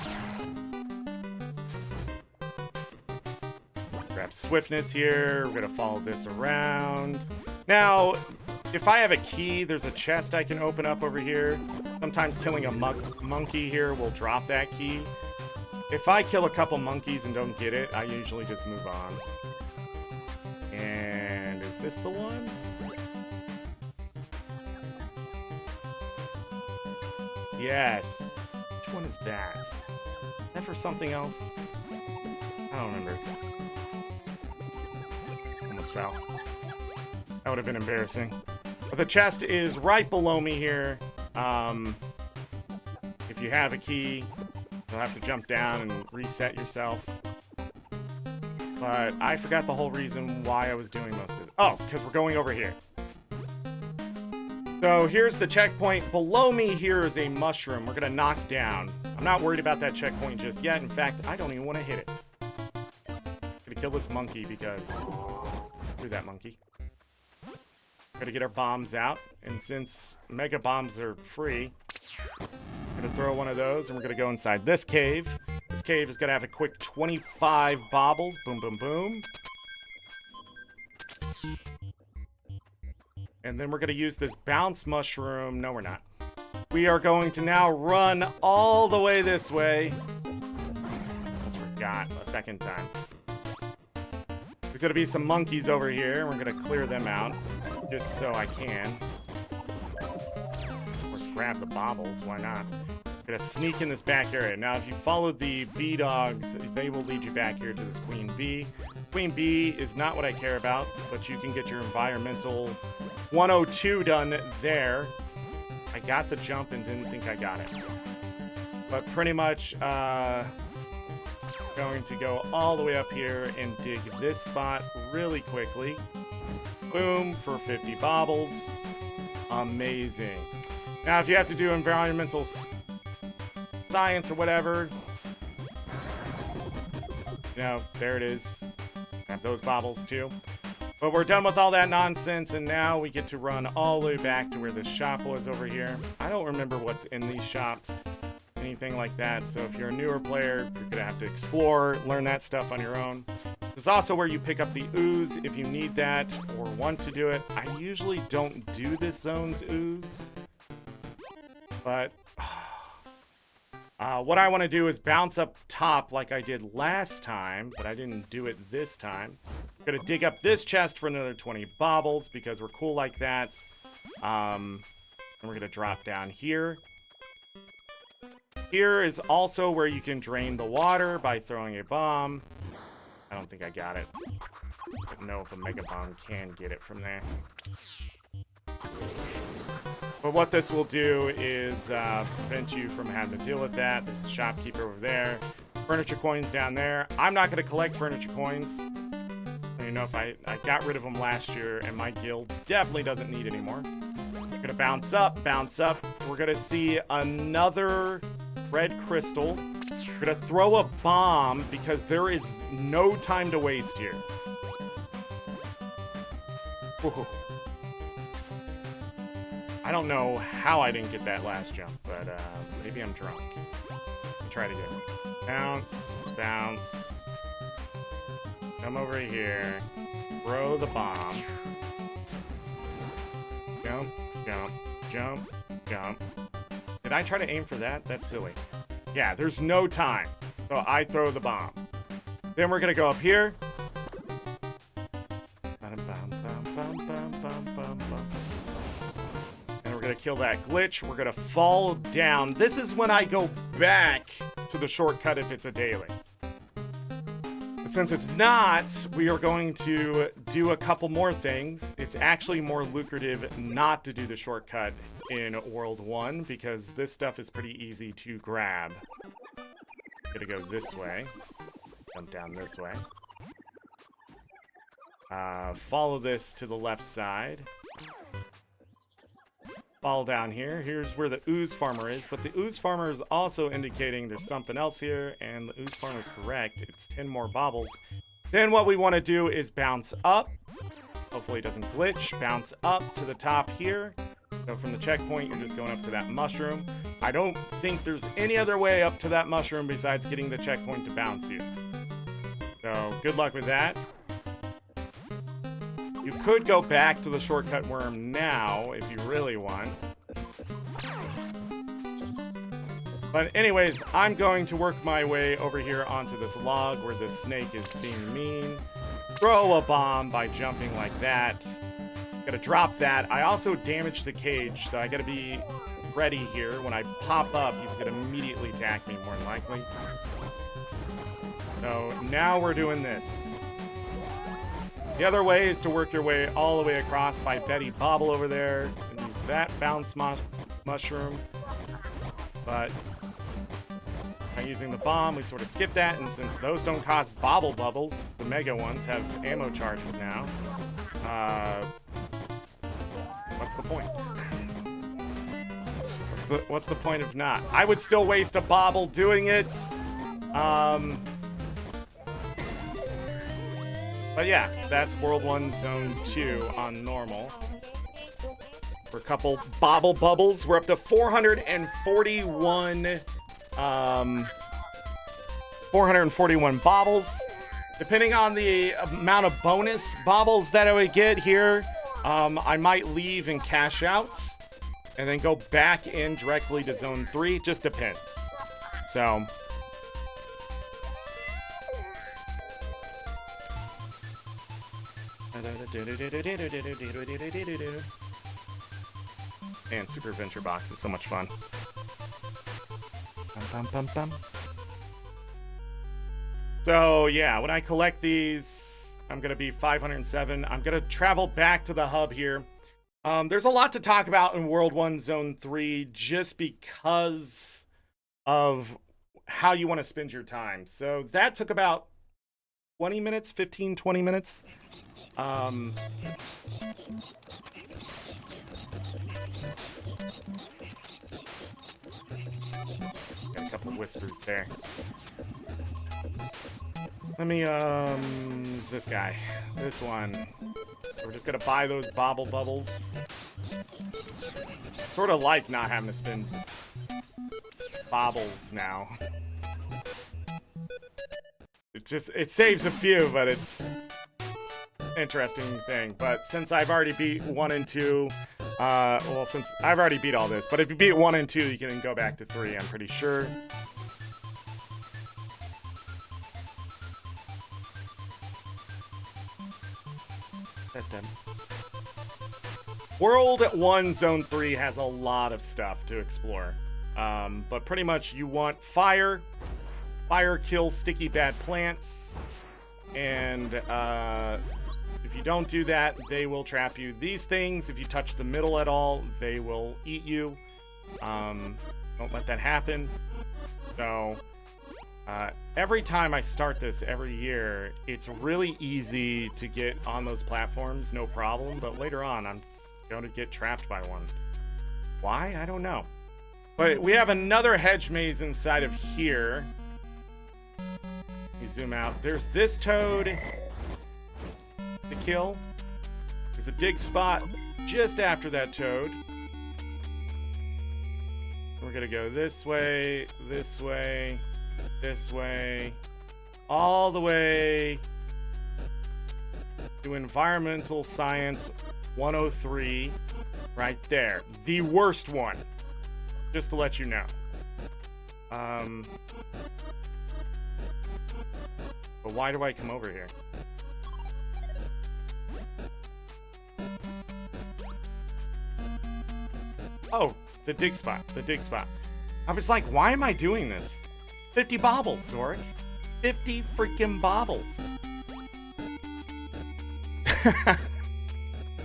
Grab swiftness here. We're gonna follow this around. Now, if I have a key, there's a chest I can open up over here. Sometimes killing a monkey here will drop that key. If I kill a couple monkeys and don't get it, I usually just move on. And is this the one? Yes. Which one is that? Is that for something else? I don't remember. Almost fell. That would have been embarrassing. But the chest is right below me here. If you have a key, you'll have to jump down and reset yourself. But I forgot the whole reason why I was doing most of Oh, because we're going over here. So here's the checkpoint. Below me here is a mushroom we're going to knock down. I'm not worried about that checkpoint just yet. In fact, I don't even want to hit it. I'm going to kill this monkey because... Do that, monkey. Got to get our bombs out. And since mega bombs are free, I'm going to throw one of those and we're going to go inside this cave. This cave is going to have a quick 25 baubles. Boom, boom, boom. And then we're going to use this bounce mushroom. No, we're not. We are going to now run all the way this way. Almost forgot a second time. There's going to be some monkeys over here, and we're going to clear them out just so I can. Of course, grab the baubles. Why not? Going to sneak in this back area. Now, if you follow the bee dogs, they will lead you back here to this queen bee. Queen bee is not what I care about, but you can get your environmental 102 done there. I got the jump and didn't think I got it. But pretty much going to go all the way up here and dig this spot really quickly. Boom, for 50 baubles. Amazing. Now, if you have to do environmental science or whatever, you know, there it is. Have those baubles too. But we're done with all that nonsense, and now we get to run all the way back to where this shop was over here. I don't remember what's in these shops, anything like that, so if you're a newer player, you're gonna have to explore, learn that stuff on your own. This is also where you pick up the ooze if you need that or want to do it. I usually don't do this zone's ooze, but what I want to do is bounce up top like I did last time, but I didn't do it this time. I'm going to dig up this chest for another 20 baubles because we're cool like that. And we're going to drop down here. Here is also where you can drain the water by throwing a bomb. I don't think I got it. I don't know if a mega bomb can get it from there. But what this will do is prevent you from having to deal with that. There's a shopkeeper over there. Furniture coins down there. I'm not going to collect furniture coins. I don't even know if I got rid of them last year, and my guild definitely doesn't need any more. We're going to bounce up, bounce up. We're going to see another red crystal. We're going to throw a bomb because there is no time to waste here. Ooh. I don't know how I didn't get that last jump, but maybe I'm drunk. I'll try it again. Bounce, bounce. Come over here. Throw the bomb. Jump, jump, jump, jump. Did I try to aim for that? That's silly. Yeah, there's no time. So I throw the bomb. Then we're going to go up here. Gonna kill that glitch. We're gonna fall down. This is when I go back to the shortcut if it's a daily. But since it's not, we are going to do a couple more things. It's actually more lucrative not to do the shortcut in World 1 because this stuff is pretty easy to grab. Gonna go this way. Jump down this way. Follow this to the left side. Fall down here. Here's where the ooze farmer is, but the ooze farmer is also indicating there's something else here, and the ooze farmer is correct. It's 10 more baubles. Then what we want to do is bounce up. Hopefully it doesn't glitch. Bounce up to the top here. So from the checkpoint, you're just going up to that mushroom. I don't think there's any other way up to that mushroom besides getting the checkpoint to bounce you. So good luck with that. You could go back to the shortcut worm now if you really want. But anyways, I'm going to work my way over here onto this log where this snake is being mean. Throw a bomb by jumping like that. Gotta drop that. I also damaged the cage, so I gotta be ready here. When I pop up, he's gonna immediately attack me more than likely. So now we're doing this. The other way is to work your way all the way across by Betty Bobble over there and use that bounce mushroom. But by using the bomb, we sort of skip that, and since those don't cost bobble bubbles, the mega ones have ammo charges now. what's the point? What's the point of not? I would still waste a bobble doing it. But yeah, that's World 1 Zone 2 on normal. For a couple bobble bubbles, we're up to 441 bobbles. Depending on the amount of bonus bobbles that I would get here, I might leave and cash out and then go back in directly to Zone 3. Just depends. So... Man, Super Adventure Box is so much fun. So, yeah, when I collect these, I'm going to be 507. I'm going to travel back to the hub here. There's a lot to talk about in World 1 Zone 3 just because of how you want to spend your time. So that took about 20 minutes, 15, 20 minutes. Got a couple of whispers there. Let me, this guy. This one. We're just gonna buy those bobble bubbles. Sort of like not having to spend bobbles now. It saves a few, but it's interesting thing. But since I've already beat 1 and 2, well, since I've already beat all this, but if you beat 1 and 2, you can go back to 3, I'm pretty sure. World 1 Zone 3 has a lot of stuff to explore. But pretty much you want fire kills sticky bad plants, and if you don't do that, they will trap you. These things, if you touch the middle at all, they will eat you. Don't let that happen. So every time I start this every year, it's really easy to get on those platforms, no problem, but later on I'm going to get trapped by one. Why? I don't know. But we have another hedge maze inside of here. Let me zoom out. There's this toad to kill. There's a dig spot just after that toad. We're gonna go this way, this way, this way, all the way to Environmental Science 103, right there. The worst one, just to let you know. But why do I come over here? Oh, the dig spot, I was like, why am I doing this? 50 bobbles, Zorric. 50 freaking bobbles.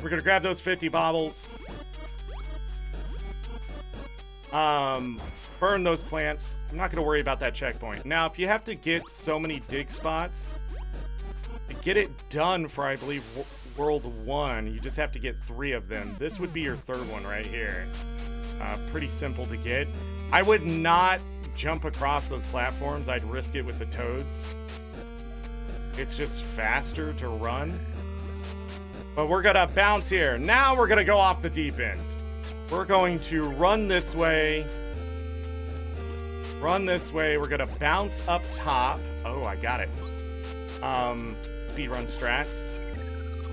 We're gonna grab those 50 bobbles. Burn those plants. I'm not gonna worry about that checkpoint. Now, if you have to get so many dig spots, to get it done for, I believe, World 1, you just have to get 3 of them. This would be your 3rd one right here. Pretty simple to get. I would not jump across those platforms. I'd risk it with the toads. It's just faster to run. But we're gonna bounce here. Now we're gonna go off the deep end. We're going to run this way. Run this way. We're gonna bounce up top. Oh, I got it. Speedrun strats.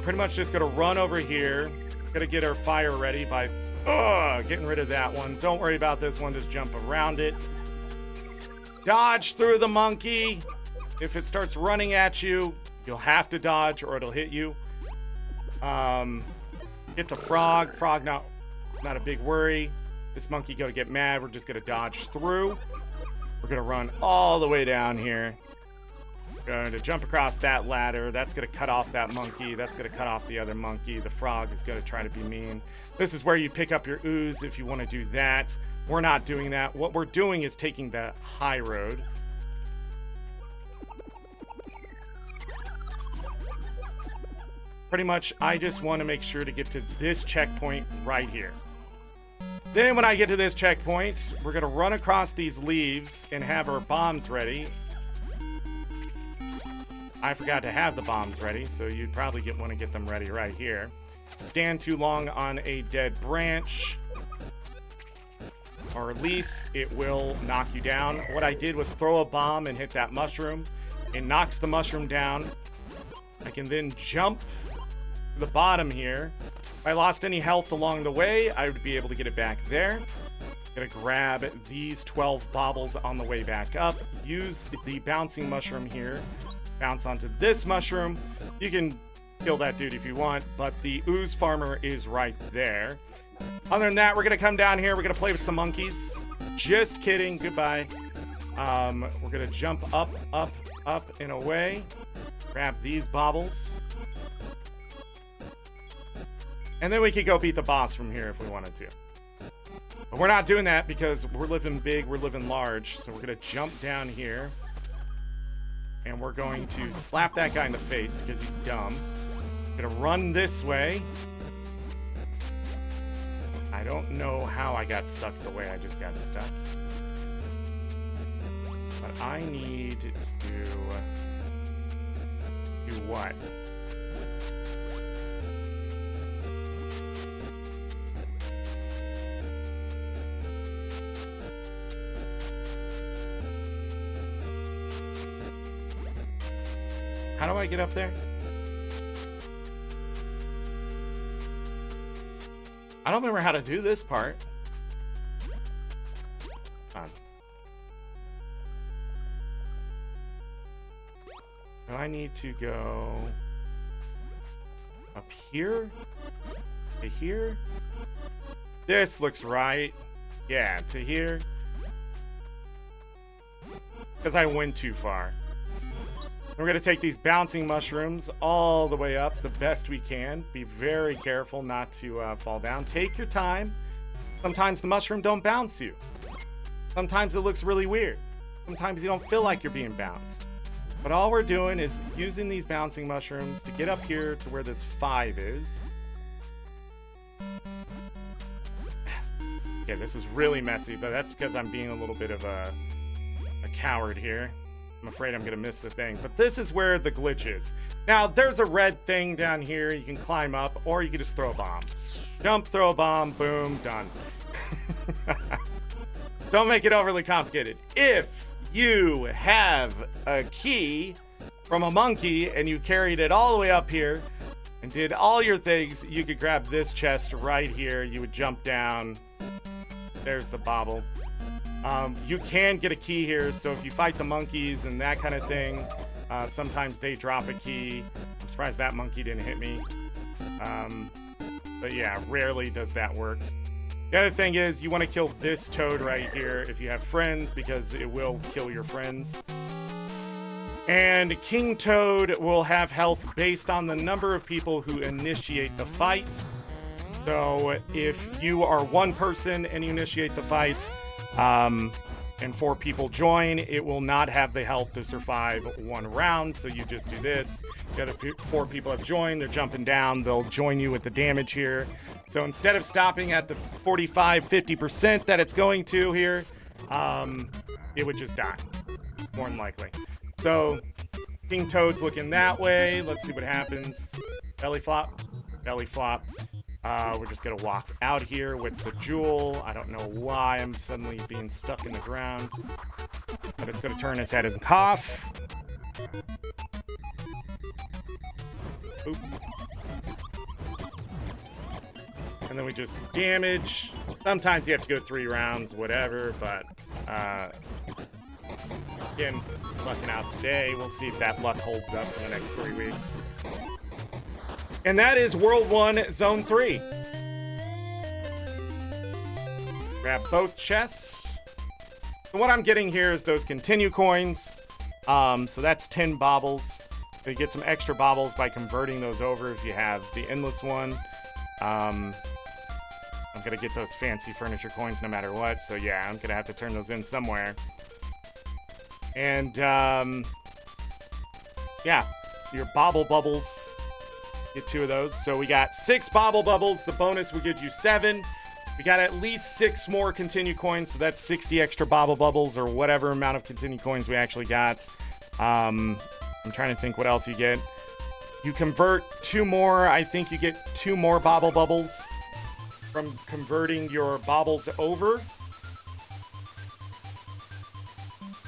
Pretty much just gonna run over here. Gonna get our fire ready by getting rid of that one. Don't worry about this one. Just jump around it. Dodge through the monkey. If it starts running at you, you'll have to dodge or it'll hit you. Get the frog. Frog not a big worry. This monkey gonna get mad. We're just gonna dodge through. We're gonna run all the way down here. Going to jump across that ladder. That's gonna cut off that monkey. That's gonna cut off the other monkey. The frog is gonna try to be mean. This is where you pick up your ooze if you want to do that. We're not doing that. What we're doing is taking the high road. pretty much I just want to make sure to get to this checkpoint right here. Then when I get to this checkpoint, we're going to run across these leaves and have our bombs ready. I forgot to have the bombs ready, so you'd probably want to get them ready right here. Stand too long on a dead branch or leaf, it will knock you down. What I did was throw a bomb and hit that mushroom. It knocks the mushroom down. I can then jump to the bottom here. If I lost any health along the way, I would be able to get it back there. Gonna grab these 12 baubles on the way back up. Use the bouncing mushroom here. Bounce onto this mushroom. You can kill that dude if you want, but the ooze farmer is right there. Other than that, we're gonna come down here. We're gonna play with some monkeys. Just kidding. Goodbye. We're gonna jump up, up, up, and away. Grab these baubles. And then we could go beat the boss from here if we wanted to. But we're not doing that because we're living big, we're living large. So we're gonna jump down here. And we're going to slap that guy in the face because he's dumb. Gonna run this way. I don't know how I got stuck the way I just got stuck. But I need to do what? How do I get up there? I don't remember how to do this part. Do I need to go up here? To here? This looks right. Yeah, to here. Because I went too far. We're going to take these bouncing mushrooms all the way up the best we can. Be very careful not to fall down. Take your time. Sometimes the mushroom don't bounce you. Sometimes it looks really weird. Sometimes you don't feel like you're being bounced. But all we're doing is using these bouncing mushrooms to get up here to where this 5 is. Yeah, this is really messy, but that's because I'm being a little bit of a coward here. I'm afraid I'm gonna miss the thing, but this is where the glitch is. Now, there's a red thing down here. You can climb up, or you can just throw a bomb. Jump, throw a bomb, boom, done. Don't make it overly complicated. If you have a key from a monkey and you carried it all the way up here and did all your things, you could grab this chest right here. You would jump down. There's the bauble. You can get a key here, so if you fight the monkeys and that kind of thing, sometimes they drop a key. I'm surprised that monkey didn't hit me. But yeah, rarely does that work. The other thing is, you want to kill this toad right here if you have friends, because it will kill your friends. And King Toad will have health based on the number of people who initiate the fight. So if you are one person and you initiate the fight, and 4 people join, it will not have the health to survive 1 round, so you just do this. The other 4 people have joined, they're jumping down, they'll join you with the damage here. So instead of stopping at the 45-50% that it's going to here, it would just die, more than likely. So King Toad's looking that way. Let's see what happens. Belly flop, belly flop. We're just gonna walk out here with the jewel. I don't know why I'm suddenly being stuck in the ground, but it's gonna turn his head and cough. Oop. And then we just damage. Sometimes you have to go 3 rounds, whatever, but again, lucking out today. We'll see if that luck holds up for the next 3 weeks. And that is World 1, Zone 3. Grab both chests. So what I'm getting here is those continue coins. So that's 10 baubles. You get some extra baubles by converting those over if you have the endless one. I'm going to get those fancy furniture coins no matter what. So yeah, I'm going to have to turn those in somewhere. And yeah, your bauble bubbles. Get 2 of those. So we got 6 bobble bubbles. The bonus will give you 7. We got at least 6 more continue coins, so that's 60 extra bobble bubbles or whatever amount of continue coins we actually got. I'm trying to think what else you get. You convert 2 more. I think you get 2 more bobble bubbles from converting your bobbles over.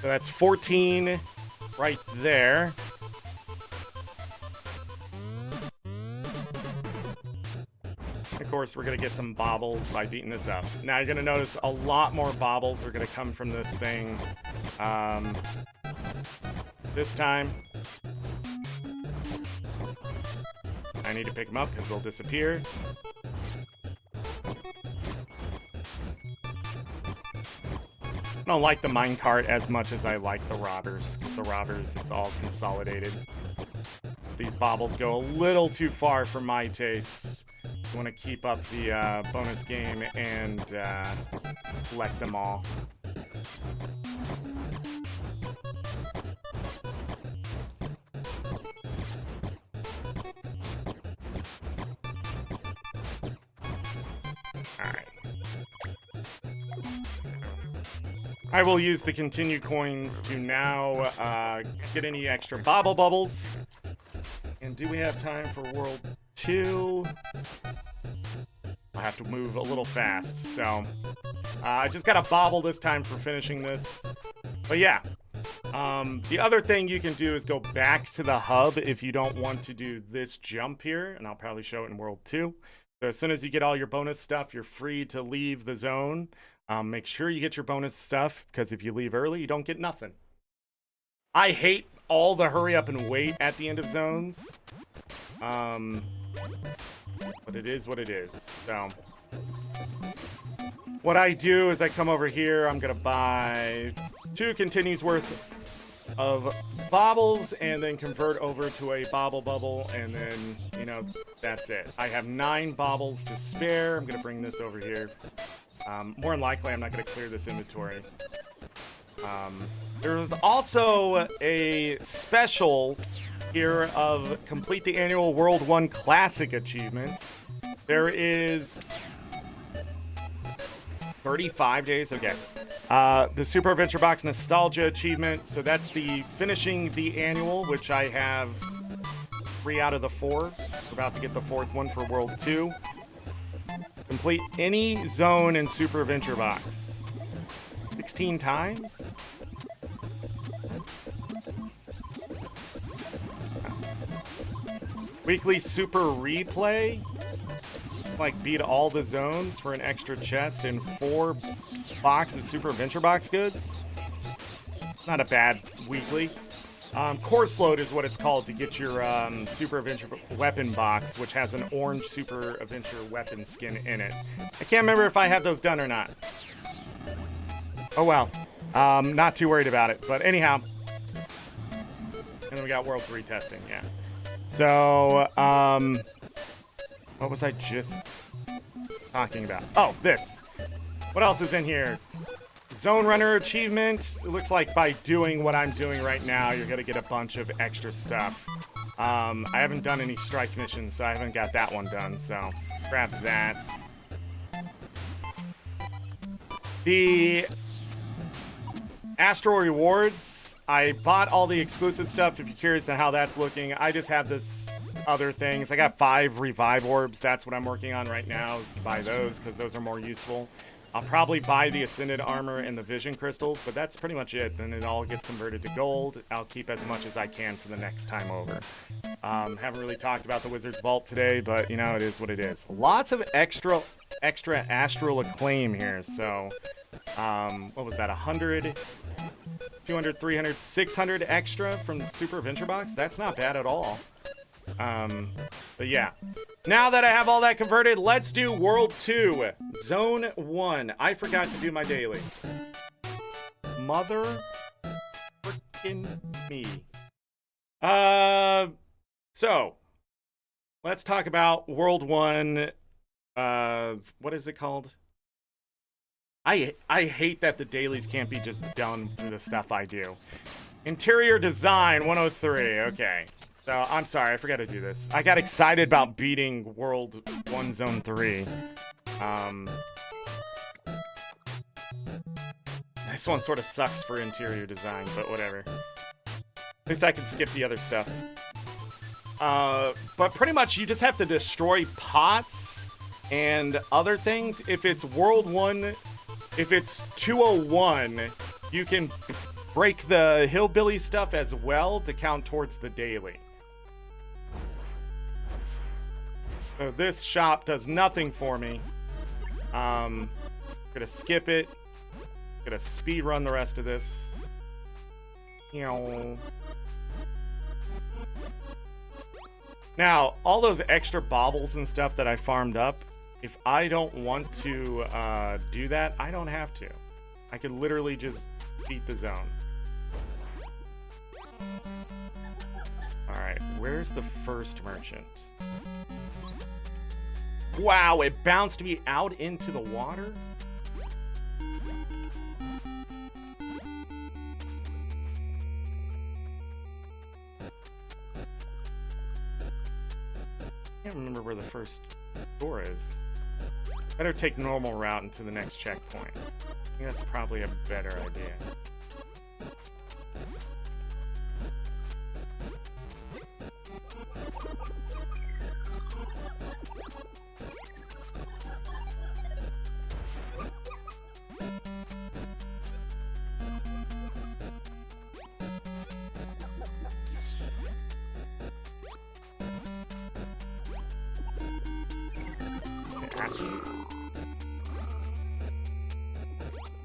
So that's 14 right there. Of course, we're going to get some bobbles by beating this up. Now, you're going to notice a lot more bobbles are going to come from this thing. This time, I need to pick them up because they'll disappear. I don't like the minecart as much as I like the robbers, because the robbers, it's all consolidated. These bobbles go a little too far for my tastes. I want to keep up the bonus game and collect them all. Alright. I will use the continue coins to now get any extra bobble bubbles. And do we have time for World 2? I have to move a little fast, so I just got a bobble this time for finishing this. But yeah, the other thing you can do is go back to the hub if you don't want to do this jump here, and I'll probably show it in World 2. So as soon as you get all your bonus stuff, you're free to leave the zone. Make sure you get your bonus stuff, because if you leave early, you don't get nothing. I hate all the hurry up and wait at the end of zones. But it is what it is. So what I do is I come over here. I'm going to buy 2 continues worth of bobbles and then convert over to a bobble bubble. And then, you know, that's it. I have 9 bobbles to spare. I'm going to bring this over here. More than likely, I'm not going to clear this inventory. There's also a special here of complete the annual World 1 Classic achievement. There is 35 days. Okay. The Super Adventure Box Nostalgia achievement. So that's the finishing the annual, which I have 3 out of the 4. We're about to get the 4th one for World 2. Complete any zone in Super Adventure Box 16 times. Weekly Super Replay. Like, beat all the zones for an extra chest and 4 boxes of Super Adventure Box goods. Not a bad weekly. Course Load is what it's called to get your Super Adventure Weapon Box, which has an orange Super Adventure Weapon skin in it. I can't remember if I have those done or not. Oh well. Not too worried about it. But anyhow. And then we got World 3 testing, yeah. So, what was I just talking about? Oh, this. What else is in here? Zone Runner achievement. It looks like by doing what I'm doing right now, you're going to get a bunch of extra stuff. I haven't done any strike missions, so I haven't got that one done, so grab that. The Astral Rewards. I bought all the exclusive stuff. If you're curious on how that's looking, I just have this other things. I got 5 revive orbs. That's what I'm working on right now, is to buy those because those are more useful. I'll probably buy the Ascended Armor and the Vision Crystals, but that's pretty much it. Then it all gets converted to gold. I'll keep as much as I can for the next time over. Haven't really talked about the Wizard's Vault today, but, you know, it is what it is. Lots of extra Astral Acclaim here, so... what was that, 100... 200, 300, 600 extra from Super Adventure Box? That's not bad at all. But yeah. Now that I have all that converted, let's do World 2. Zone 1. I forgot to do my daily. Mother frickin' me. So, let's talk about World 1. What is it called? I hate that the dailies can't be just done through the stuff I do. Interior design, 103. Okay. So, I'm sorry, I forgot to do this. I got excited about beating World 1 Zone 3. This one sort of sucks for interior design, but whatever. At least I can skip the other stuff. But pretty much you just have to destroy pots and other things. If it's World 1, if it's 201, you can break the hillbilly stuff as well to count towards the daily. So this shop does nothing for me. Gonna skip it. Gonna speed run the rest of this. Now, all those extra baubles and stuff that I farmed up, if I don't want to do that, I don't have to. I could literally just beat the zone. Alright, where's the first merchant? Wow, it bounced me out into the water? I can't remember where the first door is. Better take normal route into the next checkpoint. I think that's probably a better idea.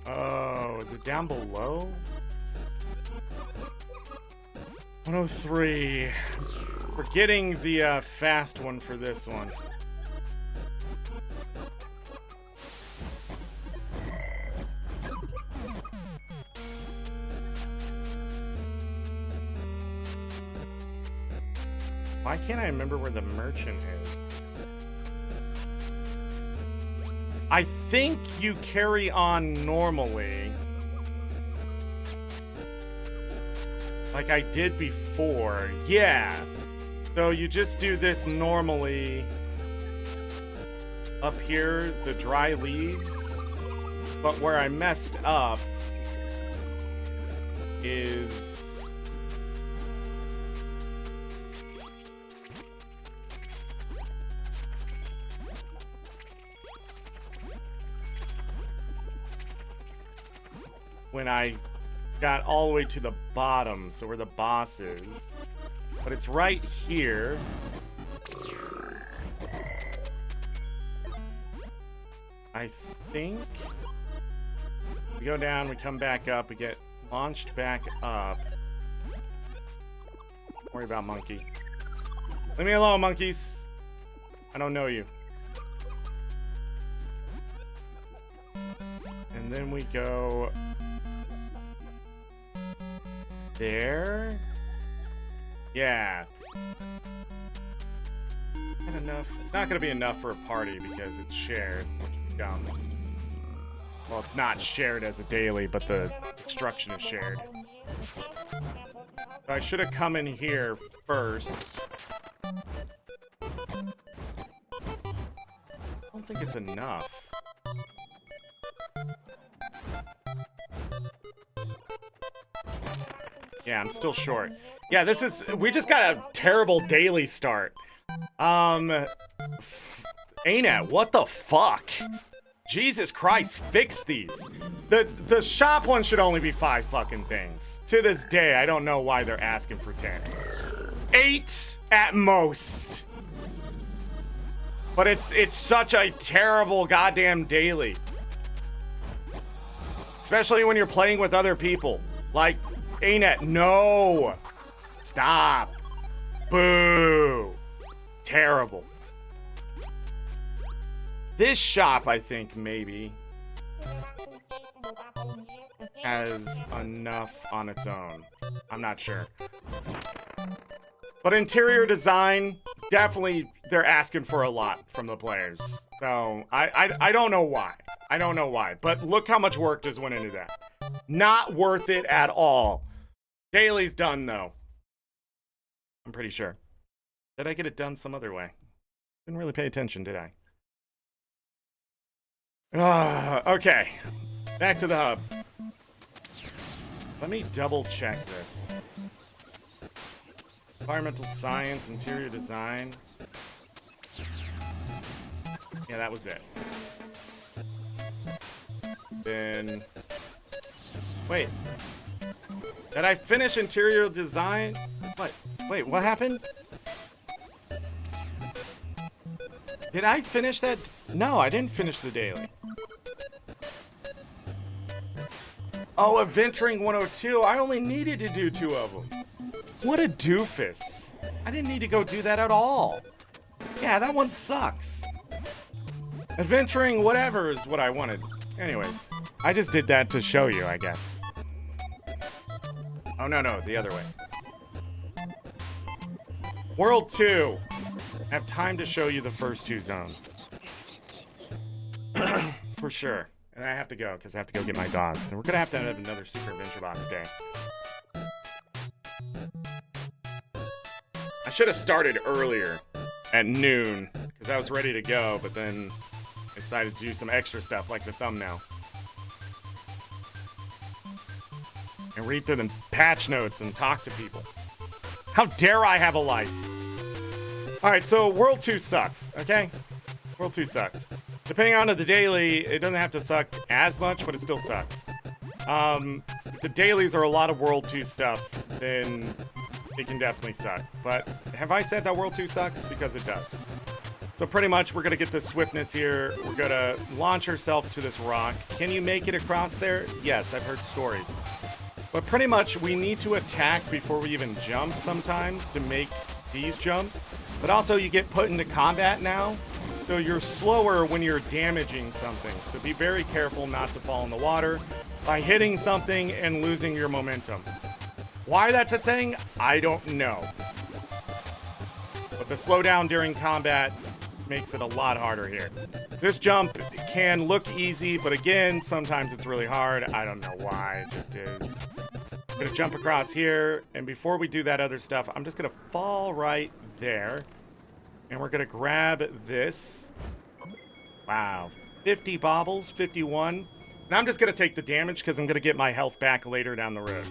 Oh, is it down below? 103. We're getting the fast one for this one. Why can't I remember where the merchant is? I think you carry on normally. Like I did before. Yeah. So you just do this normally. Up here, the dry leaves. But where I messed up is... when I got all the way to the bottom, so where the boss is. But it's right here. I think. We go down, we come back up, we get launched back up. Don't worry about monkey. Leave me alone, monkeys. I don't know you. And then we go... there? Yeah. Not enough. It's not going to be enough for a party because it's shared. Dumb. Well, it's not shared as a daily, but the instruction is shared. So I should have come in here first. I don't think it's enough. Yeah, I'm still short. Yeah, this is... we just got a terrible daily start. ArenaNet, what the fuck? Jesus Christ, fix these. The shop one should only be 5 fucking things. To this day, I don't know why they're asking for 10. 8 at most. But it's such a terrible goddamn daily. Especially when you're playing with other people. Like... ArenaNet, no! Stop! Boo! Terrible. This shop, I think, maybe has enough on its own. I'm not sure. But interior design, definitely they're asking for a lot from the players. So, I don't know why. I don't know why. But look how much work just went into that. Not worth it at all. Daily's done, though. I'm pretty sure. Did I get it done some other way? Didn't really pay attention, did I? Okay. Back to the hub. Let me double check this. Environmental science, interior design. Yeah, that was it. Then... Wait. Did I finish interior design? What? Wait, what happened? Did I finish that? No, I didn't finish the daily. Oh, Adventuring 102. I only needed to do 2 of them. What a doofus. I didn't need to go do that at all. Yeah, that one sucks. Adventuring whatever is what I wanted. Anyways, I just did that to show you, I guess. Oh, no, the other way. World 2. I have time to show you the first 2 zones. For sure. And I have to go, because I have to go get my dogs. And we're going to have another Super Adventure Box day. I should have started earlier, at noon, because I was ready to go, but then I decided to do some extra stuff, like the thumbnail. And read through the patch notes and talk to people. How dare I have a life? Alright, so World 2 sucks, okay? World 2 sucks. Depending on the daily, it doesn't have to suck as much, but it still sucks. If the dailies are a lot of World 2 stuff, then it can definitely suck. But have I said that World 2 sucks? Because it does. So pretty much, we're going to get this swiftness here. We're going to launch ourselves to this rock. Can you make it across there? Yes, I've heard stories. But pretty much, we need to attack before we even jump sometimes to make these jumps. But also, you get put into combat now, so you're slower when you're damaging something. So be very careful not to fall in the water by hitting something and losing your momentum. Why that's a thing, I don't know. But the slowdown during combat makes it a lot harder here. This jump can look easy, but again, sometimes it's really hard. I don't know why, it just is. I'm gonna jump across here, and before we do that other stuff, I'm just gonna fall right there. And we're gonna grab this. Wow, 50 baubles, 51. And I'm just gonna take the damage because I'm gonna get my health back later down the road.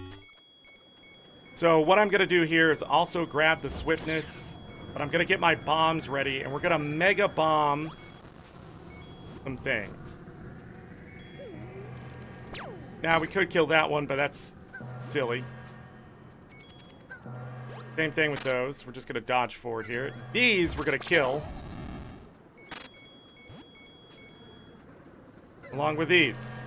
So what I'm gonna do here is also grab the swiftness, but I'm gonna get my bombs ready, and we're gonna mega bomb some things. Now we could kill that one, but that's silly. Same thing with those. We're just going to dodge forward here. These we're going to kill. Along with these.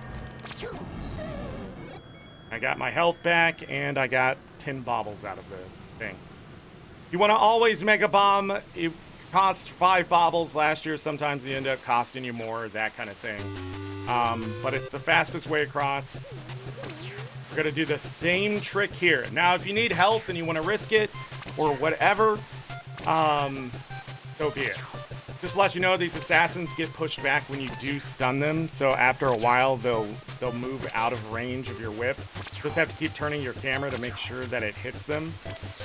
I got my health back, and I got 10 baubles out of the thing. You want to always Mega Bomb. It cost 5 baubles last year. Sometimes they end up costing you more, that kind of thing. But it's the fastest way across. We're going to do the same trick here. Now, if you need health and you want to risk it, or whatever, so be it. Just to let you know, these assassins get pushed back when you do stun them, so after a while, they'll move out of range of your whip. Just have to keep turning your camera to make sure that it hits them,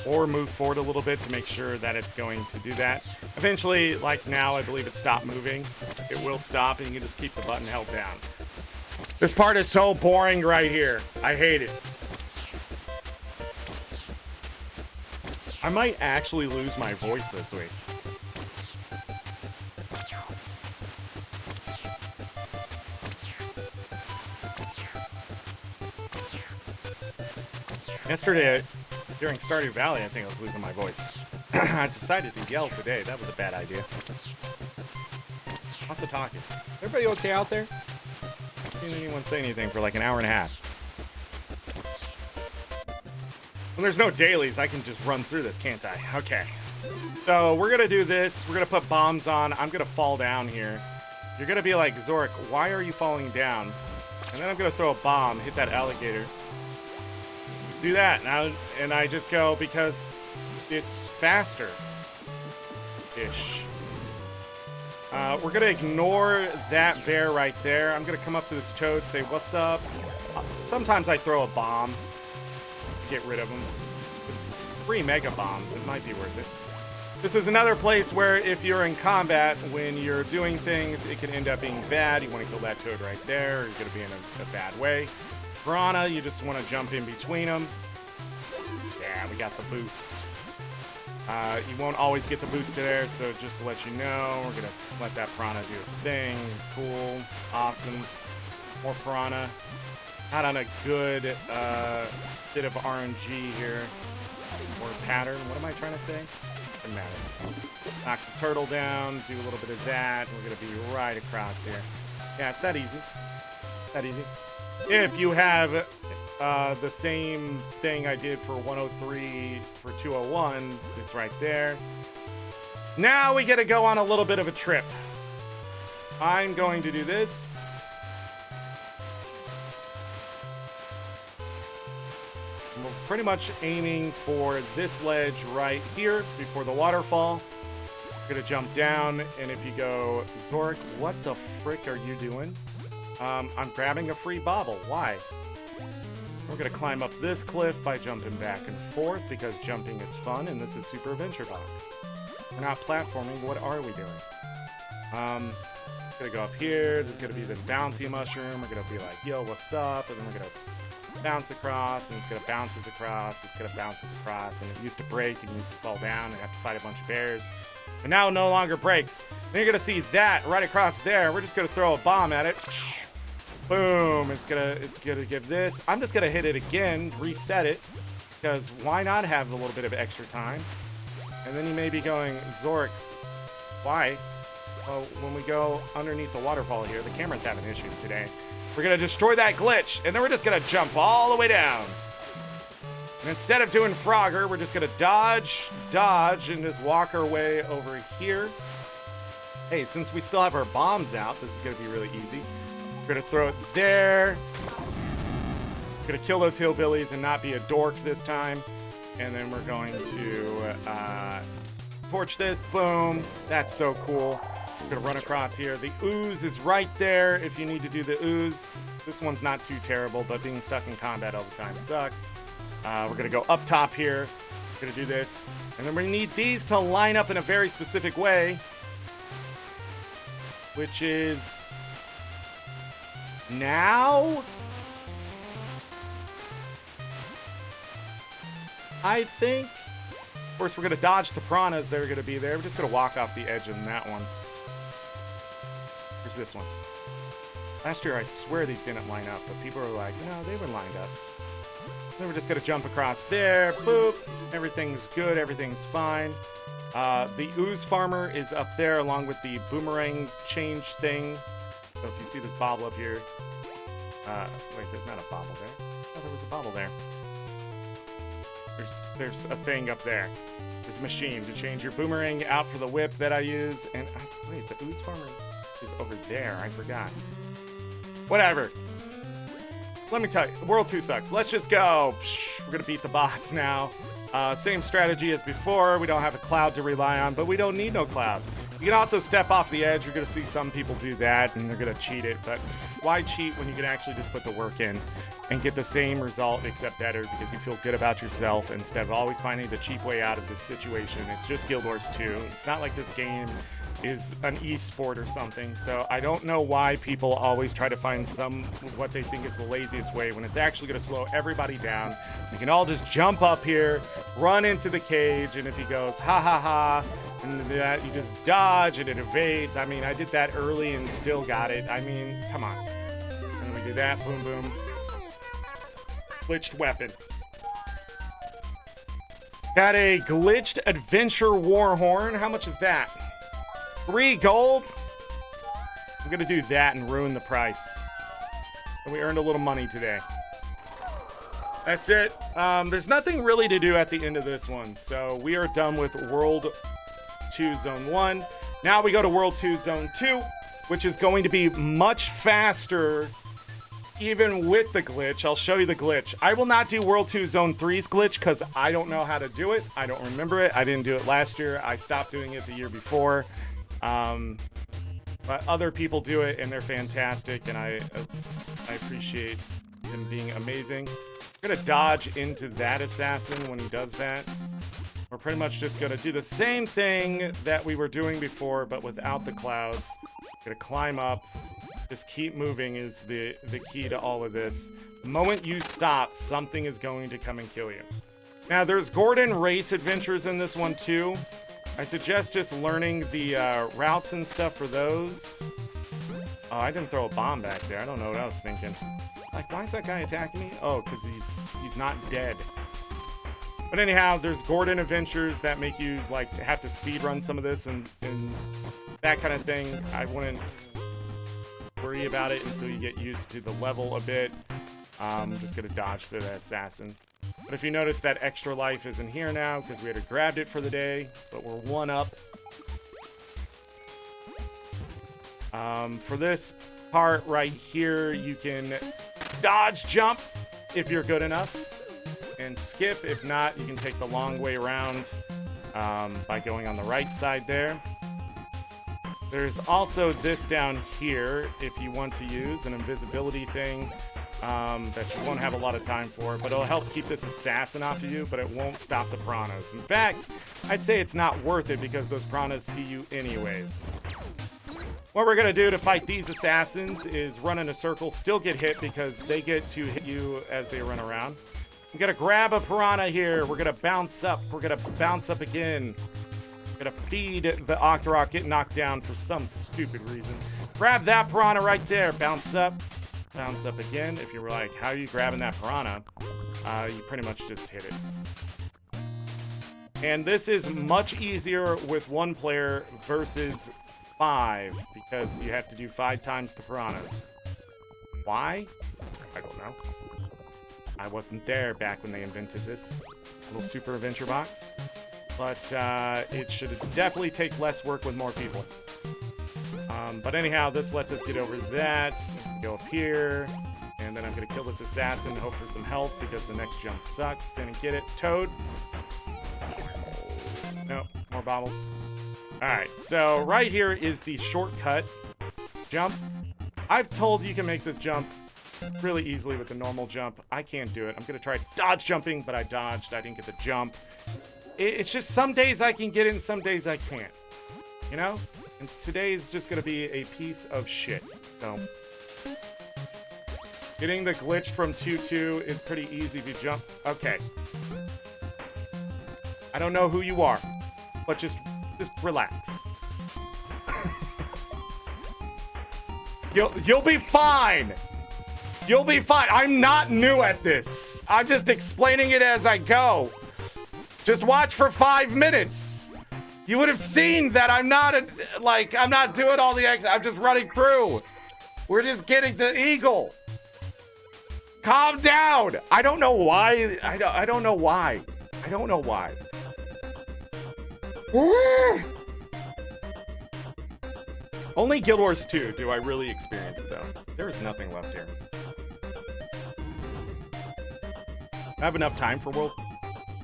or move forward a little bit to make sure that it's going to do that. Eventually, like now, I believe it stopped moving. It will stop, and you can just keep the button held down. This part is so boring right here. I hate it. I might actually lose my voice this week. Yesterday, during Stardew Valley, I think I was losing my voice. I decided to yell today. That was a bad idea. Lots of talking. Everybody okay out there? I haven't seen anyone say anything for like an hour and a half. When there's no dailies, I can just run through this, can't I? Okay. So we're gonna do this. We're gonna put bombs on. I'm gonna fall down here. You're gonna be like, Zorric, why are you falling down? And then I'm gonna throw a bomb, hit that alligator. Do that now, and I just go because it's faster. Ish. We're gonna ignore that bear right there. I'm gonna come up to this toad, say, what's up? Sometimes I throw a bomb to get rid of him. 3 mega bombs. It might be worth it. This is another place where if you're in combat, when you're doing things, it can end up being bad. You want to kill that toad right there, or you're going to be in a bad way. Piranha, you just want to jump in between them. Yeah, we got the boost. You won't always get the boost there, so just to let you know, we're going to let that Piranha do its thing. Cool. Awesome. More Piranha. Not on a good bit of RNG here. Or pattern. What am I trying to say? Doesn't matter. Knock the turtle down, do a little bit of that, and we're going to be right across here. Yeah, it's that easy. That easy. If you have the same thing I did for 103 for 201, it's right there. Now we get to go on a little bit of a trip. I'm going to do this. We're pretty much aiming for this ledge right here before the waterfall. We're gonna jump down, and if you go, Zorric, what the frick are you doing? I'm grabbing a free bauble. Why? We're gonna climb up this cliff by jumping back and forth because jumping is fun, and this is Super Adventure Box. We're not platforming. What are we doing? Gonna go up here. There's gonna be this bouncy mushroom. We're gonna be like, yo, what's up? And then we're gonna bounce across, and it's gonna bounces across, it's gonna bounces across, and it used to break and used to fall down and have to fight a bunch of bears. But now it no longer breaks. And you're gonna see that right across there. We're just gonna throw a bomb at it. Boom. It's gonna give this. I'm just gonna hit it again, reset it, because why not have a little bit of extra time? And then you may be going, Zorric, why? Well, when we go underneath the waterfall here, the camera's having issues today. We're going to destroy that glitch, and then we're just going to jump all the way down. And instead of doing Frogger, we're just going to dodge, and just walk our way over here. Hey, since we still have our bombs out, this is going to be really easy. We're going to throw it there. We're going to kill those hillbillies and not be a dork this time. And then we're going to torch this. Boom. That's so cool. We're gonna run across here. The ooze is right there if you need to do the ooze. This one's not too terrible, but being stuck in combat all the time sucks. We're gonna go up top here. We're gonna do this. And then we need these to line up in a very specific way, which is now. I think. Of course, we're gonna dodge the piranhas that are gonna be there. We're just gonna walk off the edge on that one. Here's this one. Last year, I swear these didn't line up, but people are like, no, they were lined up. Then we're just gonna jump across there. Boop. Everything's good. Everything's fine. The ooze farmer is up there along with the boomerang change thing. So if you see this bobble up here, wait, there's not a bobble there. Oh, there was a bobble there. There's a thing up there. There's a machine to change your boomerang out for the whip that I use. And wait, the ooze farmer is over there. I forgot. Whatever. Let me tell you, World 2 sucks. Let's just go. We're gonna beat the boss now. Same strategy as before. We don't have a cloud to rely on, but we don't need no cloud. You can also step off the edge. You're gonna see some people do that, and they're gonna cheat it. But why cheat when you can actually just put the work in and get the same result, except better, because you feel good about yourself instead of always finding the cheap way out of this situation. It's just Guild Wars 2. It's not like this game is an e-sport or something, so I don't know why people always try to find what they think is the laziest way when it's actually going to slow everybody down. We can all just jump up here, run into the cage, and if he goes ha ha ha, and that you just dodge and it evades. I mean, I did that early and still got it. I mean, come on. And we do that, boom boom. Glitched weapon. Got a glitched adventure war horn. How much is that? 3 gold? I'm gonna do that and ruin the price. And we earned a little money today. That's it. There's nothing really to do at the end of this one. So we are done with World 2 Zone 1. Now we go to World 2 Zone 2, which is going to be much faster even with the glitch. I'll show you the glitch. I will not do World 2 Zone 3's glitch because I don't know how to do it. I don't remember it. I didn't do it last year. I stopped doing it the year before. But other people do it, and they're fantastic, and I appreciate him being amazing. I'm gonna dodge into that assassin when he does that. We're pretty much just gonna do the same thing that we were doing before, but without the clouds. Gonna climb up. Just keep moving is the key to all of this. The moment you stop, something is going to come and kill you. Now, there's Gordon race adventures in this one too. I suggest just learning the routes and stuff for those. Oh, I didn't throw a bomb back there. I don't know what I was thinking. Like, why is that guy attacking me? Oh, because he's not dead. But anyhow, there's Gordon adventures that make you like have to speed run some of this and that kind of thing. I wouldn't worry about it until you get used to the level a bit. Just gonna dodge through that assassin. But if you notice, that extra life isn't here now because we had grabbed it for the day, but we're 1 up. For this part right here, you can dodge jump if you're good enough, and skip. If not, you can take the long way around by going on the right side there. There's also this down here if you want to use an invisibility thing that you won't have a lot of time for, but it'll help keep this assassin off of you, but it won't stop the piranhas. In fact, I'd say it's not worth it because those piranhas see you anyways. What we're gonna do to fight these assassins is run in a circle, still get hit because they get to hit you as they run around. I'm gonna grab a piranha here. We're gonna bounce up. We're gonna bounce up again. We're gonna feed the Octorok, get knocked down for some stupid reason. Grab that piranha right there. Bounce up. Bounce up again. If you're like, how are you grabbing that piranha? You pretty much just hit it. And this is much easier with 1 player versus 5 because you have to do 5 times the piranhas. Why? I don't know. I wasn't there back when they invented this little super adventure box, but it should definitely take less work with more people. But anyhow, this lets us get over that. Go up here, and then I'm gonna kill this assassin, hope for some health because the next jump sucks. Didn't get it. Toad. Nope, more bottles. Alright, so right here is the shortcut jump. I've told you can make this jump really easily with the normal jump. I can't do it. I'm gonna try dodge jumping, but I dodged. I didn't get the jump. It's just some days I can get it and some days I can't. You know? And today's just gonna be a piece of shit. So getting the glitch from 2-2 is pretty easy if you jump. Okay. I don't know who you are, but just relax. You'll be fine. You'll be fine. I'm not new at this. I'm just explaining it as I go. Just watch for 5 minutes. You would have seen that I'm not doing all the exits. I'm just running through. We're just getting the eagle. Calm down. I don't know why. I don't know why. I don't know why. Only Guild Wars 2 do I really experience it, though. There is nothing left here. I have enough time for World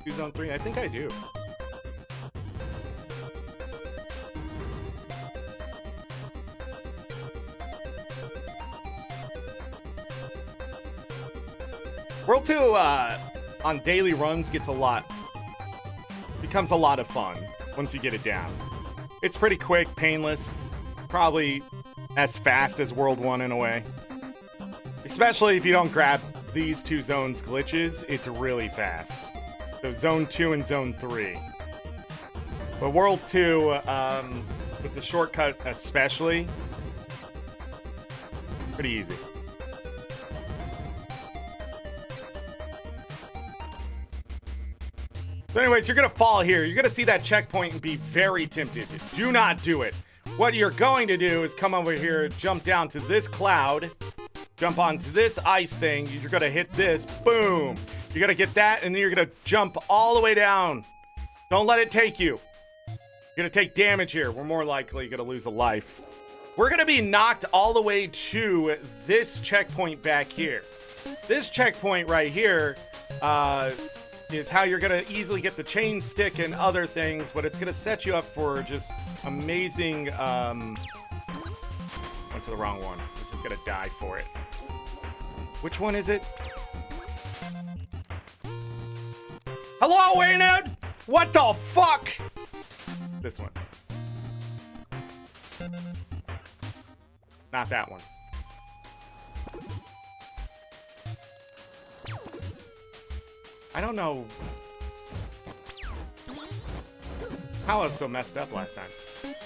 2 Zone 3? I think I do. World 2 on daily runs becomes a lot of fun once you get it down. It's pretty quick, painless, probably as fast as World 1 in a way. Especially if you don't grab these 2 zones glitches, it's really fast. So Zone 2 and Zone 3. But World 2, with the shortcut especially, pretty easy. So anyways, you're gonna fall here. You're gonna see that checkpoint and be very tempted. Do not do it. What you're going to do is come over here, jump down to this cloud, jump onto this ice thing. You're gonna hit this, boom. You're gonna get that, and then you're gonna jump all the way down. Don't let it take you. You're gonna take damage here. We're more likely gonna lose a life. We're gonna be knocked all the way to this checkpoint back here. This checkpoint right here, is how you're gonna easily get the chain stick and other things, but it's gonna set you up for just amazing, went to the wrong one. We're just gonna die for it. Which one is it? Hello, ArenaNet! What the fuck? This one. Not that one. I don't know how I was so messed up last time.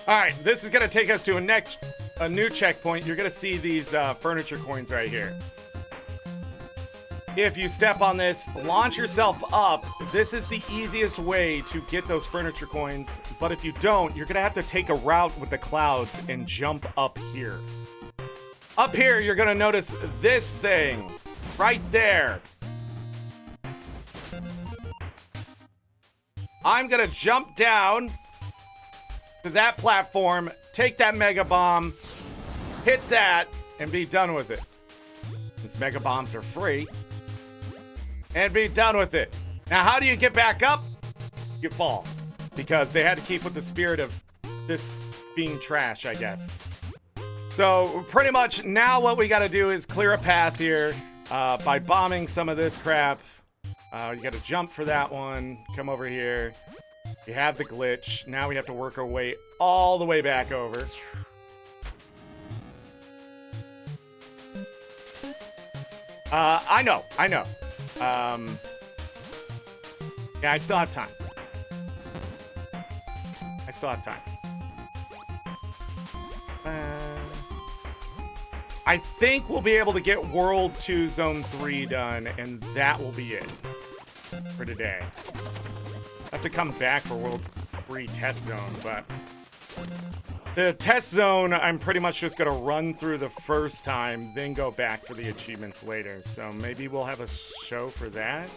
All right, this is gonna take us to a new checkpoint. You're gonna see these furniture coins right here. If you step on this, launch yourself up. This is the easiest way to get those furniture coins. But if you don't, you're gonna have to take a route with the clouds and jump up here. Up here, you're gonna notice this thing right there. I'm gonna jump down to that platform, take that mega bomb, hit that, and be done with it. Since mega bombs are free. And be done with it. Now, how do you get back up? You fall. Because they had to keep with the spirit of this being trash, I guess. So, pretty much now what we gotta do is clear a path here by bombing some of this crap. You gotta jump for that one. Come over here. You have the glitch. Now we have to work our way all the way back over. I know. Yeah, I still have time. I think we'll be able to get World 2 Zone 3 done, and that will be it for today. I have to come back for World 3 Test Zone, but the Test Zone, I'm pretty much just going to run through the first time, then go back for the achievements later. So maybe we'll have a show for that.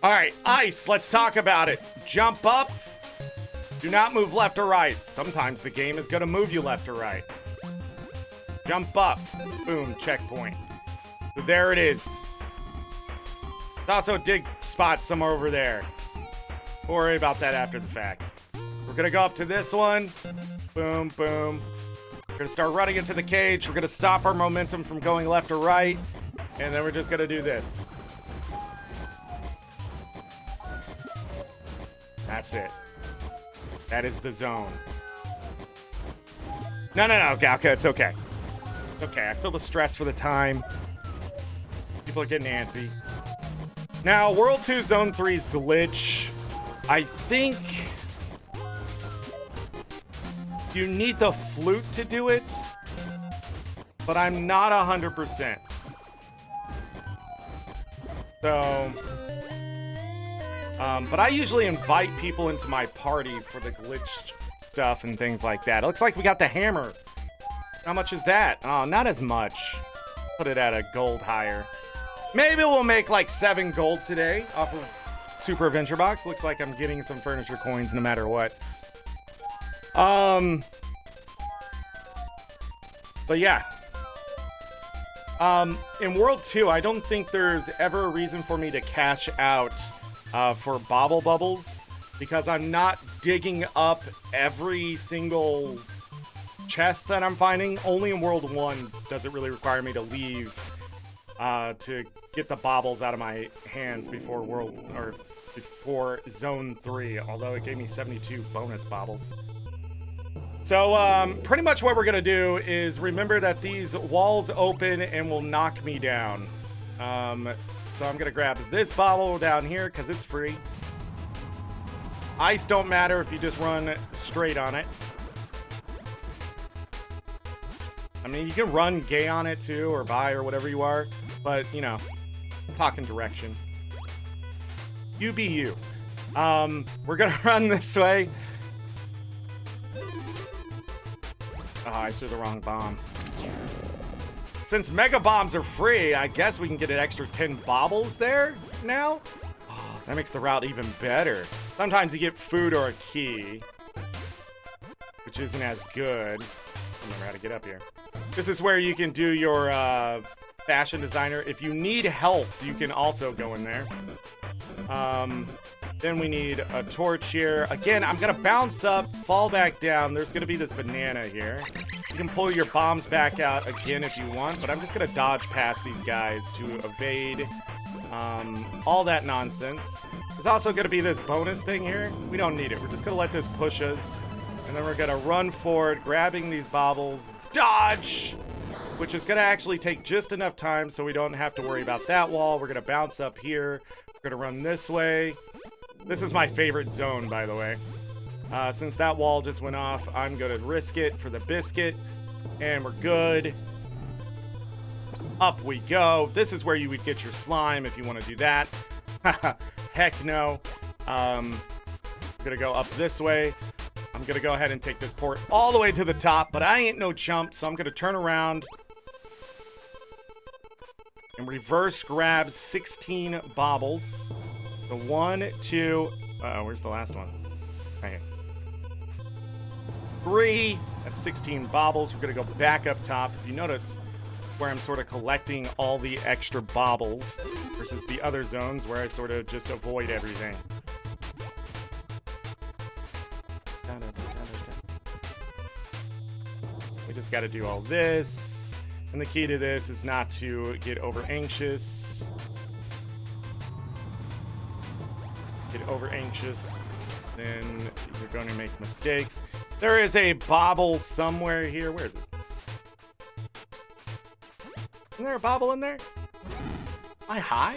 All right, ice, let's talk about it. Jump up. Do not move left or right. Sometimes the game is going to move you left or right. Jump up. Boom, checkpoint. So there it is. There's also a dig spot somewhere over there. Don't worry about that after the fact. We're going to go up to this one. Boom, boom. We're going to start running into the cage. We're going to stop our momentum from going left or right. And then we're just going to do this. That's it. That is the zone. No, okay, it's okay. Okay, I feel the stress for the time. People are getting antsy. Now, World 2 Zone 3's glitch. I think you need the flute to do it, but I'm not 100%. So, but I usually invite people into my party for the glitch stuff and things like that. It looks like we got the hammer. How much is that? Oh, not as much. Put it at a gold higher. Maybe we'll make like 7 gold today off of Super Adventure Box. Looks like I'm getting some furniture coins no matter what. But yeah. In World 2, I don't think there's ever a reason for me to cash out for Bobble Bubbles, because I'm not digging up every single chest that I'm finding. Only in World 1 does it really require me to leave to get the baubles out of my hands before before Zone 3, although it gave me 72 bonus baubles. So pretty much what we're gonna do is remember that these walls open and will knock me down. So I'm gonna grab this bottle down here because it's free. Ice don't matter if you just run straight on it. I mean, you can run gay on it too, or bi, or whatever you are, but you know, I'm talking direction. You be you. We're gonna run this way. Oh, I threw the wrong bomb. Since mega bombs are free, I guess we can get an extra 10 baubles there now. Oh, that makes the route even better. Sometimes you get food or a key, which isn't as good. I remember how to get up here. This is where you can do your fashion designer. If you need health, you can also go in there. Then we need a torch here. Again, I'm gonna bounce up, fall back down. There's gonna be this banana here. You can pull your bombs back out again if you want, but I'm just gonna dodge past these guys to evade all that nonsense. There's also going to be this bonus thing here. We don't need it. We're just going to let this push us. And then we're going to run forward, grabbing these baubles. Dodge! Which is going to actually take just enough time so we don't have to worry about that wall. We're going to bounce up here. We're going to run this way. This is my favorite zone, by the way. Since that wall just went off, I'm going to risk it for the biscuit. And we're good. Up we go. This is where you would get your slime if you want to do that. Heck no. I'm going to go up this way. I'm going to go ahead and take this port all the way to the top, but I ain't no chump, so I'm going to turn around and reverse grab 16 baubles. The 1, 2, where's the last one? Right here. 3, that's 16 baubles. We're going to go back up top. If you notice where I'm sort of collecting all the extra baubles versus the other zones where I sort of just avoid everything. We just got to do all this. And the key to this is not to get over anxious. Get over anxious, then you're going to make mistakes. There is a bauble somewhere here. Where is it? Isn't there a bauble in there? Am I high?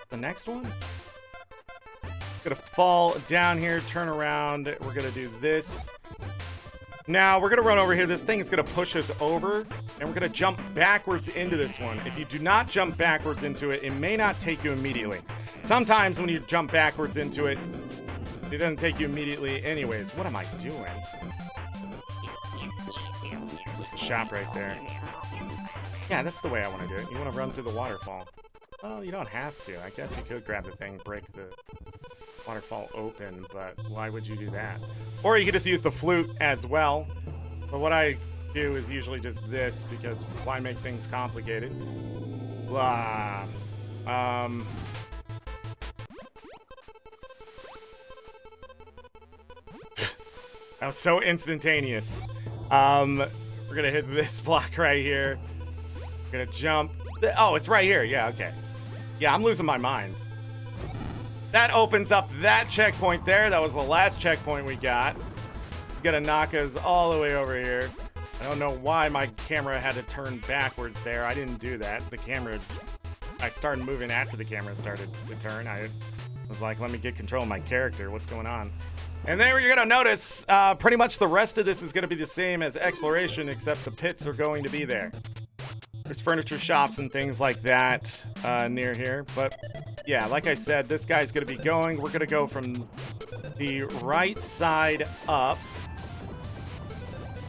The next one? Gonna fall down here, turn around. We're gonna do this. Now we're gonna run over here. This thing is gonna push us over, and we're gonna jump backwards into this one. If you do not jump backwards into it, it may not take you immediately. Sometimes when you jump backwards into it, it doesn't take you immediately anyways. What am I doing? Shop right there. Yeah, that's the way I want to do it. You want to run through the waterfall. Well, you don't have to. I guess you could grab the thing, break the waterfall open, but why would you do that? Or you could just use the flute as well. But what I do is usually just this, because why make things complicated? Blah. That was so instantaneous. We're gonna hit this block right here. We're gonna jump. Oh, it's right here. Yeah, okay. Yeah, I'm losing my mind. That opens up that checkpoint there. That was the last checkpoint we got. It's gonna knock us all the way over here. I don't know why my camera had to turn backwards there. I didn't do that. The camera, I started moving after the camera started to turn. I was like, let me get control of my character. What's going on? And then you're gonna notice pretty much the rest of this is gonna be the same as exploration, except the pits are going to be there. There's furniture shops and things like that near here. But yeah, like I said, this guy's gonna be going. We're gonna go from the right side up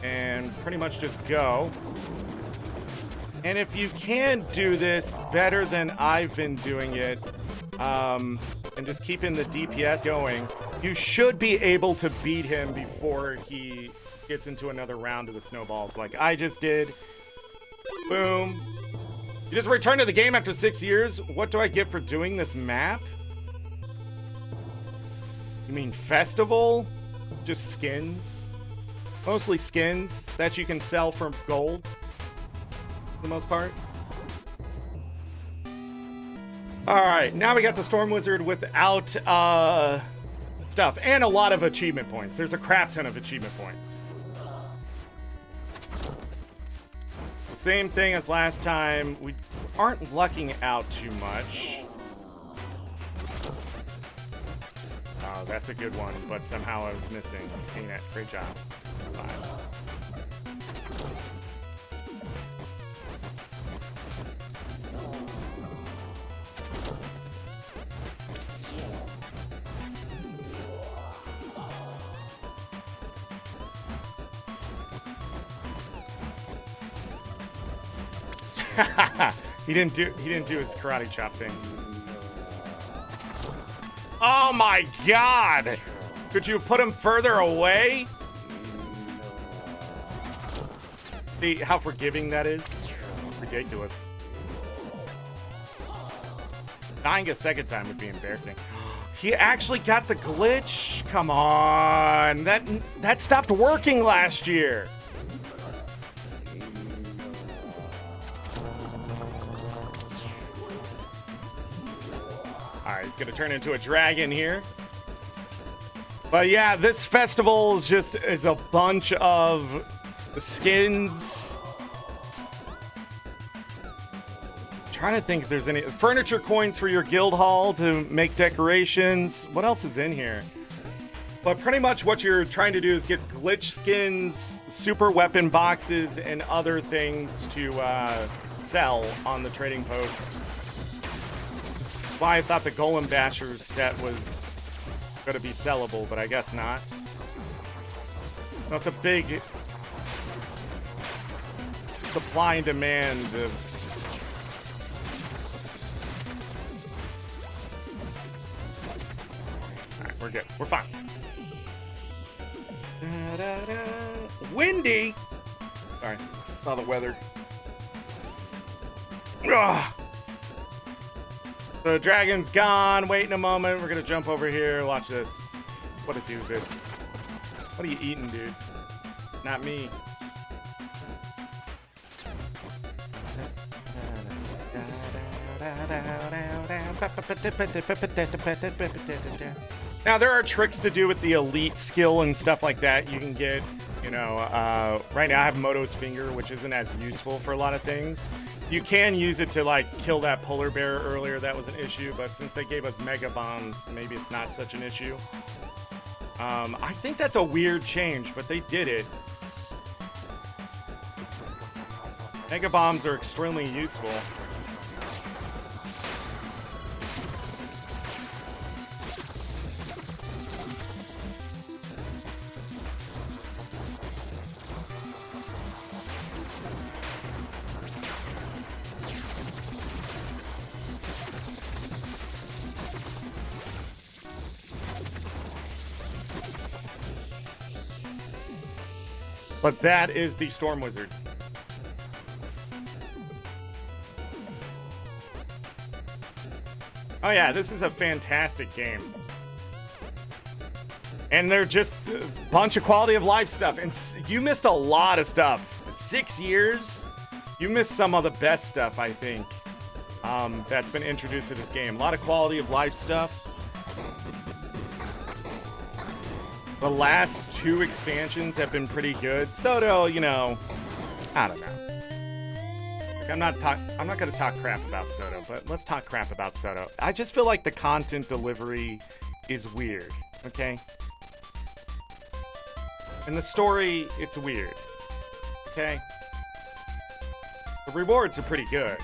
and pretty much just go. And if you can do this better than I've been doing it, and just keeping the DPS going, you should be able to beat him before he gets into another round of the snowballs like I just did. Boom. You just returned to the game after 6 years? What do I get for doing this map? You mean festival? Just skins? Mostly skins that you can sell for gold, for the most part. Alright, now we got the Storm Wizard without stuff. And a lot of achievement points. There's a crap ton of achievement points. Same thing as last time. We aren't lucking out too much. Oh, that's a good one, but somehow I was missing. Ain't it? Great job. Fine. He didn't do his karate chop thing. Oh my god! Could you put him further away? See how forgiving that is? Ridiculous. Dying a second time would be embarrassing. He actually got the glitch? Come on. That stopped working last year. Alright, he's gonna turn into a dragon here. But yeah, this festival just is a bunch of skins. Trying to think if there's any furniture coins for your guild hall to make decorations. What else is in here? But pretty much what you're trying to do is get glitch skins, super weapon boxes, and other things to sell on the trading post. That's why I thought the Golem Basher set was going to be sellable, but I guess not. So it's a big supply and demand of alright, we're good. We're fine. Windy! Sorry, saw the weather. Ugh. The dragon's gone. Wait a moment. We're gonna jump over here. Watch this. What a doofus. What are you eating, dude? Not me. Now, there are tricks to do with the elite skill and stuff like that. You can get, you know, right now I have Moto's Finger, which isn't as useful for a lot of things. You can use it to, like, kill that polar bear earlier. That was an issue, but since they gave us Mega Bombs, maybe it's not such an issue. I think that's a weird change, but they did it. Mega Bombs are extremely useful. But that is the Storm Wizard. Oh yeah, this is a fantastic game. And they're just a bunch of quality of life stuff. And you missed a lot of stuff. 6 years? You missed some of the best stuff, I think, that's been introduced to this game. A lot of quality of life stuff. The last 2 expansions have been pretty good. Soto, you know, I don't know. Like, I'm not gonna talk crap about Soto, but let's talk crap about Soto. I just feel like the content delivery is weird, okay? And the story, it's weird, okay? The rewards are pretty good.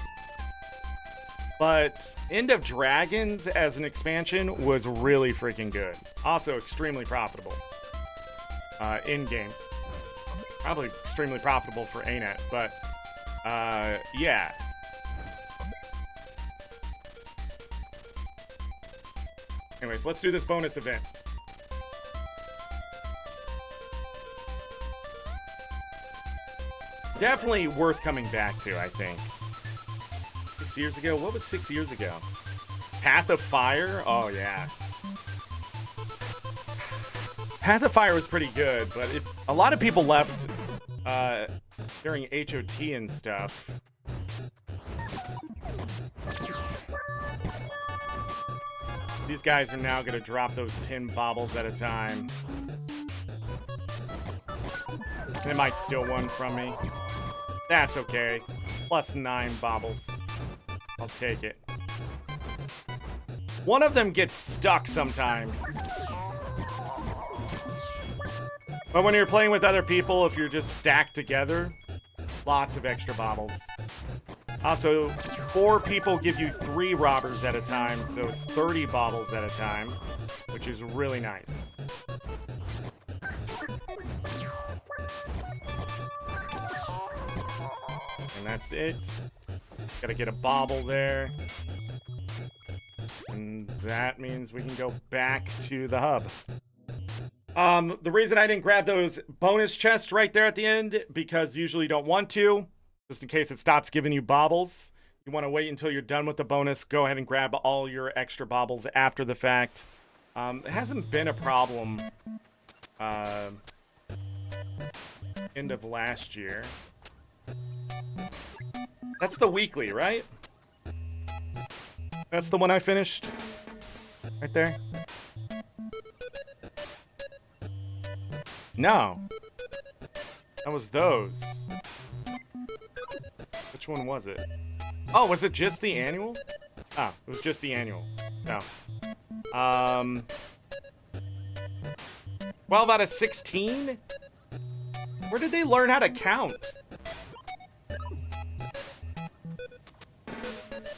But End of Dragons as an expansion was really freaking good. Also extremely profitable. In-game. Probably extremely profitable for ArenaNet, but yeah. Anyways, let's do this bonus event. Definitely worth coming back to, I think. 6 years ago? What was 6 years ago? Path of Fire? Oh, yeah. Path of Fire was pretty good, but a lot of people left during HOT and stuff. These guys are now going to drop those 10 baubles at a time. They might steal one from me. That's okay. Plus 9 baubles. I'll take it. One of them gets stuck sometimes. But when you're playing with other people, if you're just stacked together, lots of extra baubles. Also, 4 people give you 3 robbers at a time, so it's 30 baubles at a time, which is really nice. And that's it. Gotta get a bauble there. And that means we can go back to the hub. The reason I didn't grab those bonus chests right there at the end, because usually you don't want to, just in case it stops giving you baubles. You want to wait until you're done with the bonus. Go ahead and grab all your extra baubles after the fact. It hasn't been a problem end of last year. That's the weekly, right? That's the one I finished. Right there? No. That was those. Which one was it? Oh, was it just the annual? Oh, it was just the annual. No. 12 out of 16? Where did they learn how to count? Oh,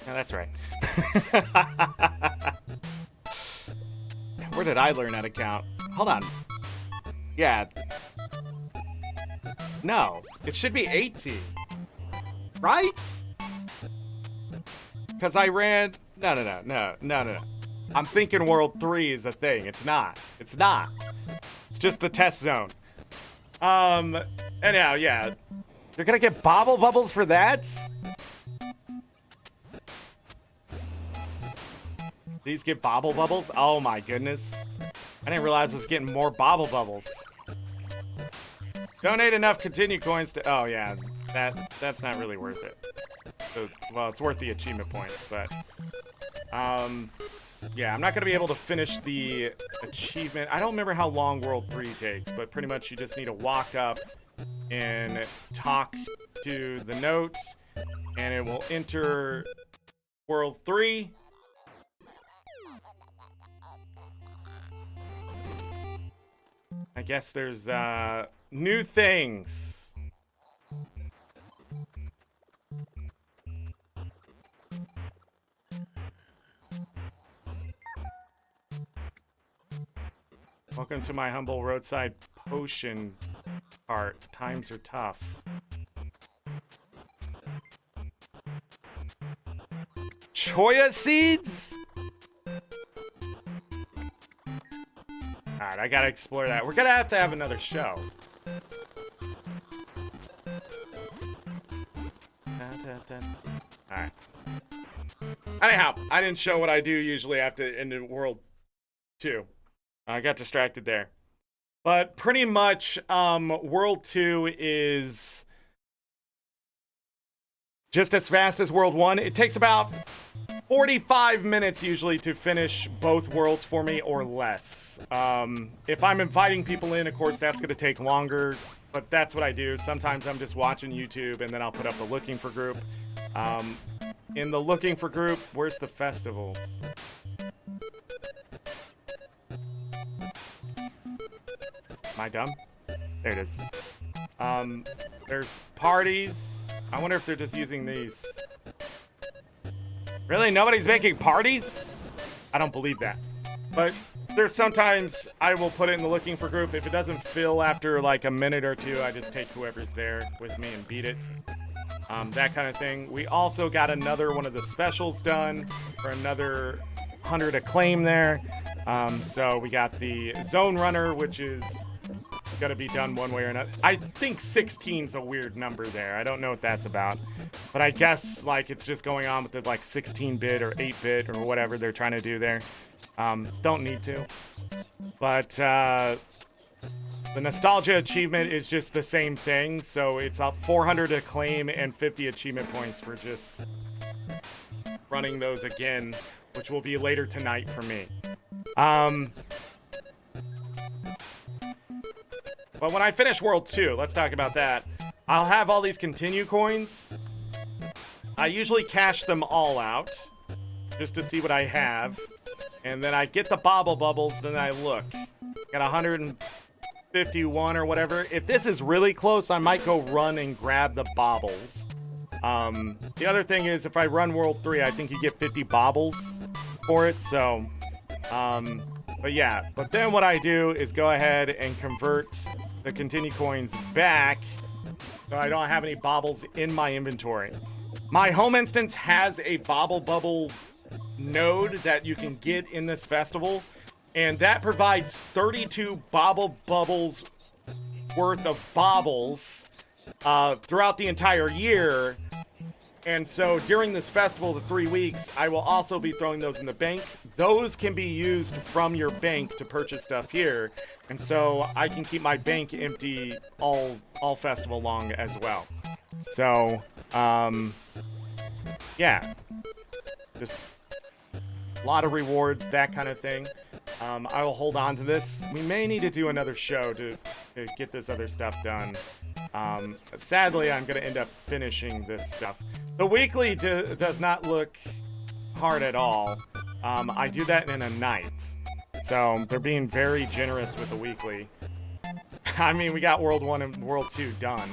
that's right. Where did I learn how to count? Hold on. Yeah. No, it should be 18. Right? Because I ran... No. I'm thinking World 3 is a thing. It's not. It's not. It's just the test zone. Anyhow, yeah. You're gonna get bobble bubbles for that? These get bobble bubbles? Oh my goodness. I didn't realize I was getting more bobble bubbles. Donate enough continue coins to... Oh yeah, that's not really worth it. So, well, it's worth the achievement points, but... yeah, I'm not going to be able to finish the achievement. I don't remember how long World 3 takes, but pretty much you just need to walk up and talk to the notes, and it will enter World 3. I guess there's new things. Welcome to my humble roadside potion cart. Times are tough. Choya seeds? Alright, I gotta explore that. We're gonna have to have another show. Alright. Anyhow, I didn't show what I do usually after in World 2. I got distracted there. But pretty much, World 2 is just as fast as World 1. It takes about 45 minutes usually to finish both worlds for me or less. If I'm inviting people in, of course, that's going to take longer. But that's what I do. Sometimes I'm just watching YouTube and then I'll put up a looking for group. In the looking for group, where's the festivals? Am I dumb? There it is. There's parties. I wonder if they're just using these. Really? Nobody's making parties? I don't believe that. But there's sometimes I will put it in the looking for group. If it doesn't fill after like a minute or two, I just take whoever's there with me and beat it. That kind of thing. We also got another one of the specials done for another 100 acclaim there. So we got the Zone Runner, which is gonna be done one way or another. I think 16's a weird number there. I don't know what that's about, but I guess like it's just going on with the like 16-bit or 8-bit or whatever they're trying to do there. Don't need to, but the nostalgia achievement is just the same thing. So it's up 400 acclaim and 50 achievement points for just running those again, which will be later tonight for me. But when I finish World 2, let's talk about that. I'll have all these continue coins. I usually cash them all out just to see what I have. And then I get the bobble bubbles, then I look. Got 151 or whatever. If this is really close, I might go run and grab the bobbles. The other thing is, if I run World 3, I think you get 50 bobbles for it, so... but yeah, but then what I do is go ahead and convert the continue coins back so I don't have any bobbles in my inventory. My home instance has a bobble bubble node that you can get in this festival, and that provides 32 bobble bubbles worth of bobbles throughout the entire year. And so during this festival, the 3 weeks, I will also be throwing those in the bank. Those can be used from your bank to purchase stuff here. And so I can keep my bank empty all festival long as well. So, yeah. Just a lot of rewards, that kind of thing. I will hold on to this. We may need to do another show to get this other stuff done. Sadly, I'm going to end up finishing this stuff. The weekly does not look hard at all. I do that in a night. So they're being very generous with the weekly. I mean, we got World 1 and World 2 done.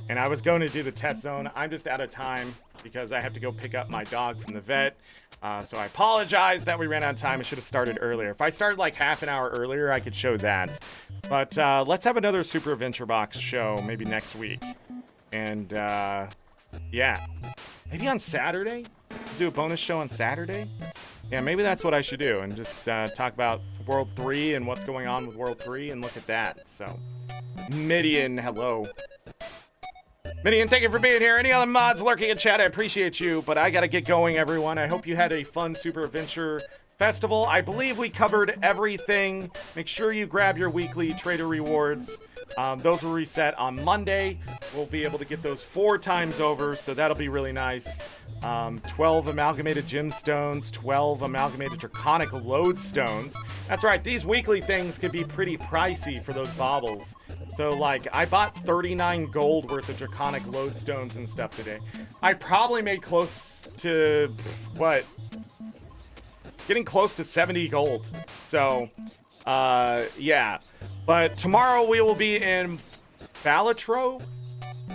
And I was going to do the test zone. I'm just out of time because I have to go pick up my dog from the vet. So I apologize that we ran out of time. I should have started earlier. If I started like half an hour earlier, I could show that. But let's have another Super Adventure Box show maybe next week. And yeah, maybe on Saturday? Do a bonus show on Saturday? Yeah, maybe that's what I should do, and just talk about World 3 and what's going on with World 3 and look at that. So, Midian, hello. Midian, thank you for being here. Any other mods lurking in chat, I appreciate you, but I gotta get going, everyone. I hope you had a fun Super Adventure Festival. I believe we covered everything. Make sure you grab your weekly trader rewards. Those will reset on Monday. We'll be able to get those 4 times over, so that'll be really nice. 12 amalgamated gemstones, 12 amalgamated draconic lodestones. That's right, these weekly things can be pretty pricey for those baubles. So, like, I bought 39 gold worth of draconic lodestones and stuff today. I probably made close to, what? Getting close to 70 gold. So, yeah. But tomorrow we will be in Balatro?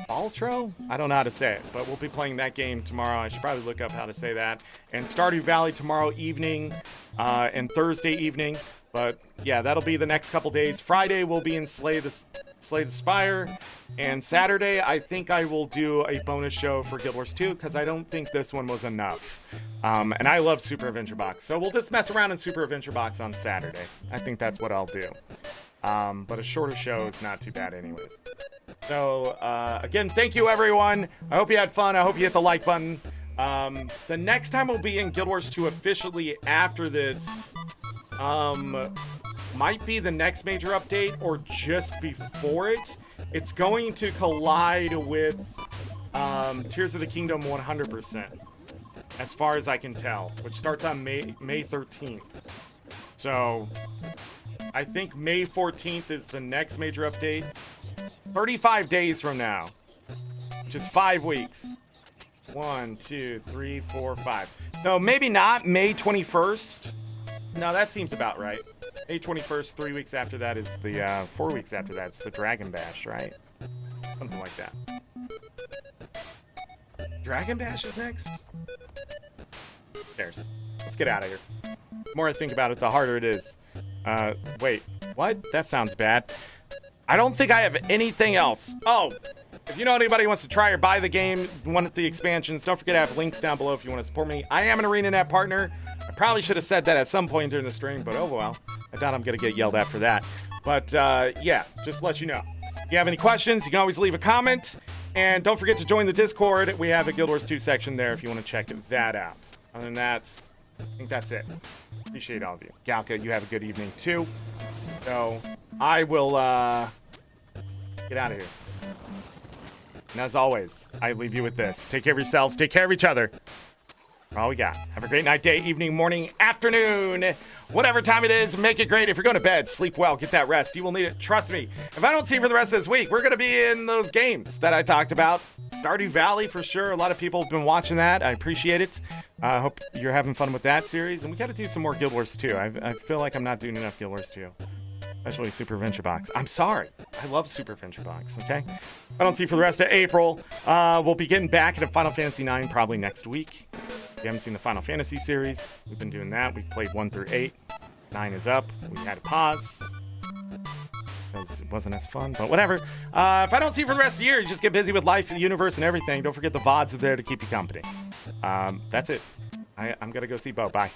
Baltro? I don't know how to say it, but we'll be playing that game tomorrow. I should probably look up how to say that. And Stardew Valley tomorrow evening and Thursday evening. But yeah, that'll be the next couple days. Friday we'll be in Slay the Spire. And Saturday, I think I will do a bonus show for Guild Wars 2 because I don't think this one was enough. And I love Super Adventure Box. So we'll just mess around in Super Adventure Box on Saturday. I think that's what I'll do. But a shorter show is not too bad anyways. So, again, thank you, everyone. I hope you had fun. I hope you hit the like button. The next time we'll be in Guild Wars 2 officially after this might be the next major update or just before it. It's going to collide with Tears of the Kingdom 100%, as far as I can tell, which starts on May 13th. So, I think May 14th is the next major update. 35 days from now, which is 5 weeks. 1, 2, 3, 4, 5. No, maybe not. May 21st. No, that seems about right. May 21st, 3 weeks after that is the, 4 weeks after that, it's the Dragon Bash, right? Something like that. Dragon Bash is next? Who cares? Let's get out of here. The more I think about it, the harder it is. Wait, what? That sounds bad. I don't think I have anything else. Oh, if you know anybody who wants to try or buy the game, want the expansions, don't forget I have links down below if you want to support me. I am an ArenaNet partner. I probably should have said that at some point during the stream, but oh well. I doubt I'm going to get yelled at for that. But, yeah, just to let you know. If you have any questions, you can always leave a comment. And don't forget to join the Discord. We have a Guild Wars 2 section there if you want to check that out. Other than that, I think that's it. Appreciate all of you. Galka, you have a good evening, too. So, I will, get out of here. And as always, I leave you with this. Take care of yourselves. Take care of each other. All we got. Have a great night, day, evening, morning, afternoon. Whatever time it is, make it great. If you're going to bed, sleep well. Get that rest. You will need it. Trust me. If I don't see you for the rest of this week, we're going to be in those games that I talked about. Stardew Valley, for sure. A lot of people have been watching that. I appreciate it. I hope you're having fun with that series. And we got to do some more Guild Wars 2. I feel like I'm not doing enough Guild Wars 2. Especially Super Adventure Box. I'm sorry. I love Super Adventure Box, okay? I don't see you for the rest of April. We'll be getting back into Final Fantasy 9 probably next week. If you haven't seen the Final Fantasy series, we've been doing that. We've played 1 through 8. 9 is up. We had to pause because it wasn't as fun, but whatever. If I don't see you for the rest of the year, you just get busy with life, the universe, and everything. Don't forget the VODs are there to keep you company. That's it. I'm going to go see Bo. Bye.